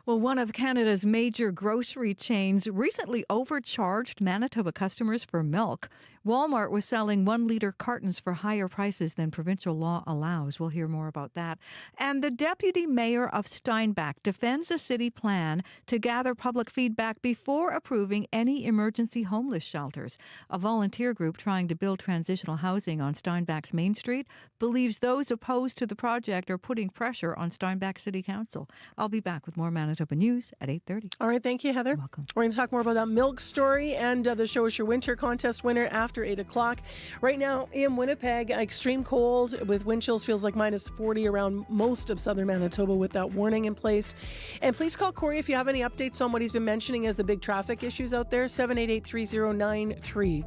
Well, one of Canada's major grocery chains recently overcharged Manitoba customers for milk. Walmart was selling 1-liter cartons for higher prices than provincial law allows. We'll hear more about that. And the deputy mayor of Steinbach defends a city plan to gather public feedback before approving any emergency homeless shelters. A volunteer group trying to build transitional housing on Steinbach's Main Street believes those opposed to the project are putting pressure on Steinbach City Council. I'll be back with more Manitoba News at 8:30. All right, thank you, Heather. You're welcome. We're going to talk more about that milk story and the Show Us Your Winter contest winner after after 8 o'clock. Right now in Winnipeg, extreme cold with wind chills feels like minus 40 around most of southern Manitoba with that warning in place. And please call Corey if you have any updates on what he's been mentioning as the big traffic issues out there, 788-3093.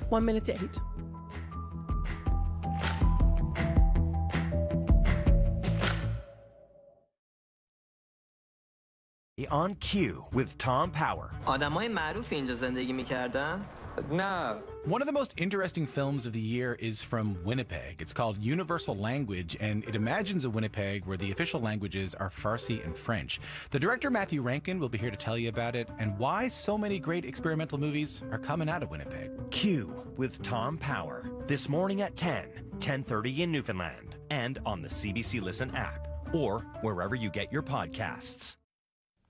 1 minute to 8. On Cue with Tom Power. آدمای معروف اینجا زندگی می‌کردن؟ No. One of the most interesting films of the year is from Winnipeg. It's called Universal Language, and it imagines a Winnipeg where the official languages are Farsi and French. The director, Matthew Rankin, will be here to tell you about it and why so many great experimental movies are coming out of Winnipeg. Cue with Tom Power. This morning at 10, 10:30 in Newfoundland, and on the CBC Listen app, or wherever you get your podcasts.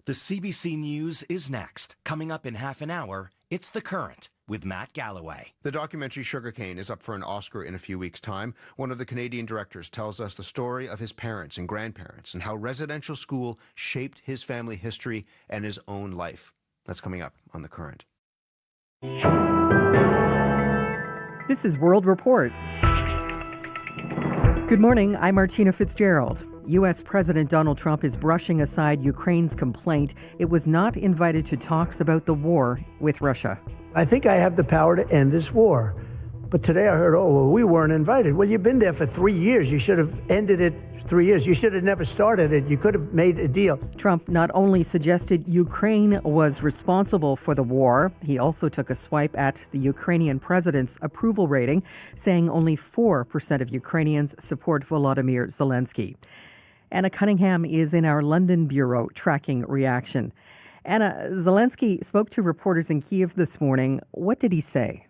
The CBC News is next. Coming up in half an hour, it's The Current with Matt Galloway. The documentary Sugarcane is up for an Oscar in a few weeks' time. One of the Canadian directors tells us the story of his parents and grandparents and how residential school shaped his family history and his own life. That's coming up on The Current. This is World Report. Good morning, I'm Martina Fitzgerald. U.S. President Donald Trump is brushing aside Ukraine's complaint it was not invited to talks about the war with Russia. I think I have the power to end this war. But today I heard, we weren't invited. Well, you've been there for 3 years. You should have ended it 3 years. You should have never started it. You could have made a deal. Trump not only suggested Ukraine was responsible for the war, he also took a swipe at the Ukrainian president's approval rating, saying only 4% of Ukrainians support Volodymyr Zelensky. Anna Cunningham is in our London bureau tracking reaction. Anna, Zelensky spoke to reporters in Kyiv this morning. What did he say?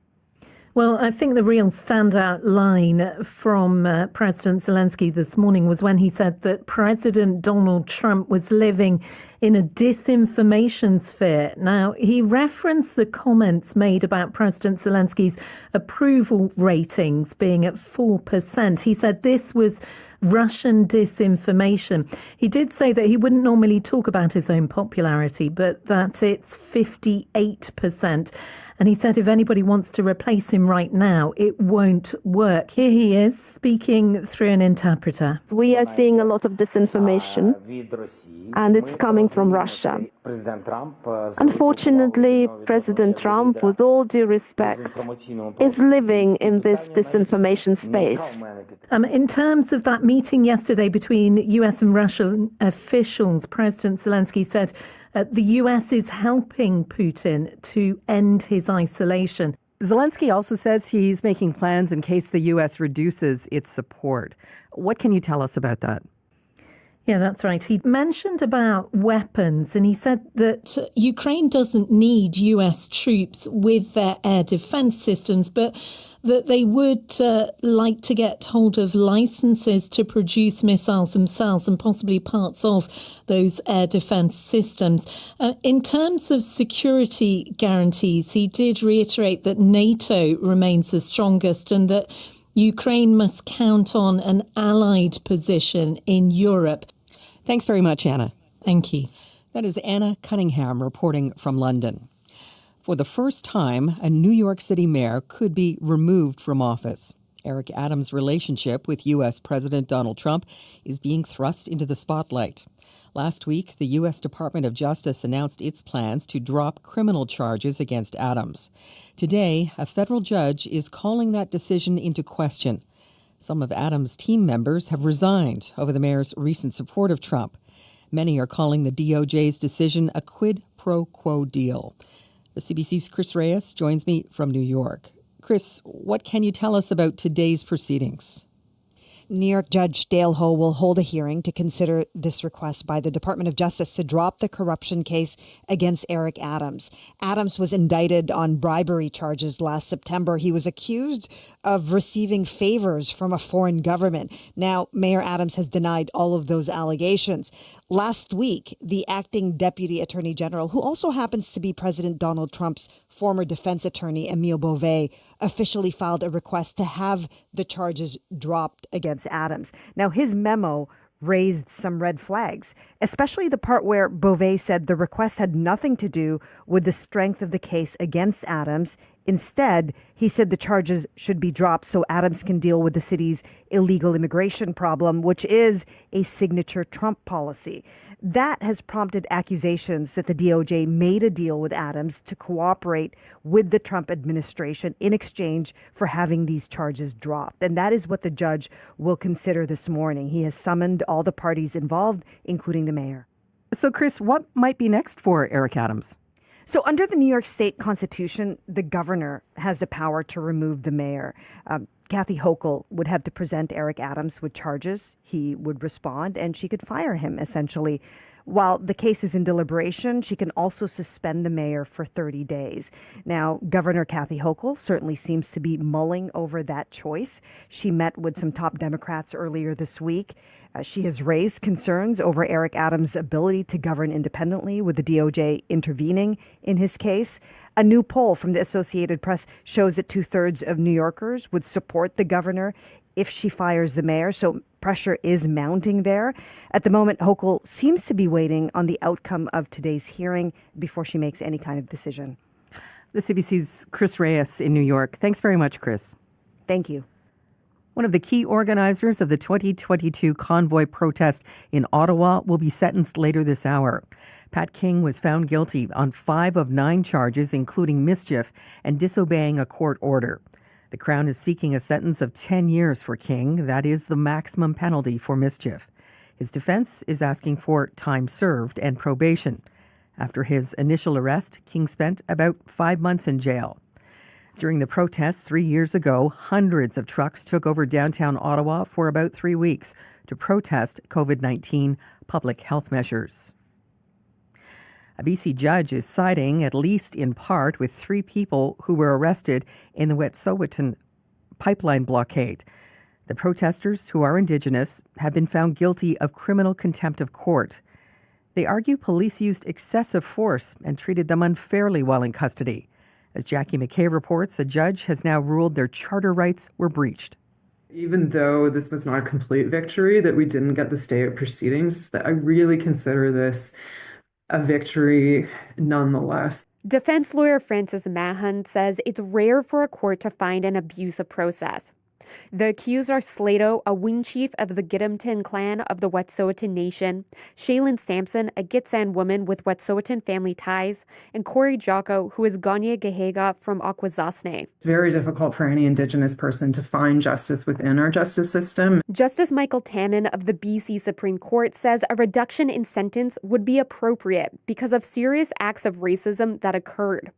Well, I think the real standout line from President Zelensky this morning was when he said that President Donald Trump was living in a disinformation sphere. Now, he referenced the comments made about President Zelensky's approval ratings being at 4%. He said this was Russian disinformation. He did say that he wouldn't normally talk about his own popularity, but that it's 58%. And he said if anybody wants to replace him right now, it won't work. Here he is speaking through an interpreter. We are seeing a lot of disinformation, and it's coming from Russia. Unfortunately, President Trump, with all due respect, is living in this disinformation space. In terms of that meeting yesterday between US and Russian officials, President Zelensky said the US is helping Putin to end his isolation. Zelensky also says he's making plans in case the US reduces its support. What can you tell us about that? Yeah, that's right. He mentioned about weapons, and he said that Ukraine doesn't need US troops with their air defense systems, but that they would like to get hold of licenses to produce missiles themselves and possibly parts of those air defense systems. In terms of security guarantees, he did reiterate that NATO remains the strongest and that Ukraine must count on an allied position in Europe. Thanks very much, Anna. Thank you. That is Anna Cunningham reporting from London. For the first time, a New York City mayor could be removed from office. Eric Adams' relationship with U.S. President Donald Trump is being thrust into the spotlight. Last week, the U.S. Department of Justice announced its plans to drop criminal charges against Adams. Today, a federal judge is calling that decision into question. Some of Adams' team members have resigned over the mayor's recent support of Trump. Many are calling the DOJ's decision a quid pro quo deal. The CBC's Chris Reyes joins me from New York. Chris, what can you tell us about today's proceedings? New York Judge Dale Ho will hold a hearing to consider this request by the Department of Justice to drop the corruption case against Eric Adams. Adams was indicted on bribery charges last September. He was accused of receiving favors from a foreign government. Now, Mayor Adams has denied all of those allegations. Last week, the acting Deputy Attorney General, who also happens to be President Donald Trump's former defense attorney, Emile Beauvais, officially filed a request to have the charges dropped against Adams. Now, his memo raised some red flags, especially the part where Beauvais said the request had nothing to do with the strength of the case against Adams. Instead, he said the charges should be dropped so Adams can deal with the city's illegal immigration problem, which is a signature Trump policy. That has prompted accusations that the DOJ made a deal with Adams to cooperate with the Trump administration in exchange for having these charges dropped. And that is what the judge will consider this morning. He has summoned all the parties involved, including the mayor. So, Chris, what might be next for Eric Adams? So under the New York State Constitution, the governor has the power to remove the mayor. Kathy Hochul would have to present Eric Adams with charges. He would respond, and she could fire him, essentially. While the case is in deliberation, she can also suspend the mayor for 30 days. Now, Governor Kathy Hochul certainly seems to be mulling over that choice. She met with some top Democrats earlier this week. She has raised concerns over Eric Adams' ability to govern independently, with the DOJ intervening in his case. A new poll from the Associated Press shows that 2/3 of New Yorkers would support the governor if she fires the mayor. So pressure is mounting there. At the moment, Hochul seems to be waiting on the outcome of today's hearing before she makes any kind of decision. The CBC's Chris Reyes in New York. Thanks very much, Chris. Thank you. One of the key organizers of the 2022 Convoy protest in Ottawa will be sentenced later this hour. Pat King was found guilty on 5 of 9 charges, including mischief and disobeying a court order. The Crown is seeking a sentence of 10 years for King. That is the maximum penalty for mischief. His defense is asking for time served and probation. After his initial arrest, King spent about 5 months in jail. During the protests 3 years ago, hundreds of trucks took over downtown Ottawa for about 3 weeks to protest COVID-19 public health measures. A BC judge is siding, at least in part, with 3 people who were arrested in the Wet'suwet'en pipeline blockade. The protesters, who are Indigenous, have been found guilty of criminal contempt of court. They argue police used excessive force and treated them unfairly while in custody. As Jackie McKay reports, a judge has now ruled their charter rights were breached. Even though this was not a complete victory, that we didn't get the stay of proceedings, that I really consider this a victory nonetheless. Defense lawyer Francis Mahan says it's rare for a court to find an abusive process. The accused are Slato, a wing chief of the Gidimt'en clan of the Wet'suwet'en Nation, Shaylin Sampson, a Gitxsan woman with Wet'suwet'en family ties, and Corey Jocko, who is Ganya Gahega from Akwesasne. It's very difficult for any Indigenous person to find justice within our justice system. Justice Michael Tannen of the BC Supreme Court says a reduction in sentence would be appropriate because of serious acts of racism that occurred.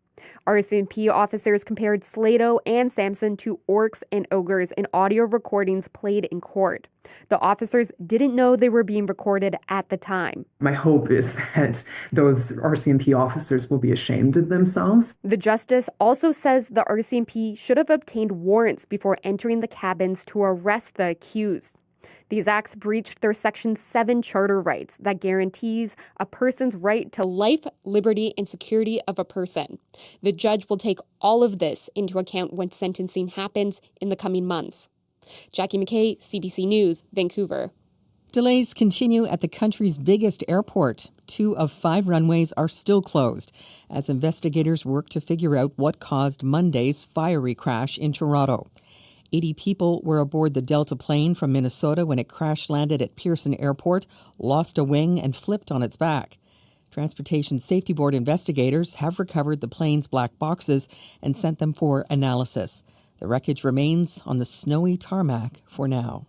RCMP officers compared Slato and Sampson to orcs and ogres in audio recordings played in court. The officers didn't know they were being recorded at the time. My hope is that those RCMP officers will be ashamed of themselves. The justice also says the RCMP should have obtained warrants before entering the cabins to arrest the accused. These acts breached their Section 7 charter rights that guarantees a person's right to life, liberty, and security of a person. The judge will take all of this into account when sentencing happens in the coming months. Jackie McKay, CBC News, Vancouver. Delays continue at the country's biggest airport. 2 of 5 runways are still closed as investigators work to figure out what caused Monday's fiery crash in Toronto. 80 people were aboard the Delta plane from Minnesota when it crash-landed at Pearson Airport, lost a wing, and flipped on its back. Transportation Safety Board investigators have recovered the plane's black boxes and sent them for analysis. The wreckage remains on the snowy tarmac for now.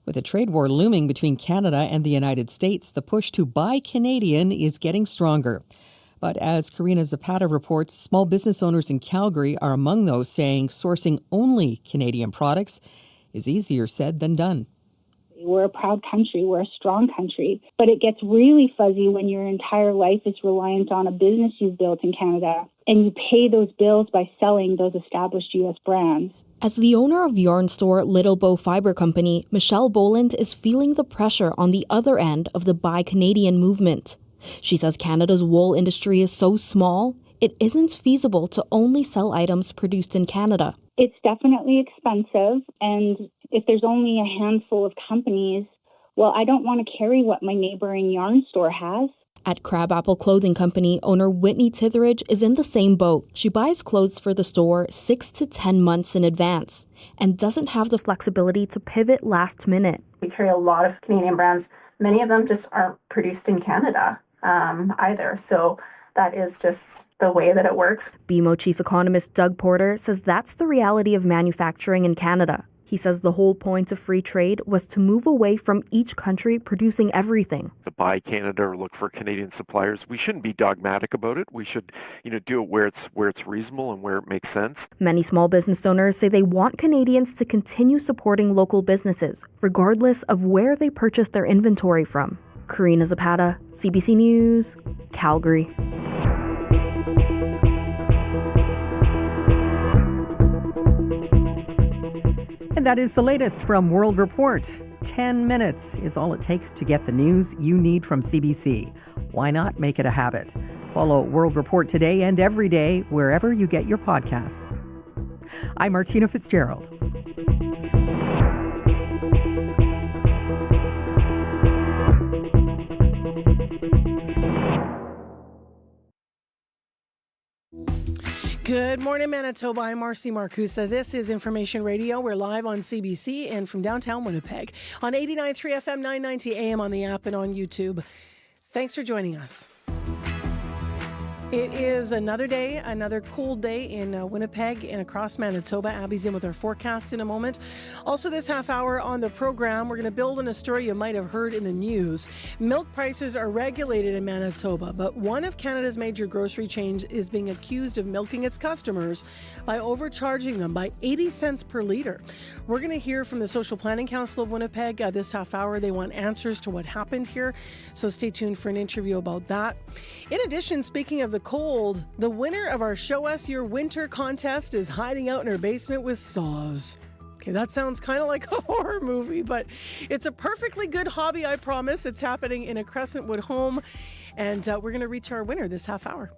With a trade war looming between Canada and the United States, the push to buy Canadian is getting stronger. But as Karina Zapata reports, small business owners in Calgary are among those saying sourcing only Canadian products is easier said than done. We're a proud country. We're a strong country. But it gets really fuzzy when your entire life is reliant on a business you've built in Canada and you pay those bills by selling those established U.S. brands. As the owner of yarn store Little Bow Fiber Company, Michelle Boland is feeling the pressure on the other end of the Buy Canadian movement. She says Canada's wool industry is so small, it isn't feasible to only sell items produced in Canada. It's definitely expensive, and if there's only a handful of companies, well, I don't want to carry what my neighboring yarn store has. At Crabapple Clothing Company, owner Whitney Titheridge is in the same boat. She buys clothes for the store 6 to 10 months in advance and doesn't have the flexibility to pivot last minute. We carry a lot of Canadian brands. Many of them just aren't produced in Canada either. So that is just the way that it works. BMO chief economist Doug Porter says that's the reality of manufacturing in Canada. He says the whole point of free trade was to move away from each country producing everything. To buy Canada or look for Canadian suppliers, we shouldn't be dogmatic about it. We should, do it where it's reasonable and where it makes sense. Many small business owners say they want Canadians to continue supporting local businesses, regardless of where they purchase their inventory from. Karina Zapata, CBC News, Calgary. And that is the latest from World Report. 10 minutes is all it takes to get the news you need from CBC. Why not make it a habit? Follow World Report today and every day wherever you get your podcasts. I'm Martina Fitzgerald. Good morning, Manitoba. I'm Marcy Marcusa. This is Information Radio. We're live on CBC and from downtown Winnipeg on 89.3 FM, 990 AM on the app and on YouTube. Thanks for joining us. It is another day, another cool day in Winnipeg and across Manitoba. Abby's in with our forecast in a moment. Also this half hour on the program, we're going to build on a story you might have heard in the news. Milk prices are regulated in Manitoba, but one of Canada's major grocery chains is being accused of milking its customers by overcharging them by 80 cents per litre. We're going to hear from the Social Planning Council of Winnipeg this half hour. They want answers to what happened here, so stay tuned for an interview about that. In addition, speaking of the cold, the winner of our Show Us Your Winter contest is hiding out in her basement with saws. Okay, that sounds kind of like a horror movie, but it's a perfectly good hobby, I promise. It's happening in a Crescentwood home, and we're going to reach our winner this half hour.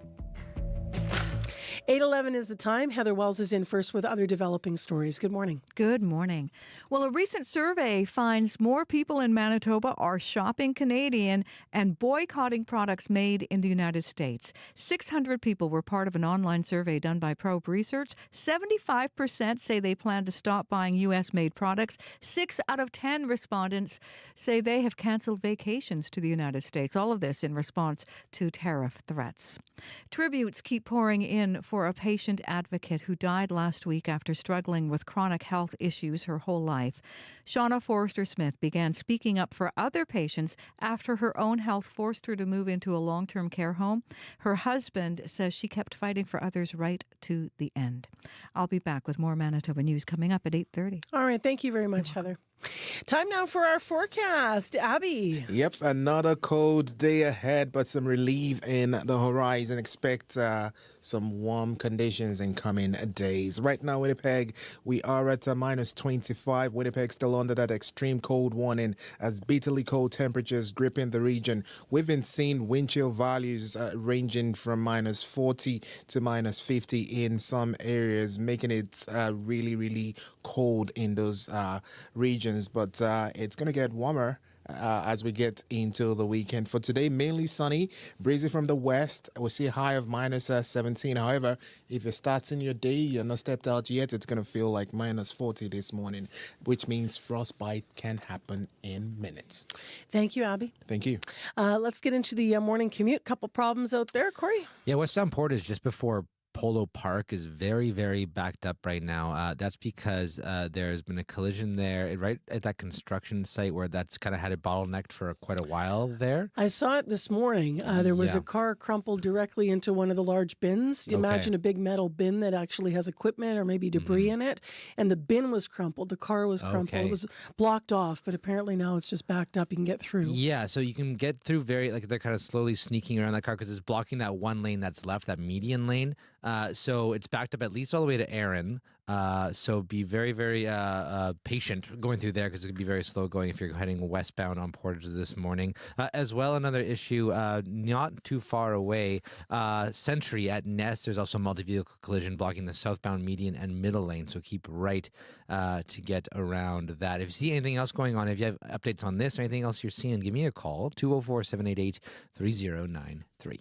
8:11 is the time. Heather Wells is in first with other developing stories. Good morning. Good morning. Well, a recent survey finds more people in Manitoba are shopping Canadian and boycotting products made in the United States. 600 people were part of an online survey done by Probe Research. 75% say they plan to stop buying U.S.-made products. 6 out of 10 respondents say they have canceled vacations to the United States. All of this in response to tariff threats. Tributes keep pouring in for a patient advocate who died last week after struggling with chronic health issues her whole life. Shauna Forrester-Smith began speaking up for other patients after her own health forced her to move into a long-term care home. Her husband says she kept fighting for others right to the end. I'll be back with more Manitoba news coming up at 8:30. All right. Thank you very much, Heather. Time now for our forecast. Abby. Yep, another cold day ahead, but some relief in the horizon. Expect some warm conditions in coming days. Right now, Winnipeg, we are at a minus 25. Winnipeg still under that extreme cold warning as bitterly cold temperatures gripping the region. We've been seeing wind chill values ranging from minus 40 to minus 50 in some areas, making it really, really cold in those regions. But it's going to get warmer as we get into the weekend. For today, mainly sunny, breezy from the west. We'll see a high of minus 17. However, if you're starting your day, you're not stepped out yet, it's going to feel like minus 40 this morning, which means frostbite can happen in minutes. Thank you, Abby. Thank you. Let's get into the morning commute. Couple problems out there, Corey? Yeah, westbound Portage just before Polo Park is very, very backed up right now. That's because there's been a collision there right at that construction site where that's kind of had it bottlenecked for quite a while there. I saw it this morning. There was a car crumpled directly into one of the large bins. Do you imagine a big metal bin that actually has equipment or maybe debris in it? And the bin was crumpled. The car was crumpled. It was blocked off, but apparently now it's just backed up. You can get through. Yeah, so you can get through they're kind of slowly sneaking around that car because it's blocking that one lane that's left, that median lane. So it's backed up at least all the way to Erin. So be very, very patient going through there because it could be very slow going if you're heading westbound on Portage this morning. As well, another issue not too far away, Sentry at Ness, there's also a multi-vehicle collision blocking the southbound median and middle lane, so keep right to get around that. If you see anything else going on, if you have updates on this or anything else you're seeing, give me a call, 204-788-3093.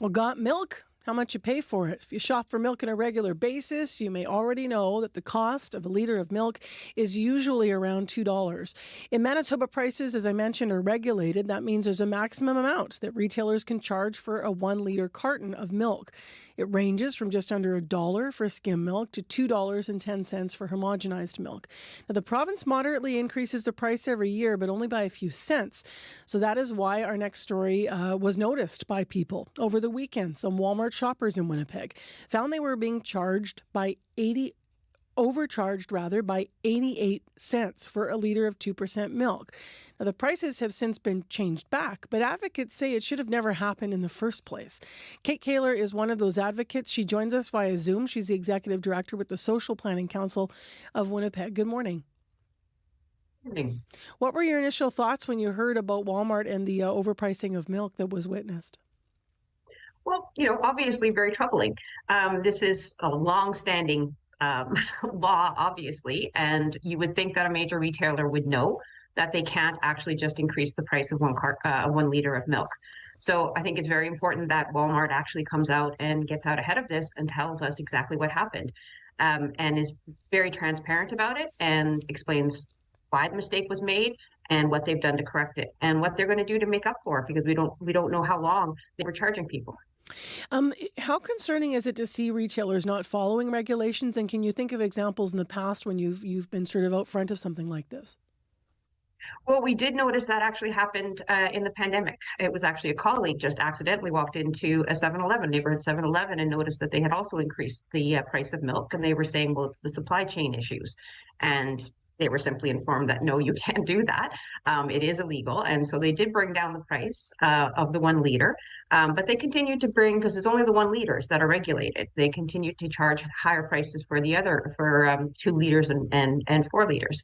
Well, got milk? How much you pay for it? If you shop for milk on a regular basis, you may already know that the cost of a liter of milk is usually around $2. In Manitoba, prices, as I mentioned, are regulated. That means there's a maximum amount that retailers can charge for a 1 liter carton of milk. It ranges from just under $1 for skim milk to $2.10 for homogenized milk. Now, the province moderately increases the price every year, but only by a few cents. So that is why our next story was noticed by people. Over the weekend, some Walmart shoppers in Winnipeg found they were being overcharged by 88 cents for a liter of 2% milk. Now, the prices have since been changed back, but advocates say it should have never happened in the first place. Kate Kaler is one of those advocates. She joins us via Zoom. She's the executive director with the Social Planning Council of Winnipeg. Good morning. Good morning. What were your initial thoughts when you heard about Walmart and the overpricing of milk that was witnessed? Well, obviously very troubling. This is a long-standing law, obviously, and you would think that a major retailer would know that they can't actually just increase the price of 1 liter of milk. So I think it's very important that Walmart actually comes out and gets out ahead of this and tells us exactly what happened, and is very transparent about it and explains why the mistake was made and what they've done to correct it and what they're going to do to make up for it, because we don't know how long they were charging people. How concerning is it to see retailers not following regulations? And can you think of examples in the past when you've been sort of out front of something like this? Well, we did notice that actually happened in the pandemic. It was actually a colleague just accidentally walked into a 7-Eleven, neighborhood 7-Eleven, and noticed that they had also increased the price of milk. And they were saying, well, it's the supply chain issues. And they were simply informed that, no, you can't do that. It is illegal. And so they did bring down the price of the 1 liter. But they continued to bring, because it's only the 1 liters that are regulated, they continued to charge higher prices for the other, for 2 liters and 4 liters.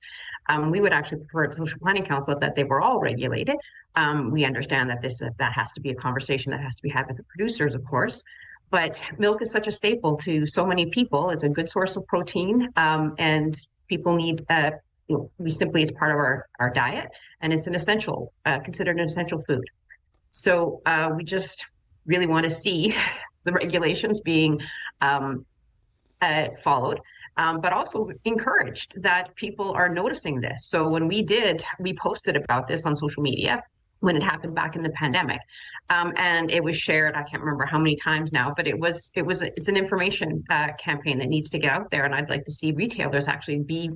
We would actually prefer at the Social Planning Council that they were all regulated. We understand that that has to be a conversation that has to be had with the producers, of course. But milk is such a staple to so many people. It's a good source of protein, and people need we simply, it's part of our diet, and it's an essential, considered an essential food. So we just really want to see the regulations being followed, but also encouraged that people are noticing this. So when we posted about this on social media when it happened back in the pandemic, and it was shared, I can't remember how many times now, but it's an information campaign that needs to get out there. And I'd like to see retailers actually be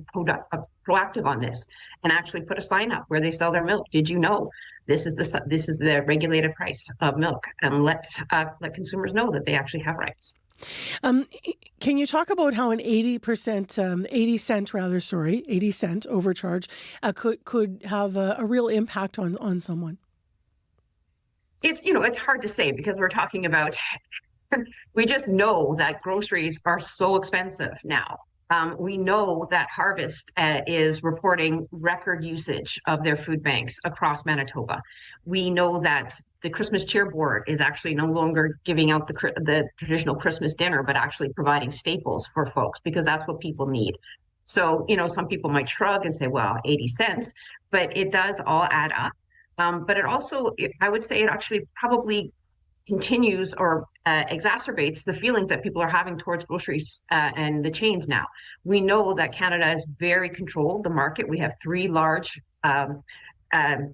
proactive on this and actually put a sign up where they sell their milk. Did you know this is the regulated price of milk? And let consumers know that they actually have rights. Can you talk about how an 80 cent overcharge could have a real impact on someone? It's hard to say because we're talking about, we just know that groceries are so expensive now. We know that Harvest is reporting record usage of their food banks across Manitoba. We know that the Christmas Cheer Board is actually no longer giving out the traditional Christmas dinner, but actually providing staples for folks because that's what people need. So, some people might shrug and say, well, 80 cents, but it does all add up. But it also, I would say it actually probably continues or exacerbates the feelings that people are having towards groceries and the chains now. We know that Canada is very controlled, the market. We have 3 large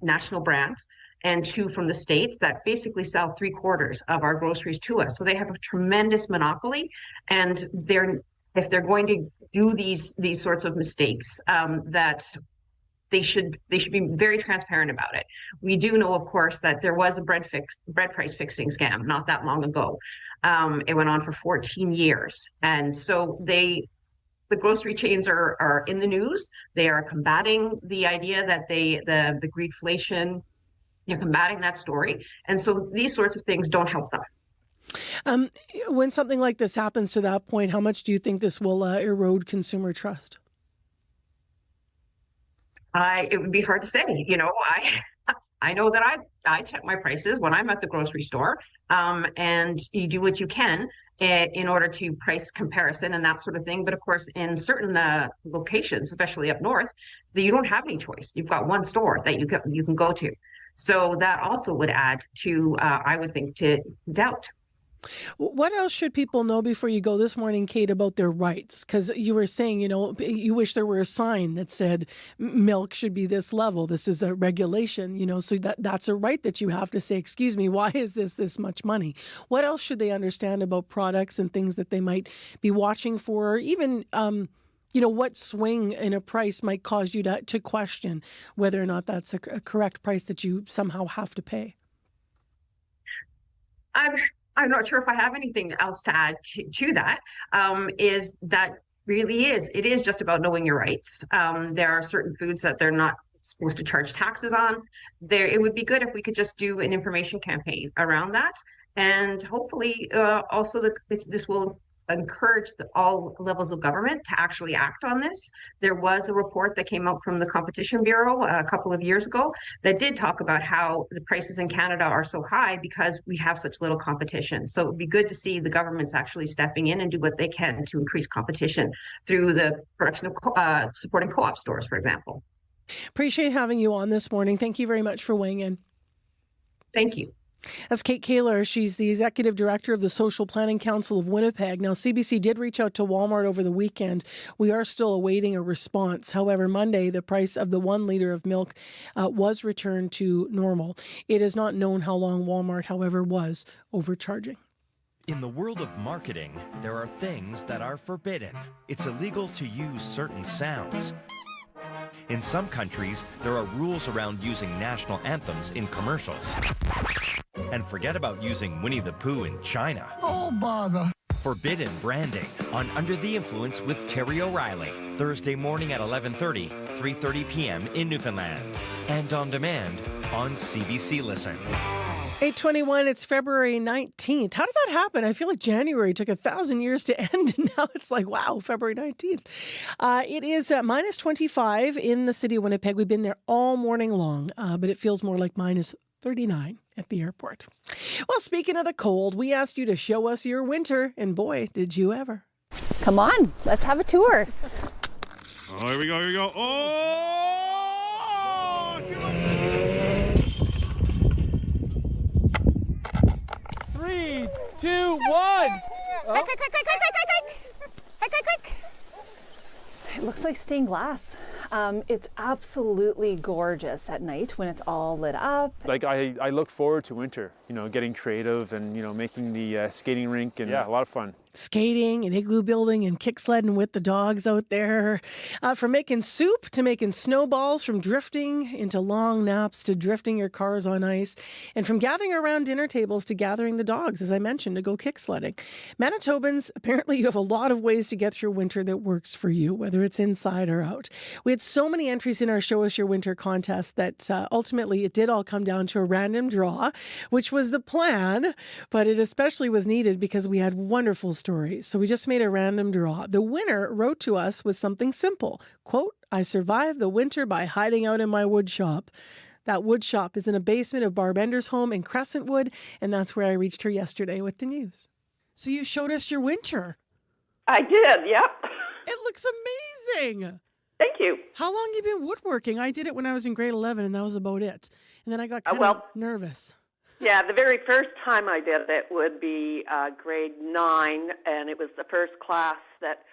national brands and 2 from the States that basically sell 3/4 of our groceries to us. So they have a tremendous monopoly, and if they're going to do these sorts of mistakes, that they should be very transparent about it. We do know, of course, that there was a bread price fixing scam not that long ago. It went on for 14 years. And so the grocery chains are in the news. They are combating the idea that the greedflation, combating that story. And so these sorts of things don't help them. When something like this happens to that point, how much do you think this will erode consumer trust? It would be hard to say. I know that I check my prices when I'm at the grocery store, and you do what you can in order to price comparison and that sort of thing. But of course, in certain locations, especially up north, you don't have any choice. You've got one store that you can go to. So that also would add to, I would think, to doubt. What else should people know before you go this morning, Kate, about their rights? Because you were saying, you wish there were a sign that said milk should be this level. This is a regulation, so that's a right that you have to say, excuse me, why is this much money? What else should they understand about products and things that they might be watching for, or even, what swing in a price might cause you to question whether or not that's a correct price that you somehow have to pay? I'm not sure if I have anything else to add to that. Is that it is just about knowing your rights. There are certain foods that they're not supposed to charge taxes on. It would be good if we could just do an information campaign around that. And hopefully also this will encourage all levels of government to actually act on this. There was a report that came out from the Competition Bureau a couple of years ago that did talk about how the prices in Canada are so high because we have such little competition. So it would be good to see the governments actually stepping in and do what they can to increase competition through the production of supporting co-op stores, for example. Appreciate having you on this morning. Thank you very much for weighing in. Thank you. That's Kate Kaler. She's the Executive Director of the Social Planning Council of Winnipeg. Now, CBC did reach out to Walmart over the weekend. We are still awaiting a response. However, Monday, the price of the 1 liter of milk was returned to normal. It is not known how long Walmart, however, was overcharging. In the world of marketing, there are things that are forbidden. It's illegal to use certain sounds. In some countries, there are rules around using national anthems in commercials. And forget about using Winnie the Pooh in China. Oh, bother. Forbidden branding on Under the Influence with Terry O'Reilly. Thursday morning at 11:30, 3:30 p.m. in Newfoundland. And on demand on CBC Listen. 8:21, it's February 19th. How did that happen? I feel like January took 1,000 years to end, and now it's like, wow, February 19th. It is minus 25 in the city of Winnipeg. We've been there all morning long, but it feels more like minus 39 at the airport. Well, speaking of the cold, we asked you to show us your winter, and boy, did you ever. Come on, let's have a tour. Oh, here we go. Oh! 3, 2, 1. Quick. It looks like stained glass. It's absolutely gorgeous at night when it's all lit up. Like I look forward to winter, getting creative and, making the skating rink and a lot of fun. Skating and igloo building and kick sledding with the dogs out there. From making soup to making snowballs, from drifting into long naps to drifting your cars on ice, and from gathering around dinner tables to gathering the dogs, as I mentioned, to go kick sledding. Manitobans, apparently you have a lot of ways to get through winter that works for you, whether it's inside or out. We had so many entries in our Show Us Your Winter contest that ultimately it did all come down to a random draw, which was the plan, but it especially was needed because we had wonderful stories. So we just made a random draw. The winner wrote to us with something simple. Quote, I survived the winter by hiding out in my wood shop. That wood shop is in a basement of Barb Ender's home in Crescentwood, and that's where I reached her yesterday with the news. So you showed us your winter. I did, yep. It looks amazing. Thank you. How long have you been woodworking? I did it when I was in grade 11, and that was about it. And then I got kind of nervous. Yeah, the very first time I did it would be grade 9, and it was the first class that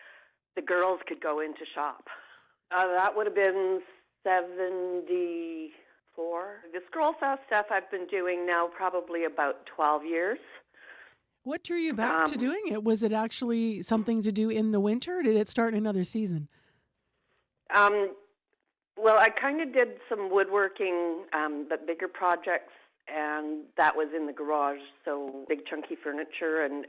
the girls could go into shop. That would have been 74. The scroll saw stuff I've been doing now probably about 12 years. What drew you back to doing it? Was it actually something to do in the winter, or did it start in another season? Well, I kind of did some woodworking, but bigger projects and that was in the garage, so big chunky furniture. And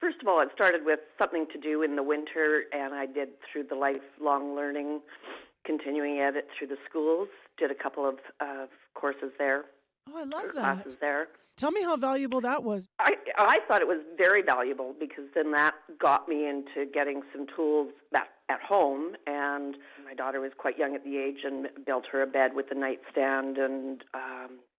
first of all, it started with something to do in the winter, and I did through the lifelong learning, continuing edit through the schools, did a couple of courses there. Oh, I love that. Classes there. Tell me how valuable that was. I thought it was very valuable because then that got me into getting some tools at home, and my daughter was quite young at the age and built her a bed with a nightstand, and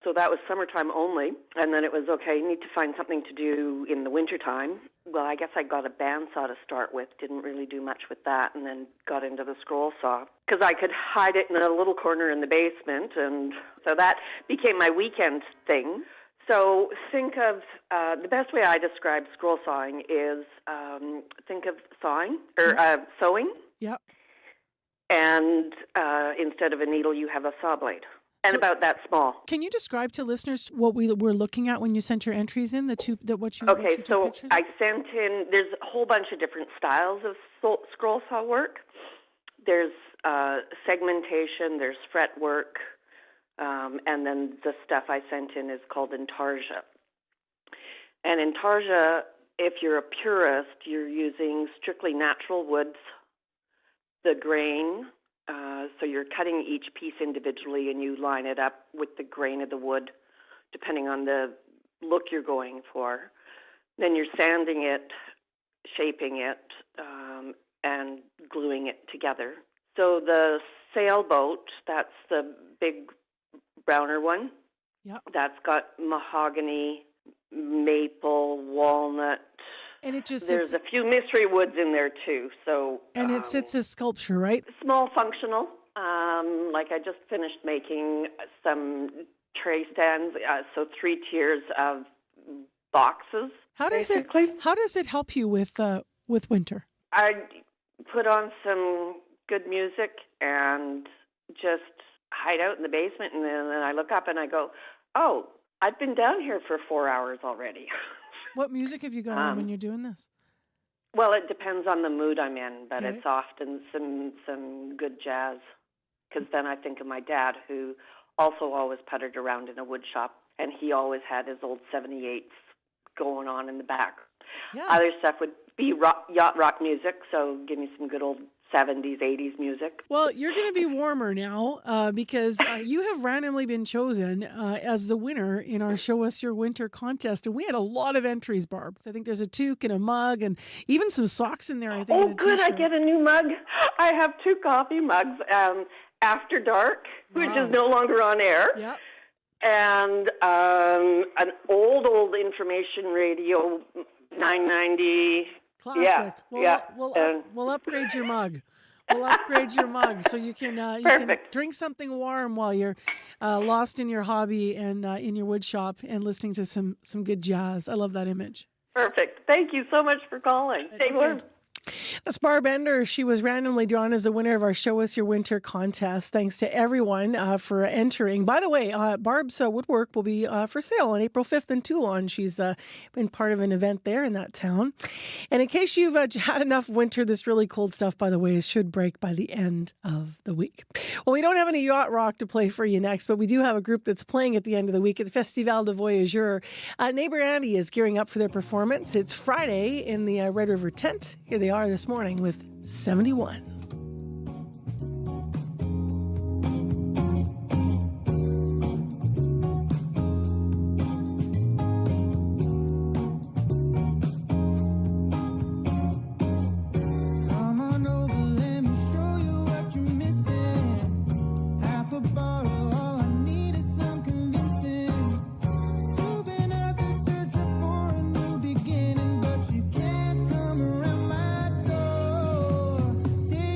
so that was summertime only. And then it was, okay, you need to find something to do in the wintertime. Well, I guess I got a bandsaw to start with, didn't really do much with that, and then got into the scroll saw because I could hide it in a little corner in the basement, and so that became my weekend thing. So think of, the best way I describe scroll sawing is think of sewing. Yep. And instead of a needle, you have a saw blade. And about that small. Can you describe to listeners what we were looking at when you sent your entries in? Okay, so I sent in, there's a whole bunch of different styles of scroll saw work. There's segmentation, there's fret work, and then the stuff I sent in is called intarsia. And intarsia, if you're a purist, you're using strictly natural woods, the grain, so you're cutting each piece individually and you line it up with the grain of the wood, depending on the look you're going for. Then you're sanding it, shaping it, and gluing it together. So the sailboat, that's the big browner one. Yep. That's got mahogany, maple, walnut. And it just there's a few mystery woods in there too. So and it sits as sculpture, right? Small functional. Like I just finished making some tray stands, so 3 tiers of boxes. How does it help you with winter? I put on some good music and just hide out in the basement, and then I look up and I go, oh, I've been down here for 4 hours already. What music have you got on when you're doing this? Well, it depends on the mood I'm in, but Okay. it's often some good jazz. Because then I think of my dad, who also always puttered around in a wood shop, and he always had his old 78s going on in the back. Yeah. Other stuff would be yacht rock music, so give me some good old 70s, 80s music. Well, you're going to be warmer now because you have randomly been chosen as the winner in our Show Us Your Winter contest. And we had a lot of entries, Barb. So I think there's a toque and a mug and even some socks in there, I think. Oh, and a good. I t-shirt. get a new mug. I have 2 coffee mugs, After Dark, which is no longer on air. Yep. And an old information radio, 990. Classic. Yeah, We'll upgrade your mug. We'll upgrade your mug so you can drink something warm while you're lost in your hobby and in your wood shop and listening to some good jazz. I love that image. Perfect. Thank you so much for calling. Stay warm. That's Barb Ender. She was randomly drawn as the winner of our Show Us Your Winter contest. Thanks to everyone for entering. By the way, Barb's woodwork will be for sale on April 5th in Toulon. She's been part of an event there in that town. And in case you've had enough winter, this really cold stuff, by the way, should break by the end of the week. Well, we don't have any yacht rock to play for you next, but we do have a group that's playing at the end of the week at the Festival de Voyageurs. Neighbor Andy is gearing up for their performance. It's Friday in the Red River tent. Here they are this morning with 71. Come on over, let me show you what you're missing. Half a bottle, all I need is some convincing. You've been out there searching for a new beginning, but you can't come around my door. Take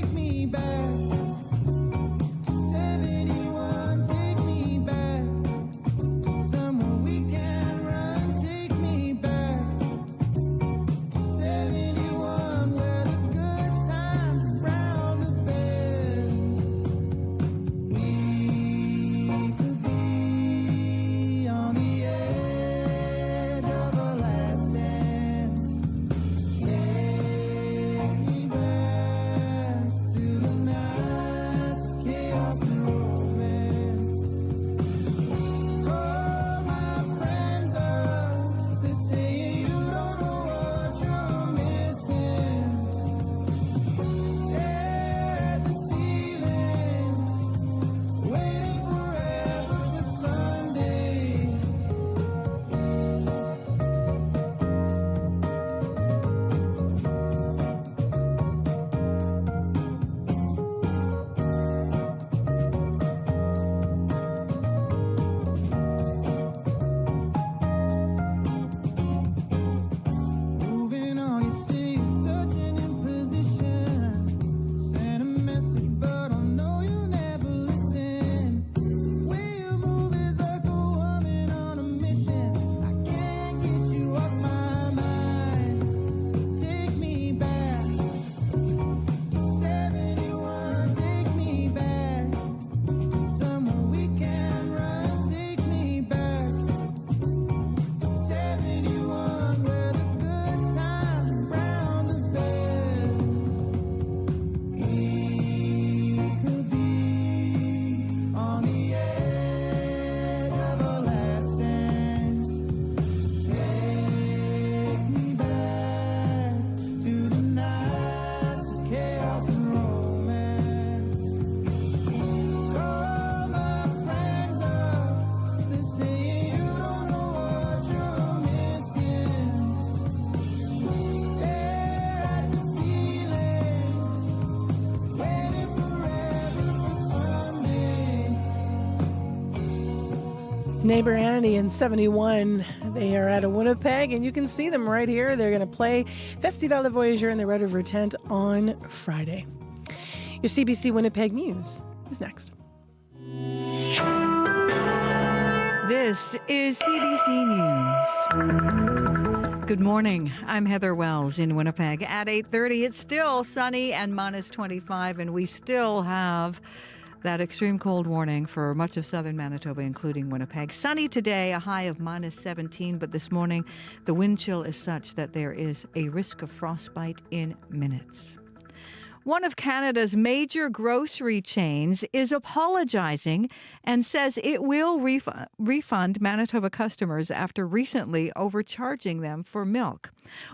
Neighbor Annie and 71. They are out of Winnipeg, and you can see them right here. They're going to play Festival de Voyageur in the Red River Tent on Friday. Your CBC Winnipeg News is next. This is CBC News. Good morning. I'm Heather Wells in Winnipeg. At 8:30, it's still sunny and minus 25, and we still have that extreme cold warning for much of southern Manitoba, including Winnipeg. Sunny today, a high of minus 17, but this morning the wind chill is such that there is a risk of frostbite in minutes. One of Canada's major grocery chains is apologizing and says it will refund Manitoba customers after recently overcharging them for milk.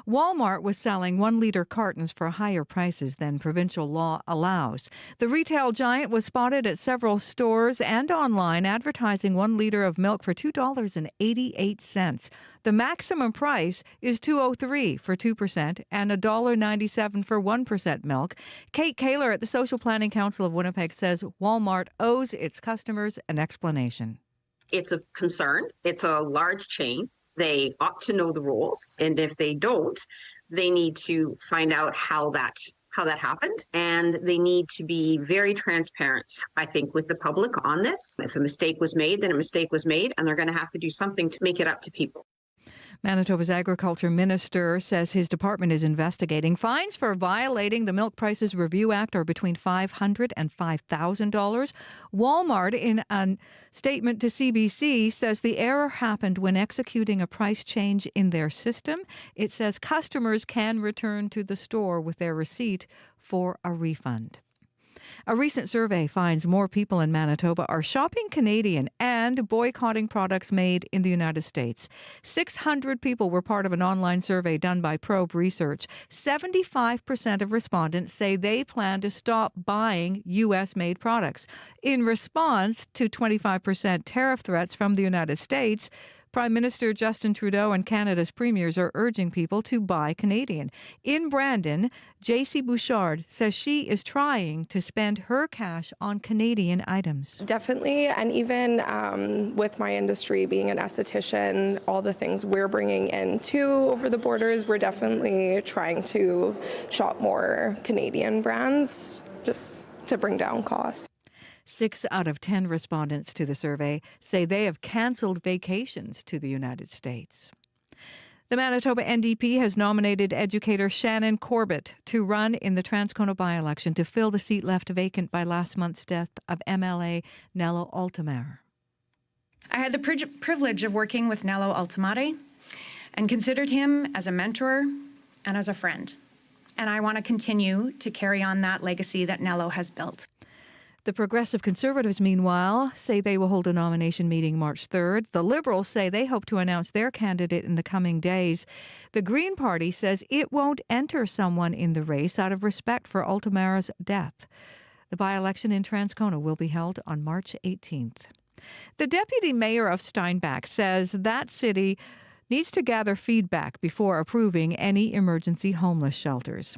Walmart was selling 1-liter cartons for higher prices than provincial law allows. The retail giant was spotted at several stores and online advertising 1 liter of milk for $2.88. The maximum price is $2.03 for 2% and $1.97 for 1% milk. Kate Kaler at the Social Planning Council of Winnipeg says Walmart owes its customers an explanation. It's a concern. It's a large chain. They ought to know the rules. And if they don't, they need to find out how that happened. And they need to be very transparent, I think, with the public on this. If a mistake was made, then a mistake was made, and they're going to have to do something to make it up to people. Manitoba's Agriculture Minister says his department is investigating. Fines for violating the Milk Prices Review Act are between $500 and $5,000. Walmart, in a statement to CBC, says the error happened when executing a price change in their system. It says customers can return to the store with their receipt for a refund. A recent survey finds more people in Manitoba are shopping Canadian and boycotting products made in the United States. 600 people were part of an online survey done by Probe Research. 75% of respondents say they plan to stop buying U.S.-made products. In response to 25% tariff threats from the United States, Prime Minister Justin Trudeau and Canada's premiers are urging people to buy Canadian. In Brandon, J.C. Bouchard says she is trying to spend her cash on Canadian items. Definitely, and even with my industry being an esthetician, all the things we're bringing in too over the borders, we're definitely trying to shop more Canadian brands just to bring down costs. 6 out of 10 respondents to the survey say they have canceled vacations to the United States. The Manitoba NDP has nominated educator Shannon Corbett to run in the Transcona by-election to fill the seat left vacant by last month's death of MLA Nello Altomare. I had the privilege of working with Nello Altomare and considered him as a mentor and as a friend. And I want to continue to carry on that legacy that Nello has built. The Progressive Conservatives, meanwhile, say they will hold a nomination meeting March 3rd. The Liberals say they hope to announce their candidate in the coming days. The Green Party says it won't enter someone in the race out of respect for Altomare's death. The by-election in Transcona will be held on March 18th. The Deputy Mayor of Steinbach says that city needs to gather feedback before approving any emergency homeless shelters.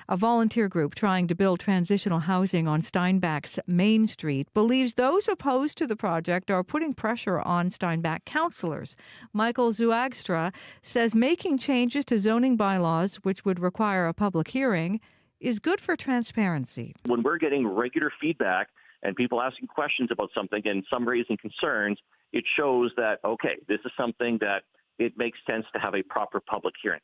A volunteer group trying to build transitional housing on Steinbach's Main Street believes those opposed to the project are putting pressure on Steinbach councillors. Michael Zuagstra says making changes to zoning bylaws, which would require a public hearing, is good for transparency. When we're getting regular feedback and people asking questions about something and some raising concerns, it shows that, okay, this is something that it makes sense to have a proper public hearing.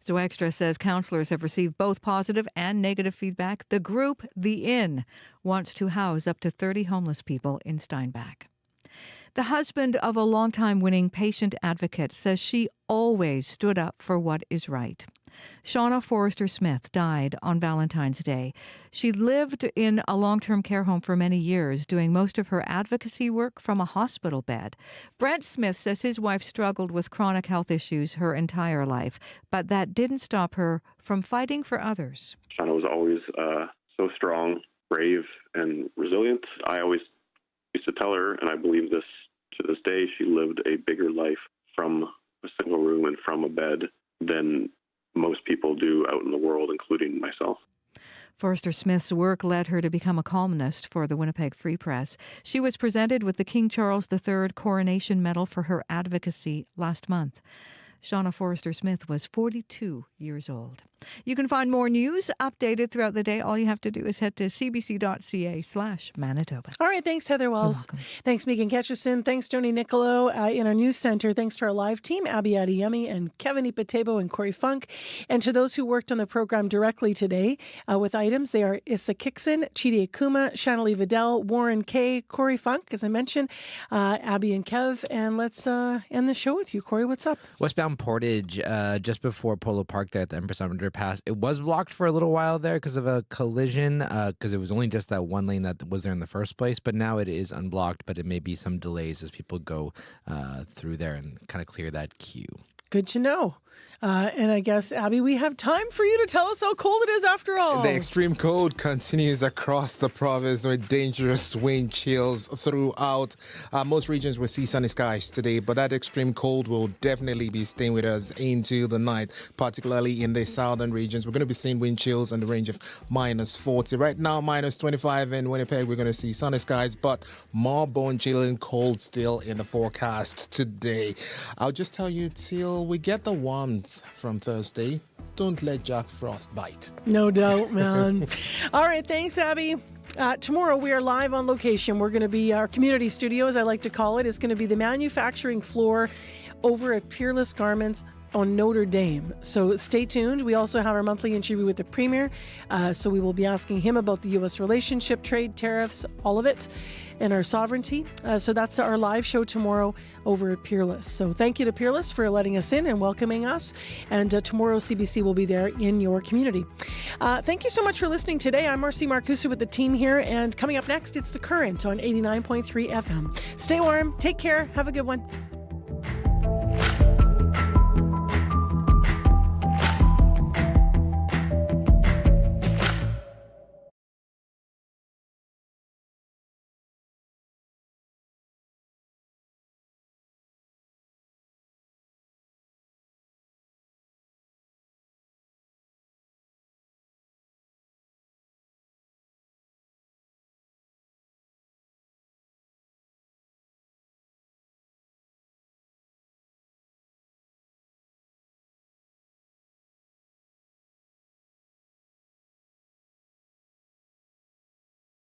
Zuagstra says councillors have received both positive and negative feedback. The group, The Inn, wants to house up to 30 homeless people in Steinbach. The husband of a longtime winning patient advocate says she always stood up for what is right. Shauna Forrester Smith died on Valentine's Day. She lived in a long-term care home for many years, doing most of her advocacy work from a hospital bed. Brent Smith says his wife struggled with chronic health issues her entire life, but that didn't stop her from fighting for others. Shauna was always so strong, brave, and resilient. I always used to tell her, and I believe this to this day, she lived a bigger life from a single room and from a bed than most people do out in the world, including myself. Forrester Smith's work led her to become a columnist for the Winnipeg Free Press. She was presented with the King Charles III Coronation Medal for her advocacy last month. Shauna Forrester Smith was 42 years old. You can find more news updated throughout the day. All you have to do is head to cbc.ca/Manitoba. All right. Thanks, Heather Wells. Thanks, Megan Ketcherson. Thanks, Joni Nicolo in our news center. Thanks to our live team, Abby Adiyemi and Kevin Ipatebo and Corey Funk. And to those who worked on the program directly today with items, they are Issa Kixon, Chidi Akuma, Shanali Vidal, Warren Kay, Corey Funk, as I mentioned, Abby and Kev. And let's end the show with you, Corey. What's up? Westbound Portage, just before Polo Park there at the Empress Underpass, it was blocked for a little while there because of a collision, because it was only just that one lane that was there in the first place, but now it is unblocked, but it may be some delays as people go through there and kind of clear that queue. Good to know. And I guess, Abby, we have time for you to tell us how cold it is after all. The extreme cold continues across the province with dangerous wind chills throughout. Most regions will see sunny skies today, but that extreme cold will definitely be staying with us into the night, particularly in the southern regions. We're going to be seeing wind chills in the range of -40. Right now, -25 in Winnipeg. We're going to see sunny skies, but more bone-chilling cold still in the forecast today. I'll just tell you till we get the warmth from Thursday, don't let Jack Frost bite. No doubt, man. All right, thanks, Abby. Tomorrow we are live on location. We're going to be our community studio, as I like to call it. It's going to be the manufacturing floor over at Peerless Garments on Notre Dame. So stay tuned. We also have our monthly interview with the Premier. So we will be asking him about the U.S. relationship, trade, tariffs, all of it, and our sovereignty. So that's our live show tomorrow over at Peerless. So thank you to Peerless for letting us in and welcoming us. And tomorrow CBC will be there in your community. Thank you so much for listening today. I'm Marcy Marcusa with the team here. And coming up next, it's The Current on 89.3 FM. Stay warm. Take care. Have a good one.